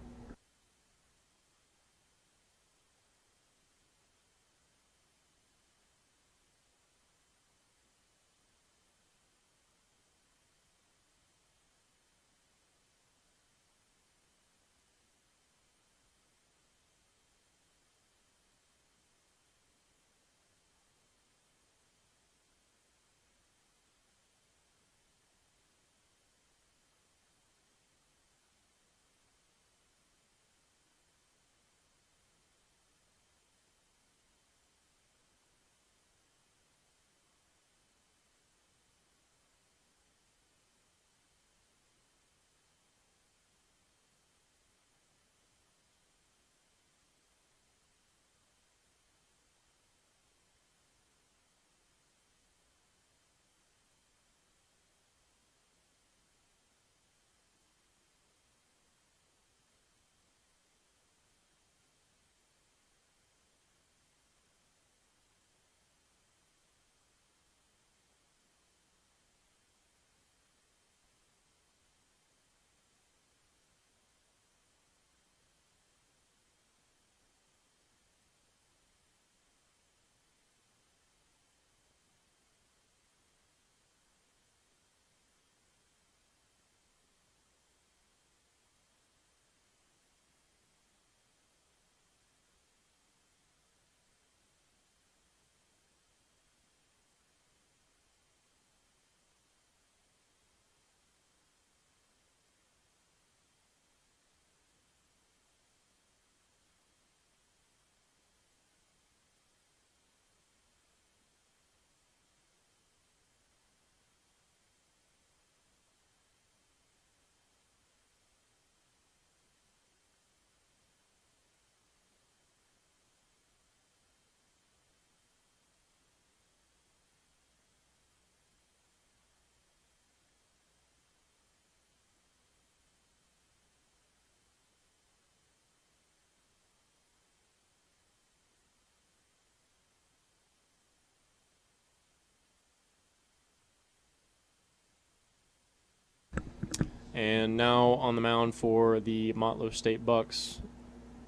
And now on the mound for the Motlow State Bucks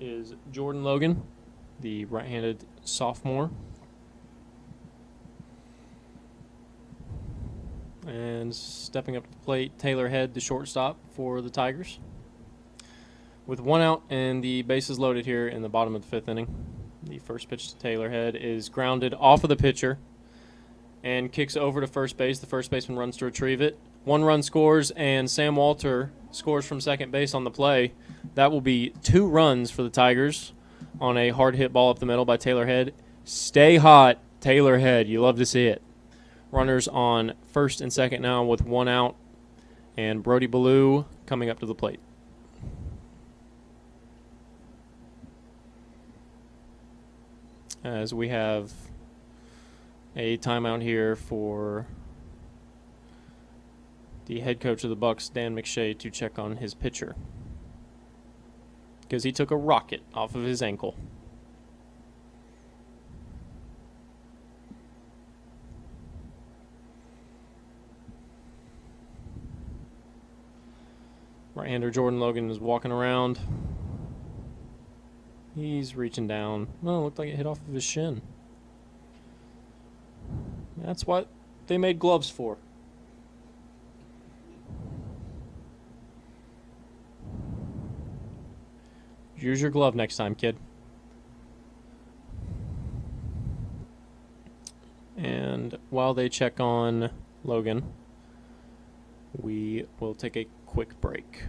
is Jordan Logan, the right-handed sophomore. And stepping up to the plate, Taylor Head, the shortstop for the Tigers. With 1 out and the bases loaded here in the bottom of the 5th inning, the first pitch to Taylor Head is grounded off of the pitcher and kicks over to first base. The first baseman runs to retrieve it. 1 run scores, and Sam Walter scores from second base on the play. That will be 2 runs for the Tigers on a hard hit ball up the middle by Taylor Head. Stay hot, Taylor Head. You love to see it. Runners on first and second now with 1 out, and Brody Ballou coming up to the plate. As we have A timeout here for the head coach of the Bucks, Dan McShay, to check on his pitcher, because he took a rocket off of his ankle. Right-hander Jordan Logan is walking around. He's reaching down. Well, it looked like it hit off of his shin. That's what they made gloves for. Use your glove next time, kid. And while they check on Logan, we will take a quick break.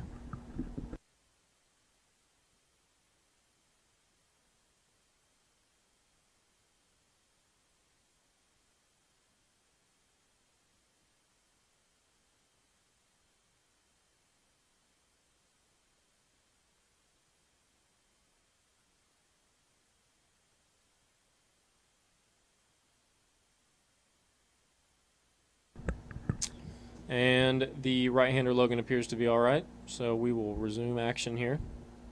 And the right-hander Logan appears to be all right, so we will resume action here.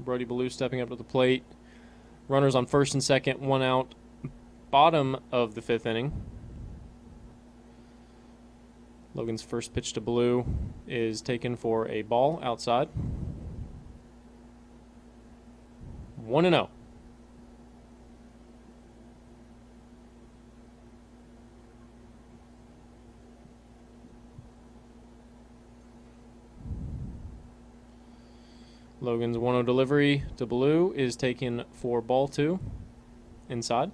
Brody Ballou stepping up to the plate. Runners on first and second, 1 out. Bottom of the 5th inning. Logan's first pitch to Ballou is taken for a ball outside. 1-0. Logan's 1-0 delivery to Ballou is taken for ball 2 inside.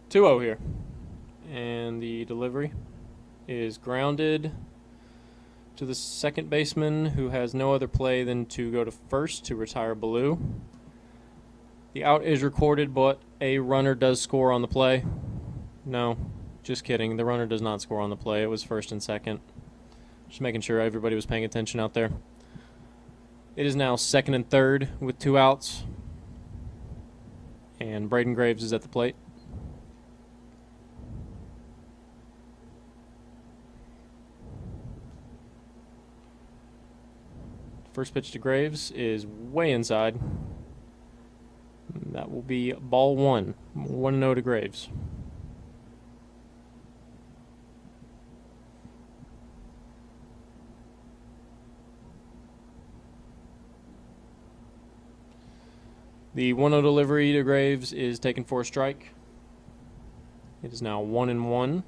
Two-0 here. And the delivery is grounded to the second baseman, who has no other play than to go to first to retire Ballou. The out is recorded, but a runner does score on the play. No, just kidding. The runner does not score on the play. It was first and second. Just making sure everybody was paying attention out there. It is now second and third with 2 outs. And Braden Graves is at the plate. First pitch to Graves is way inside. That will be ball 1. 1-0 to Graves. The 1-0 delivery to Graves is taken for a strike. It is now 1-1.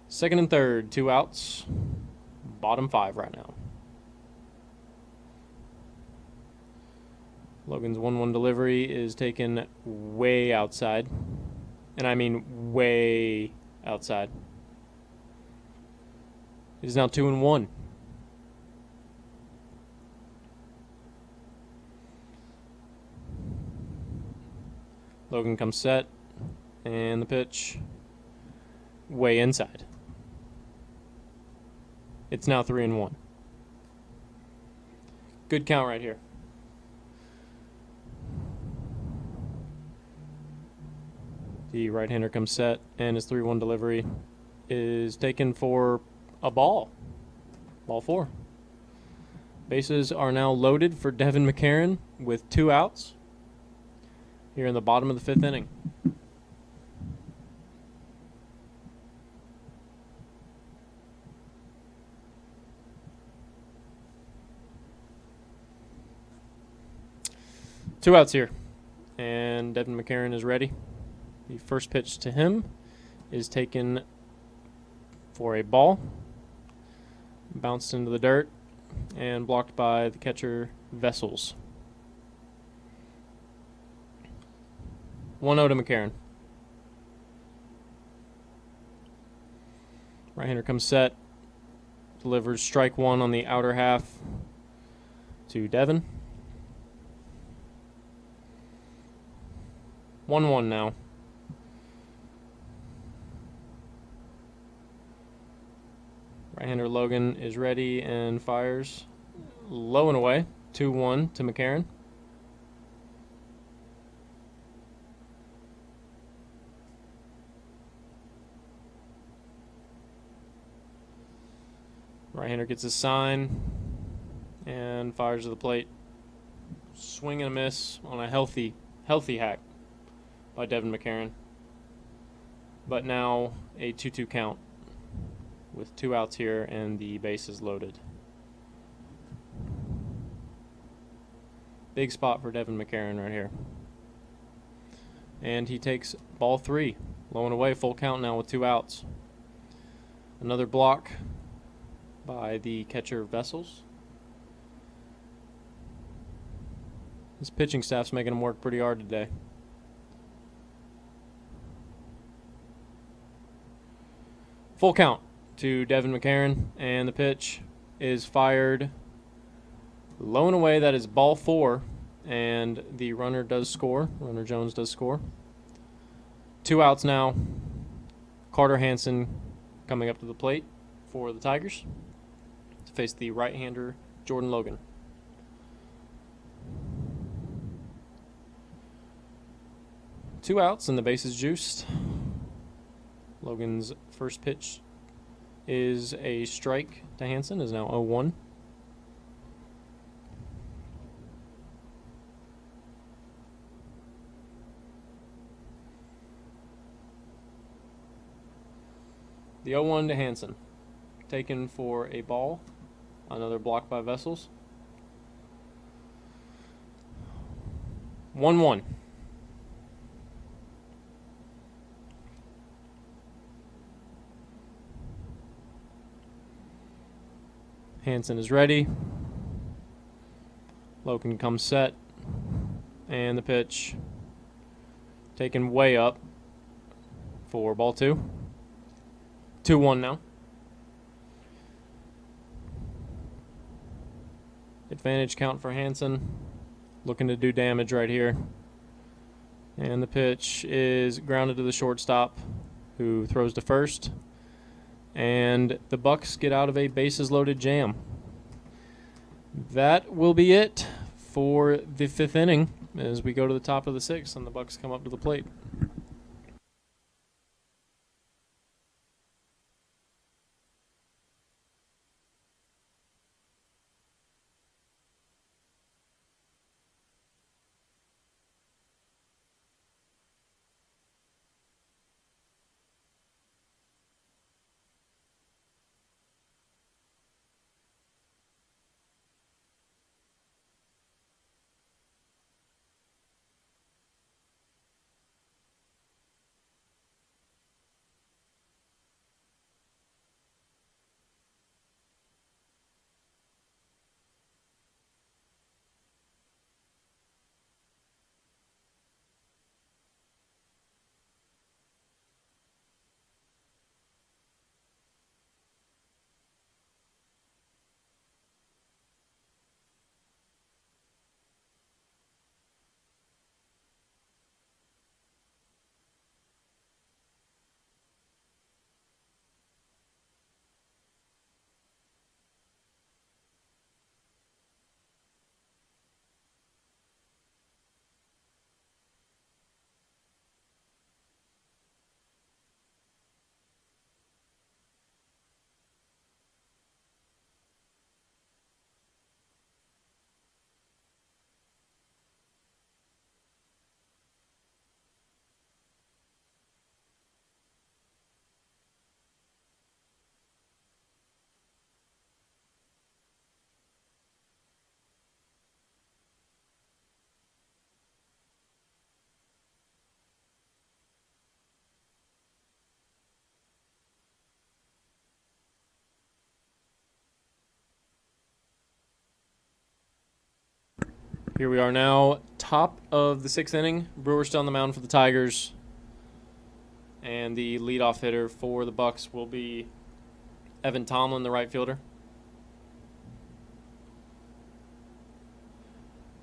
Second and third, 2 outs. Bottom 5 right now. Logan's 1-1 delivery is taken way outside. And I mean way outside. It is now 2-1. Logan comes set, and the pitch way inside. It's now 3-1. Good count right here. The right-hander comes set, and his 3-1 delivery is taken for a ball. Ball 4. Bases are now loaded for Devin McCarron with 2 outs here in the bottom of the 5th inning. Two outs here, and Devin McCarron is ready. The first pitch to him is taken for a ball, bounced into the dirt, and blocked by the catcher, Vessels. 1-0 to McCarron. Right-hander comes set, delivers strike 1 on the outer half to Devin. 1-1 now. Right-hander Logan is ready and fires. low and away, 2-1 to McCarron. Right-hander gets his sign and fires to the plate. Swing and a miss on a healthy hack by Devin McCarron. But now a 2-2 count with 2 outs here and the bases loaded. Big spot for Devin McCarron right here. And he takes ball 3. Low and away, full count now with 2 outs. Another block by the catcher Vessels. This pitching staff's making him work pretty hard today. Full count to Devin McCarron, and the pitch is fired low and away. That is ball 4, and the runner does score. Runner Jones does score. 2 outs now. Carter Hansen coming up to the plate for the Tigers to face the right-hander Jordan Logan. Two outs and the bases juiced. Logan's first pitch is a strike to Hansen, is now 0-1. The 0-1 to Hansen. Taken for a ball. Another block by Vessels. 1-1. Hansen is ready. Logan comes set. And the pitch taken way up for ball 2. 2-1 now. Advantage count for Hansen. Looking to do damage right here. And the pitch is grounded to the shortstop, who throws to first. And the Bucks get out of a bases-loaded jam. That will be it for the 5th inning as we go to the top of the 6th and the Bucks come up to the plate. Here we are now, top of the 6th inning. Brewers still on the mound for the Tigers. And the leadoff hitter for the Bucks will be Evan Tomlin, the right fielder.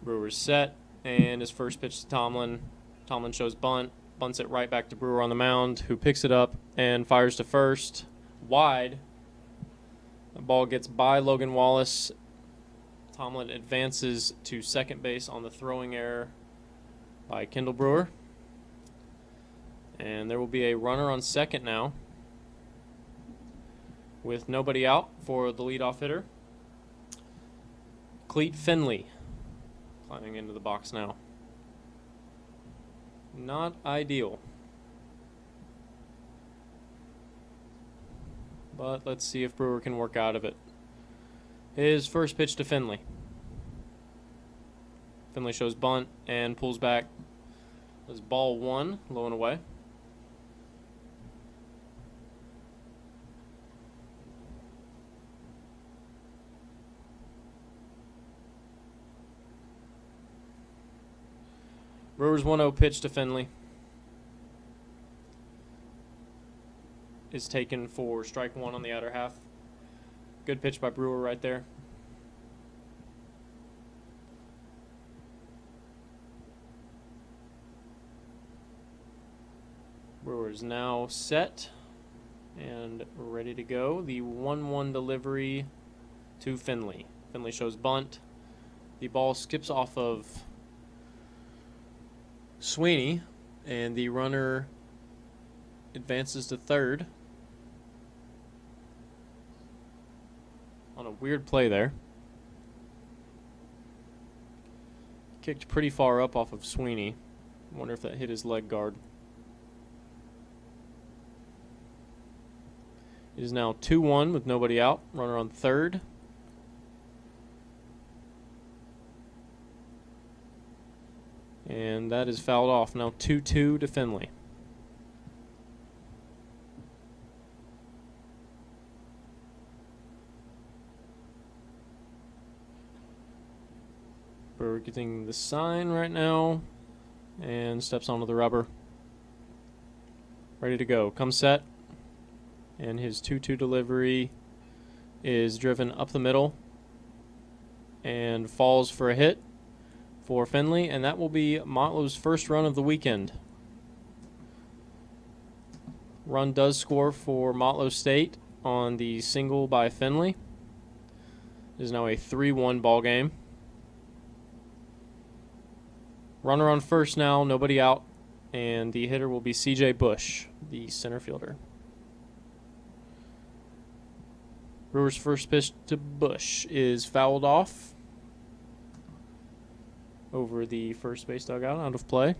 Brewers set, and his first pitch to Tomlin. Tomlin shows bunt, bunts it right back to Brewer on the mound, who picks it up and fires to first. Wide. The ball gets by Logan Wallace Tomlin advances to second base on the throwing error by Kendall Brewer. And there will be a runner on second now with nobody out for the leadoff hitter. Cleet Finley climbing into the box now. Not ideal. But let's see if Brewer can work out of it. His first pitch to Finley. Finley shows bunt and pulls back. There's ball one, low and away. Brewer's 1-0 pitch to Finley is taken for strike one on the outer half. Good pitch by Brewer right there. Brewer is now set and ready to go. The 1-1 delivery to Finley. Finley shows bunt. The ball skips off of Sweeney, and the runner advances to third on a weird play there. Kicked pretty far up off of Sweeney. Wonder if that hit his leg guard. It is now 2-1 with nobody out. Runner on third. And that is fouled off. Now 2-2 to Finley. Brewer getting the sign right now and steps onto the rubber. Ready to go. Comes set. And his 2-2 delivery is driven up the middle and falls for a hit for Finley, and that will be Motlow's first run of the weekend. Run does score for Motlow State on the single by Finley. It is now a 3-1 ball game. Runner on first now, nobody out, and the hitter will be C.J. Bush, the center fielder. Brewer's first pitch to Bush is fouled off over the first base dugout, out of play.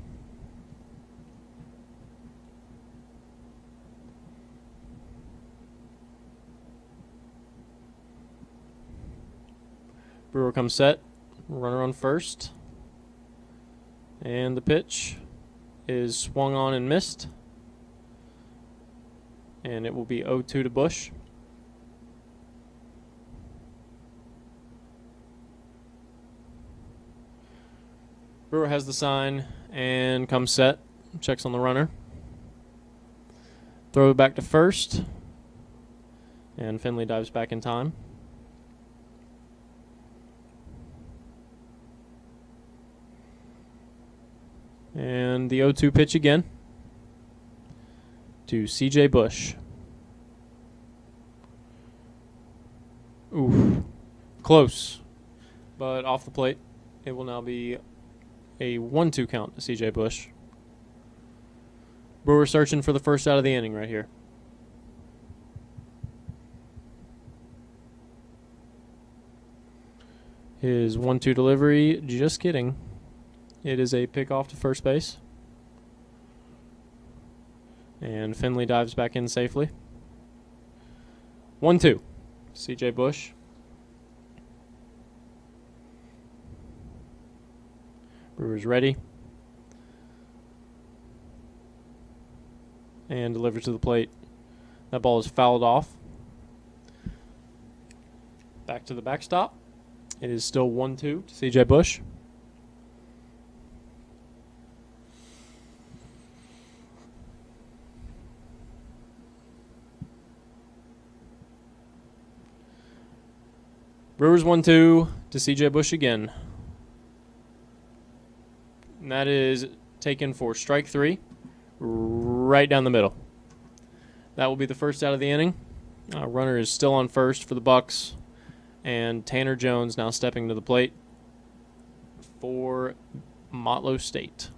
Brewer comes set, runner on first, and the pitch is swung on and missed, and it will be 0-2 to Bush. Brewer has the sign and comes set, checks on the runner. Throw it back to first, and Finley dives back in time. And the 0-2 pitch again to C.J. Bush. Oof. Close, but off the plate. It will now be a 1-2 count to C.J. Bush. Brewer searching for the first out of the inning right here. His 1-2 delivery, just kidding. It is a pickoff to first base. And Finley dives back in safely. 1-2, C.J. Bush. Brewer's ready. And delivers to the plate. That ball is fouled off. Back to the backstop. It is still 1-2 to C.J. Bush. Brewers 1-2 to C.J. Bush again. And that is taken for strike three, right down the middle. That will be the first out of the inning. Runner is still on first for the Bucks, And Tanner Jones now stepping to the plate for Motlow State.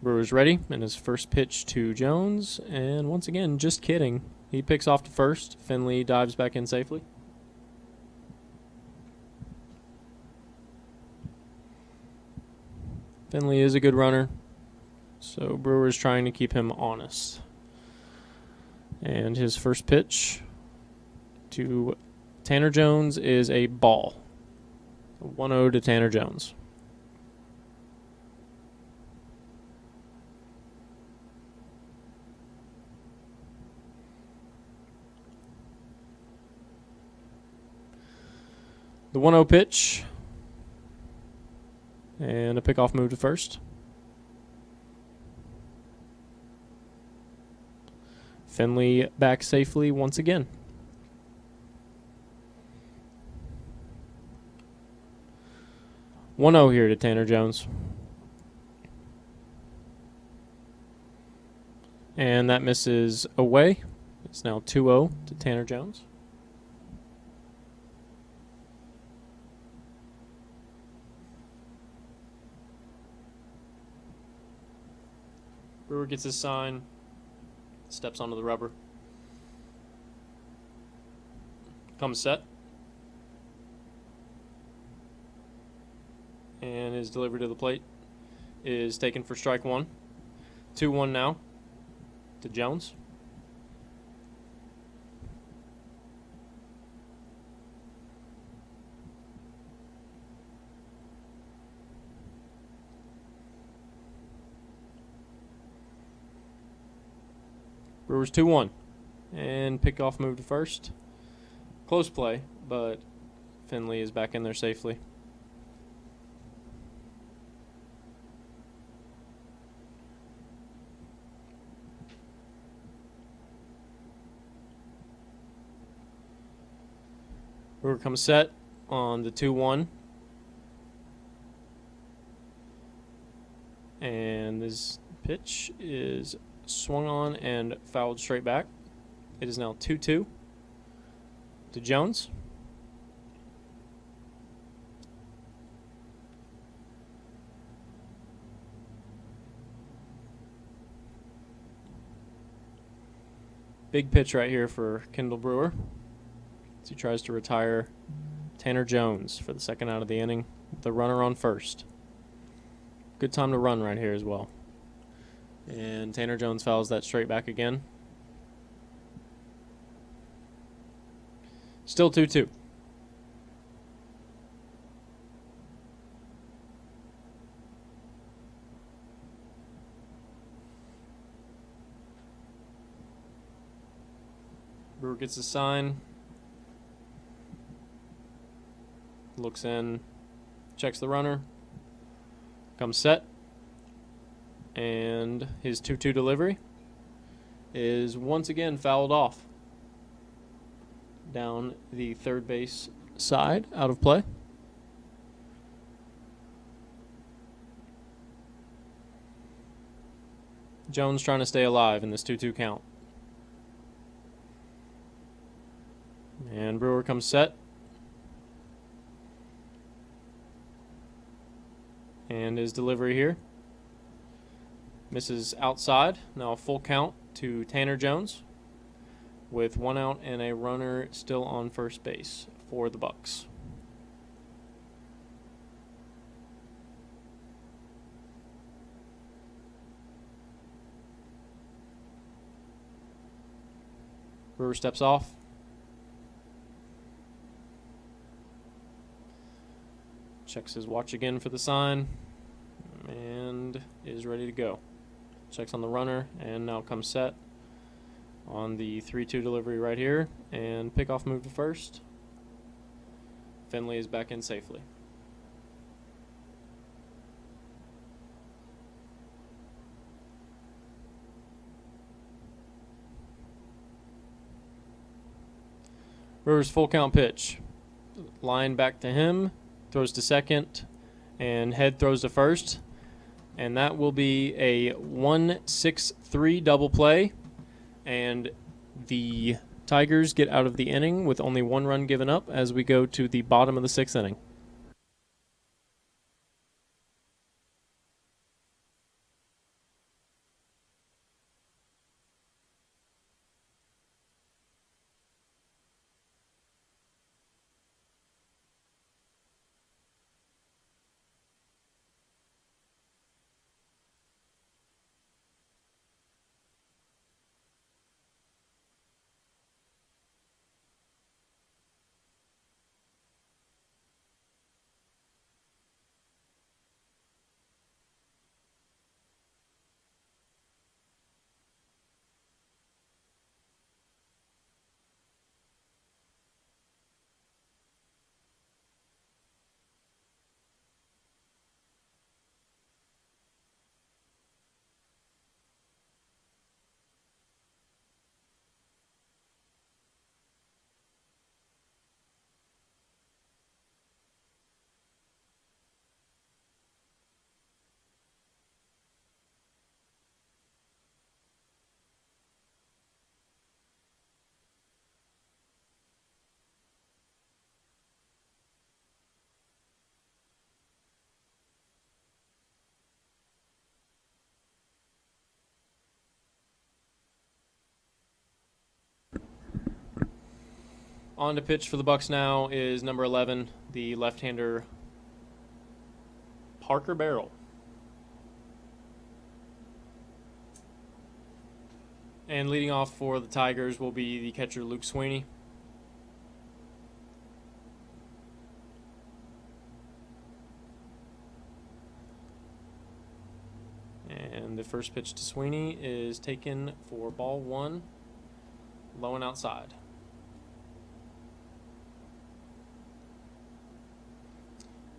Brewer's ready, and his first pitch to Jones. And once again, just kidding. He picks off to first. Finley dives back in safely. Finley is a good runner, so Brewer's trying to keep him honest. And his first pitch to Tanner Jones is a ball. 1-0 to Tanner Jones. The 1-0 pitch. And a pickoff move to first. Finley back safely once again. One 0 here to Tanner Jones. And that misses away. It's now 2-0 to Tanner Jones. Brewer gets his sign, steps onto the rubber. Comes set. And his delivery to the plate is taken for strike one. 2-1 now to Jones. Brewers 2-1. And pickoff move to first. Close play, but Finley is back in there safely. Brewer comes set on the 2-1. And this pitch is swung on and fouled straight back. It is now 2-2 to Jones. Big pitch right here for Kendall Brewer as he tries to retire Tanner Jones for the second out of the inning. The runner on first. Good time to run right here as well. And Tanner Jones fouls that straight back again. Still 2-2. Brewer gets a sign. Looks in. Checks the runner. Comes set. And his 2-2 delivery is once again fouled off. Down the third base side, out of play. Jones trying to stay alive in this 2-2 count. And Brewer comes set. And his delivery here misses outside. Now a full count to Tanner Jones with 1 out and a runner still on first base for the Bucks. Brewer steps off. Checks his watch again for the sign and is ready to go. Checks on the runner and now comes set on the 3-2 delivery right here and pickoff move to first. Finley is back in safely. Brewer's full count pitch. Line back to him, throws to second, and head throws to first. And that will be a 1-6-3 double play. And the Tigers get out of the inning with only 1 run given up as we go to the bottom of the 6th inning. On to pitch for the Bucks now is number 11, the left-hander Parker Barrel. And leading off for the Tigers will be the catcher Luke Sweeney. And the first pitch to Sweeney is taken for ball 1, low and outside.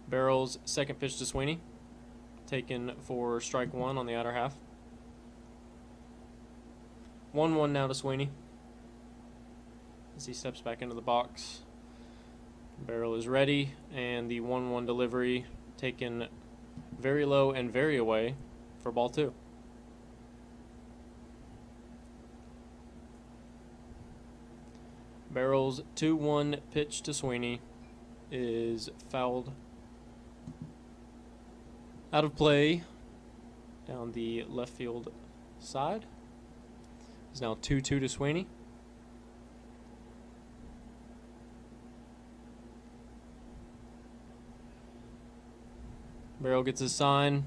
Barrel's second pitch to Sweeney, taken for strike 1 on the outer half. 1-1 now to Sweeney as he steps back into the box. Barrel is ready, and the 1-1 delivery taken very low and very away for ball 2. Barrel's 2-1 pitch to Sweeney is fouled out of play down the left field side. It's now 2-2 to Sweeney. Barrel gets his sign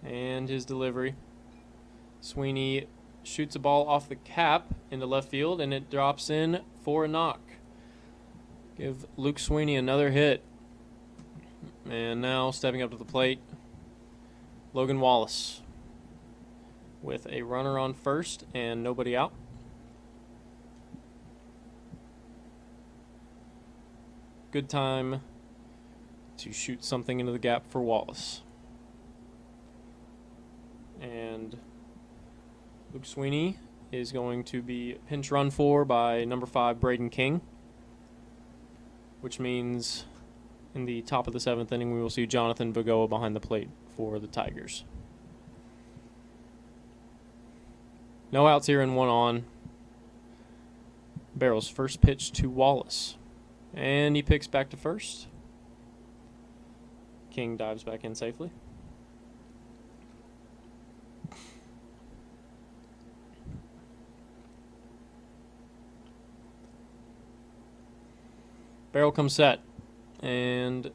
and his delivery. Sweeney shoots a ball off the cap into left field, and it drops in for a knock. Give Luke Sweeney another hit. And now stepping up to the plate, Logan Wallace with a runner on first and nobody out. Good time to shoot something into the gap for Wallace. And Luke Sweeney is going to be pinch run for by number 5, Braden King, which means in the top of the 7th inning, we will see Jonathan Vagoa behind the plate for the Tigers. No outs here and 1 on. Barrel's first pitch to Wallace. And he picks back to first. King dives back in safely. Barrel comes set. And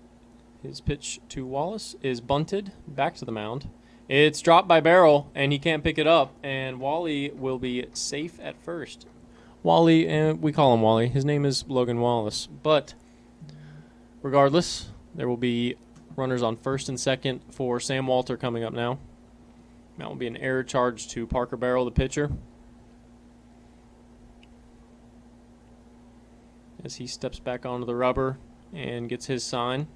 his pitch to Wallace is bunted back to the mound. It's dropped by Barrel, and he can't pick it up, and Wally will be safe at first. Wally, and we call him Wally. His name is Logan Wallace. But regardless, there will be runners on first and second for Sam Walter coming up now. That will be an error charge to Parker Barrel, the pitcher, as he steps back onto the rubber and gets his sign.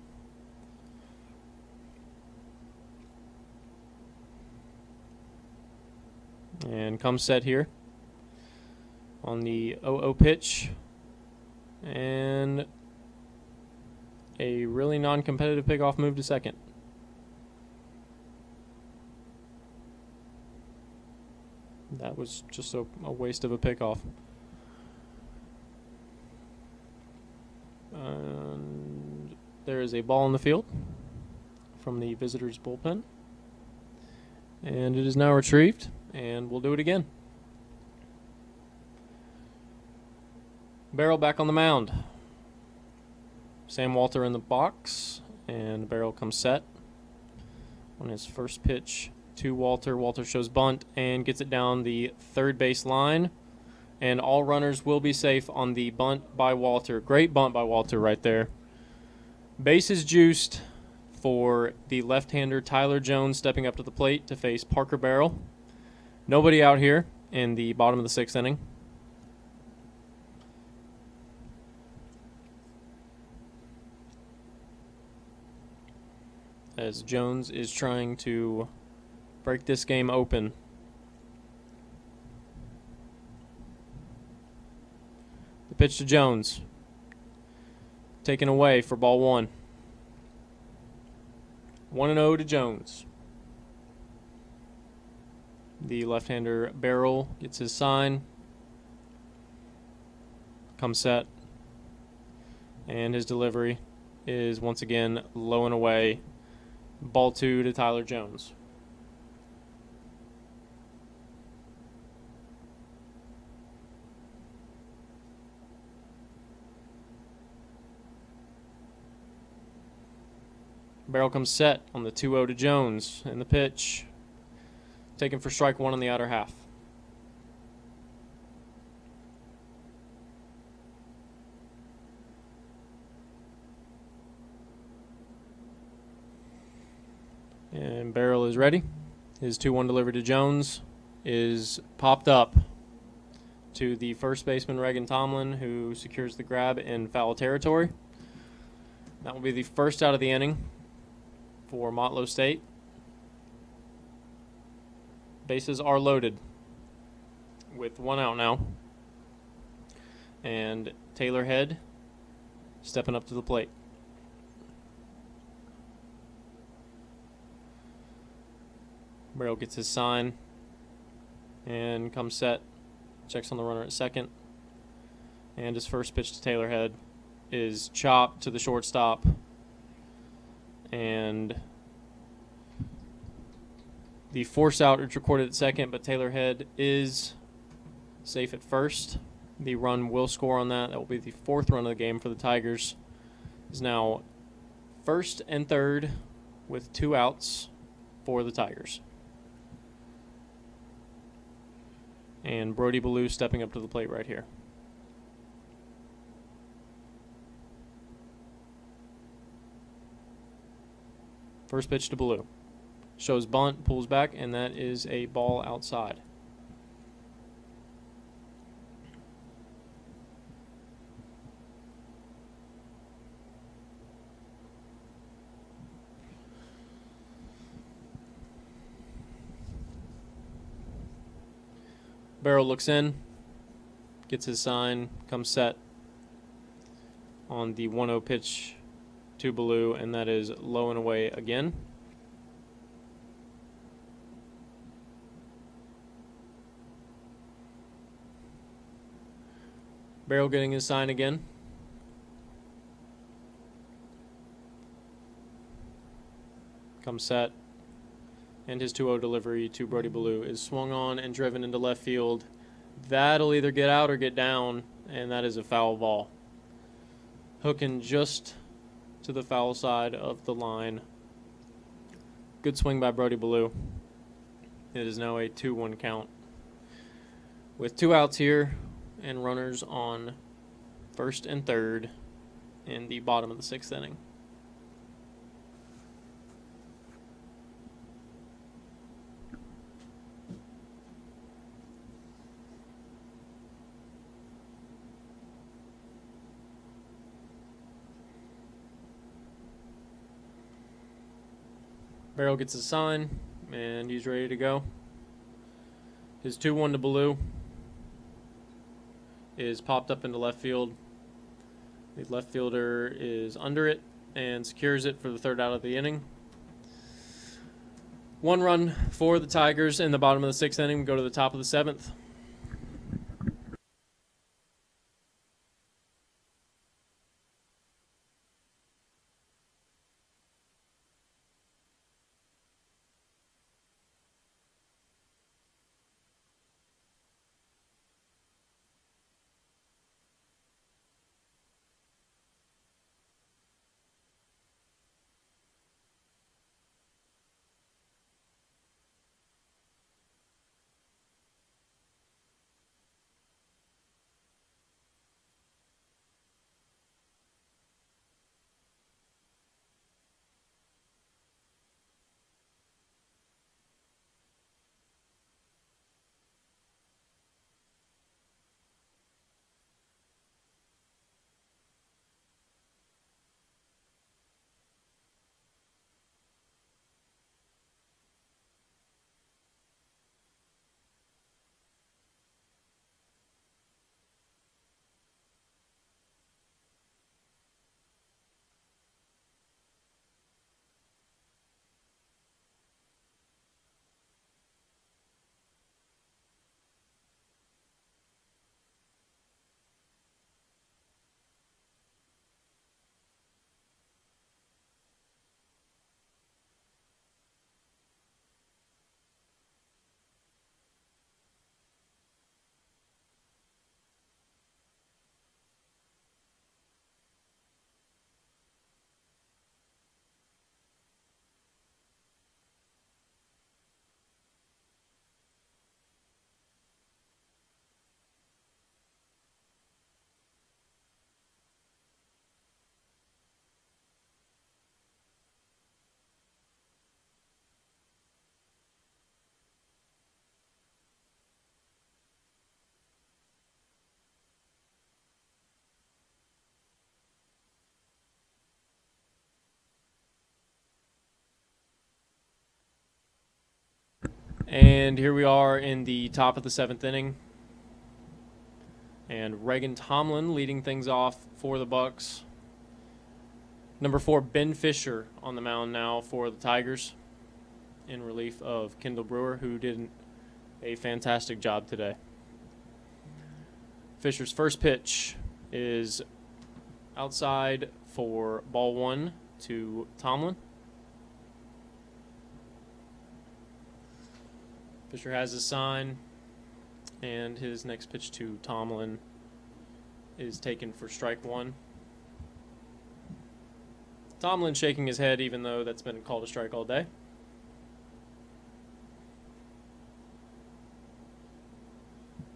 And comes set here on the 0-0 pitch. And a really non-competitive pickoff move to second. That was just a waste of a pickoff. And there is a ball in the field from the visitors' bullpen. And it is now retrieved, and we'll do it again. Barrel back on the mound. Sam Walter in the box, and Barrel comes set on his first pitch to Walter. Walter shows bunt and gets it down the third base line, and all runners will be safe on the bunt by Walter. Great bunt by Walter right there. Bases juiced for the left-hander Tyler Jones stepping up to the plate to face Parker Barrel. Nobody out here in the bottom of the sixth inning. As Jones is trying to break this game open. The pitch to Jones. Taken away for ball one. 1-0 to Jones. The left-hander Barrel gets his sign. Comes set. And his delivery is once again low and away. Ball two to Tyler Jones. Barrel comes set on the 2-0 to Jones, and the pitch taken for strike one on the outer half. And Barrel is ready. His 2-1 delivery to Jones is popped up to the first baseman Reagan Tomlin, who secures the grab in foul territory. That will be the first out of the inning for Motlow State. Bases are loaded with one out now. And Taylor Head stepping up to the plate. Barrel gets his sign and comes set. Checks on the runner at second. And his first pitch to Taylor Head is chopped to the shortstop. And the force out is recorded at second, but Taylor Head is safe at first. The run will score on that. That will be the fourth run of the game for the Tigers. Is now first and third with 2 outs for the Tigers. And Brody Ballou stepping up to the plate right here. First pitch to Ballou. Shows bunt, pulls back, and that is a ball outside. Barrel looks in, gets his sign, comes set on the 1-0 pitch to Ballou, and that is low and away again. Barrel getting his sign again. Comes set. And his 2-0 delivery to Brody Ballou is swung on and driven into left field. That'll either get out or get down, and that is a foul ball. Hooking just to the foul side of the line. Good swing by Brody Ballou. It is now a 2-1 count. With 2 outs here and runners on first and third in the bottom of the 6th inning. Barrel gets his sign, and he's ready to go. His 2-1 to Ballou is popped up into left field. The left fielder is under it and secures it for the 3rd out of the inning. 1 run for the Tigers in the bottom of the 6th inning. We go to the top of the 7th. And here we are in the top of the 7th inning. And Reagan Tomlin leading things off for the Bucks. Number 4, Ben Fisher on the mound now for the Tigers in relief of Kendall Brewer, who did a fantastic job today. Fisher's first pitch is outside for ball 1 to Tomlin. Fisher has his sign, and his next pitch to Tomlin is taken for strike 1. Tomlin shaking his head, even though that's been called a strike all day.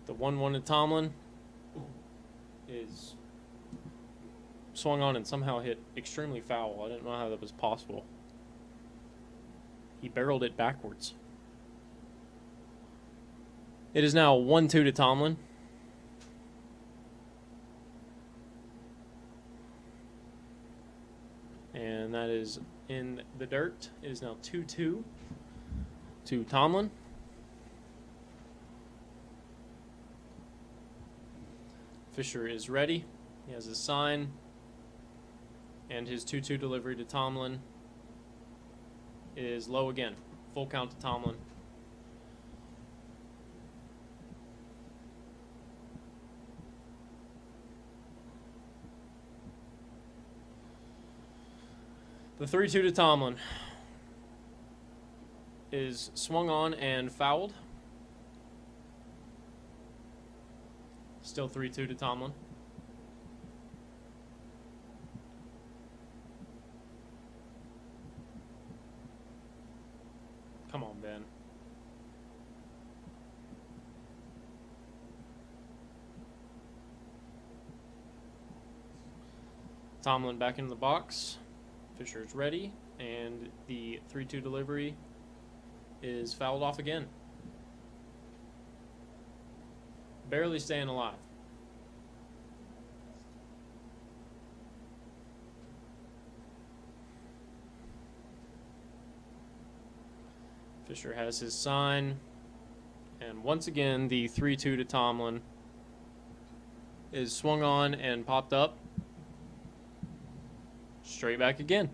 The 1-1 to Tomlin is swung on and somehow hit extremely foul. I didn't know how that was possible. He barreled it backwards. It is now 1-2 to Tomlin. And that is in the dirt. It is now 2-2 to Tomlin. Fisher is ready. He has his sign. And his 2-2 delivery to Tomlin is low again. Full count to Tomlin. The 3-2 to Tomlin is swung on and fouled. Still 3-2 to Tomlin. Come on, Ben. Tomlin back in the box. Fisher is ready, and the 3-2 delivery is fouled off again. Barely staying alive. Fisher has his sign, and once again the 3-2 to Tomlin is swung on and popped up. Straight back again.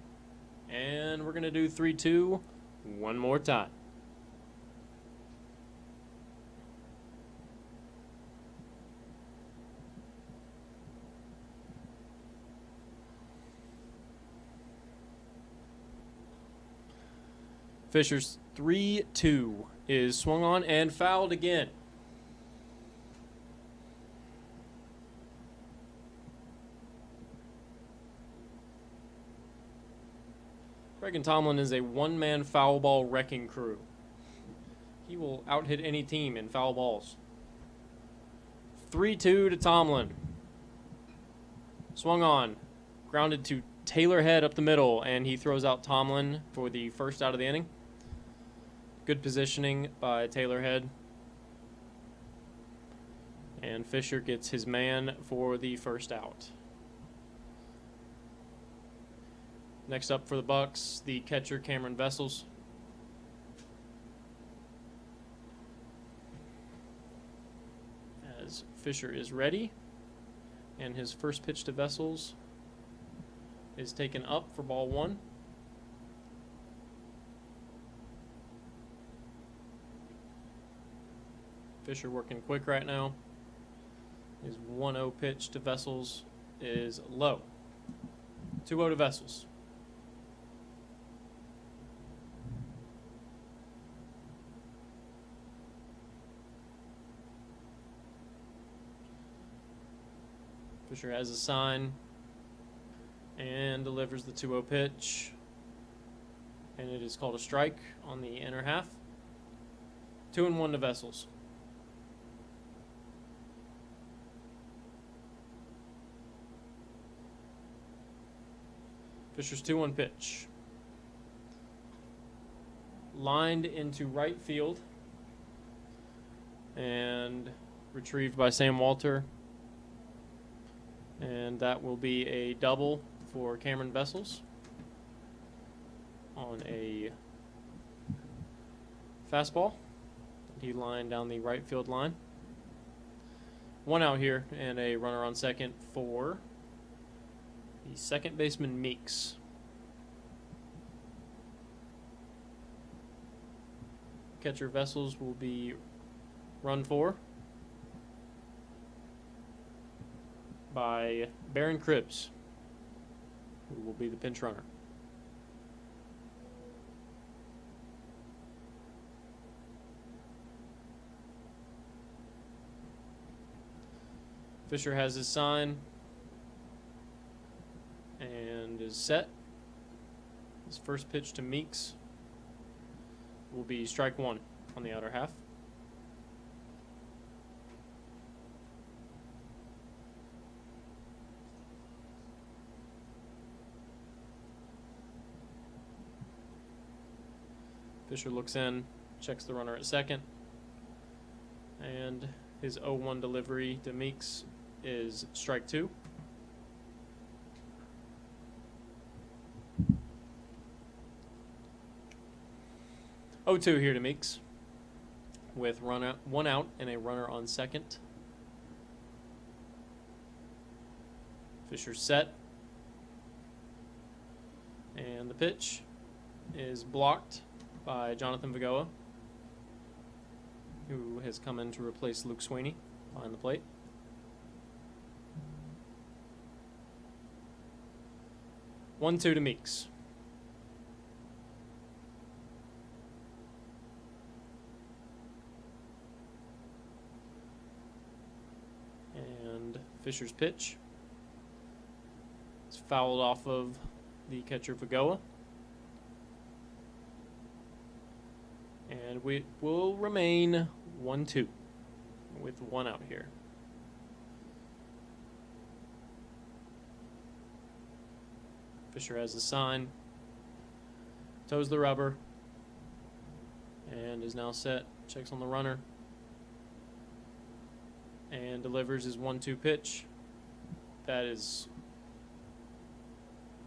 And we're going to do 3-2 one more time. Fisher's 3-2 is swung on and fouled again. Reagan Tomlin is a one-man foul ball wrecking crew. He will out-hit any team in foul balls. 3-2 to Tomlin. Swung on. Grounded to Taylor Head up the middle, and he throws out Tomlin for the first out of the inning. Good positioning by Taylor Head. And Fisher gets his man for the first out. Next up for the Bucks, the catcher Cameron Vessels. As Fisher is ready, and his first pitch to Vessels is taken up for ball one. Fisher working quick right now. His 1-0 pitch to Vessels is low. 2-0 to Vessels. Fisher has a sign and delivers the 2-0 pitch, and it is called a strike on the inner half. 2-1 to Vessels. Fisher's 2-1 pitch. Lined into right field and retrieved by Sam Walter. And that will be a double for Cameron Vessels on a fastball. He lined down the right field line. 1 out here and a runner on second for the second baseman Meeks. Catcher Vessels will be run for by Baron Cribbs, who will be the pinch runner. Fisher has his sign and is set. His first pitch to Meeks will be strike one on the outer half. Fisher looks in, checks the runner at second, and his 0-1 delivery to Meeks is strike two. Oh, 2 here to Meeks with 1 out and a runner on second. Fisher set, and the pitch is blocked by Jonathan Vagoa, who has come in to replace Luke Sweeney behind the plate. One, 2 to Meeks. And Fisher's pitch is fouled off of the catcher Vagoa. And we will remain 1-2 with 1 out here. Fisher has a sign, toes the rubber, and is now set. Checks on the runner and delivers his 1-2 pitch. That is,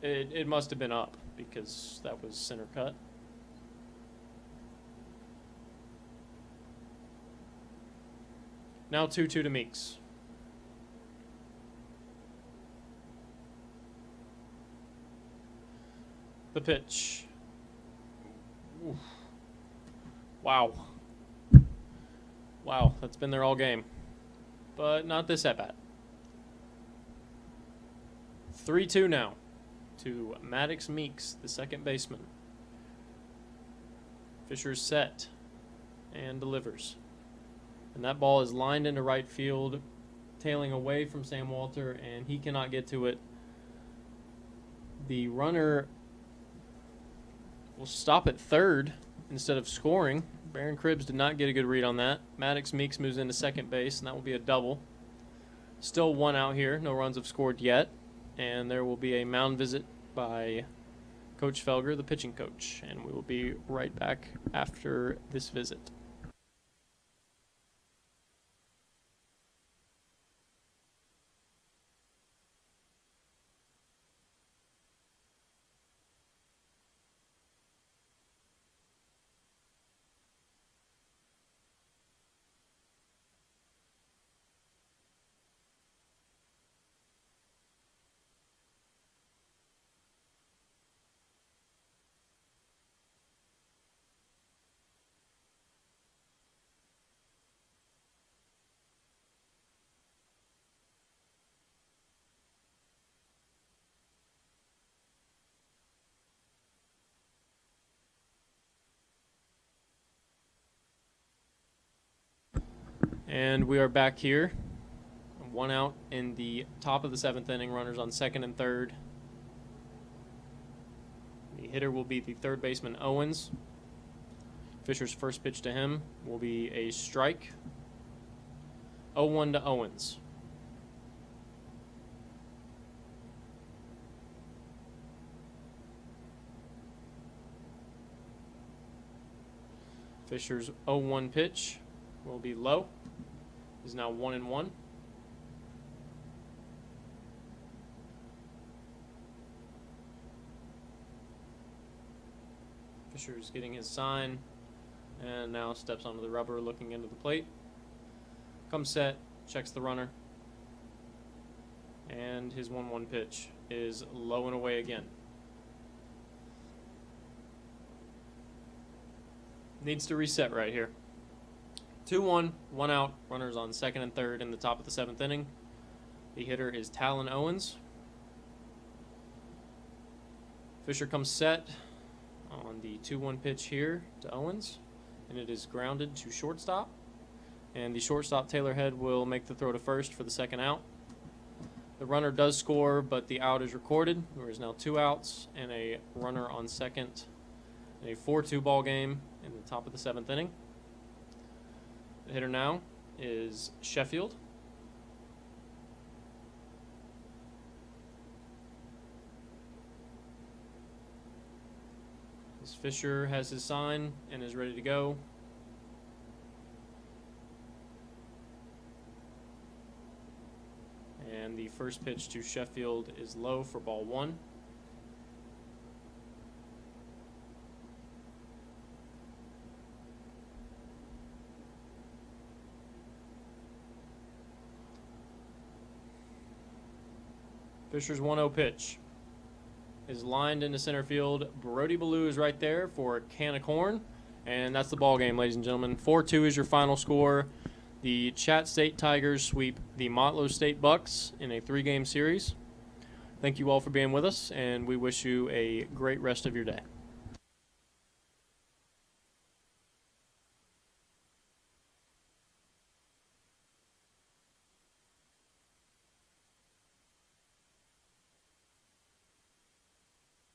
it must have been up because that was center cut. Now 2-2 to Meeks. The pitch. Oof. Wow. Wow, that's been there all game. But not this at bat. 3-2 now to Maddox Meeks, the second baseman. Fisher's set and delivers. And that ball is lined into right field, tailing away from Sam Walter, and he cannot get to it. The runner will stop at third instead of scoring. Baron Cribbs did not get a good read on that. Maddox Meeks moves into second base, and that will be a double. Still one out here. No runs have scored yet. And there will be a mound visit by Coach Felger, the pitching coach. And we will be right back after this visit. And we are back here. One out in the top of the seventh inning. Runners on second and third. The hitter will be the third baseman, Owens. Fisher's first pitch to him will be a strike. 0-1 to Owens. Fisher's 0-1 pitch will be low. Is now 1-1. Fisher's getting his sign and now steps onto the rubber, looking into the plate. Comes set, checks the runner, and his 1-1 pitch is low and away again. Needs to reset right here. 2-1, one out, runners on second and third in the top of the seventh inning. The hitter is Talon Owens. Fisher comes set on the 2-1 pitch here to Owens, and it is grounded to shortstop. And the shortstop, Taylor Head, will make the throw to first for the second out. The runner does score, but the out is recorded. There is now 2 outs and a runner on second in a 4-2 ball game in the top of the seventh inning. The hitter now is Sheffield. As Fisher has his sign and is ready to go. And the first pitch to Sheffield is low for ball 1. Fisher's 1-0 pitch is lined into center field. Brody Ballou is right there for a can of corn. And that's the ball game, ladies and gentlemen. 4-2 is your final score. The Chat State Tigers sweep the Motlow State Bucks in a 3-game series. Thank you all for being with us, and we wish you a great rest of your day.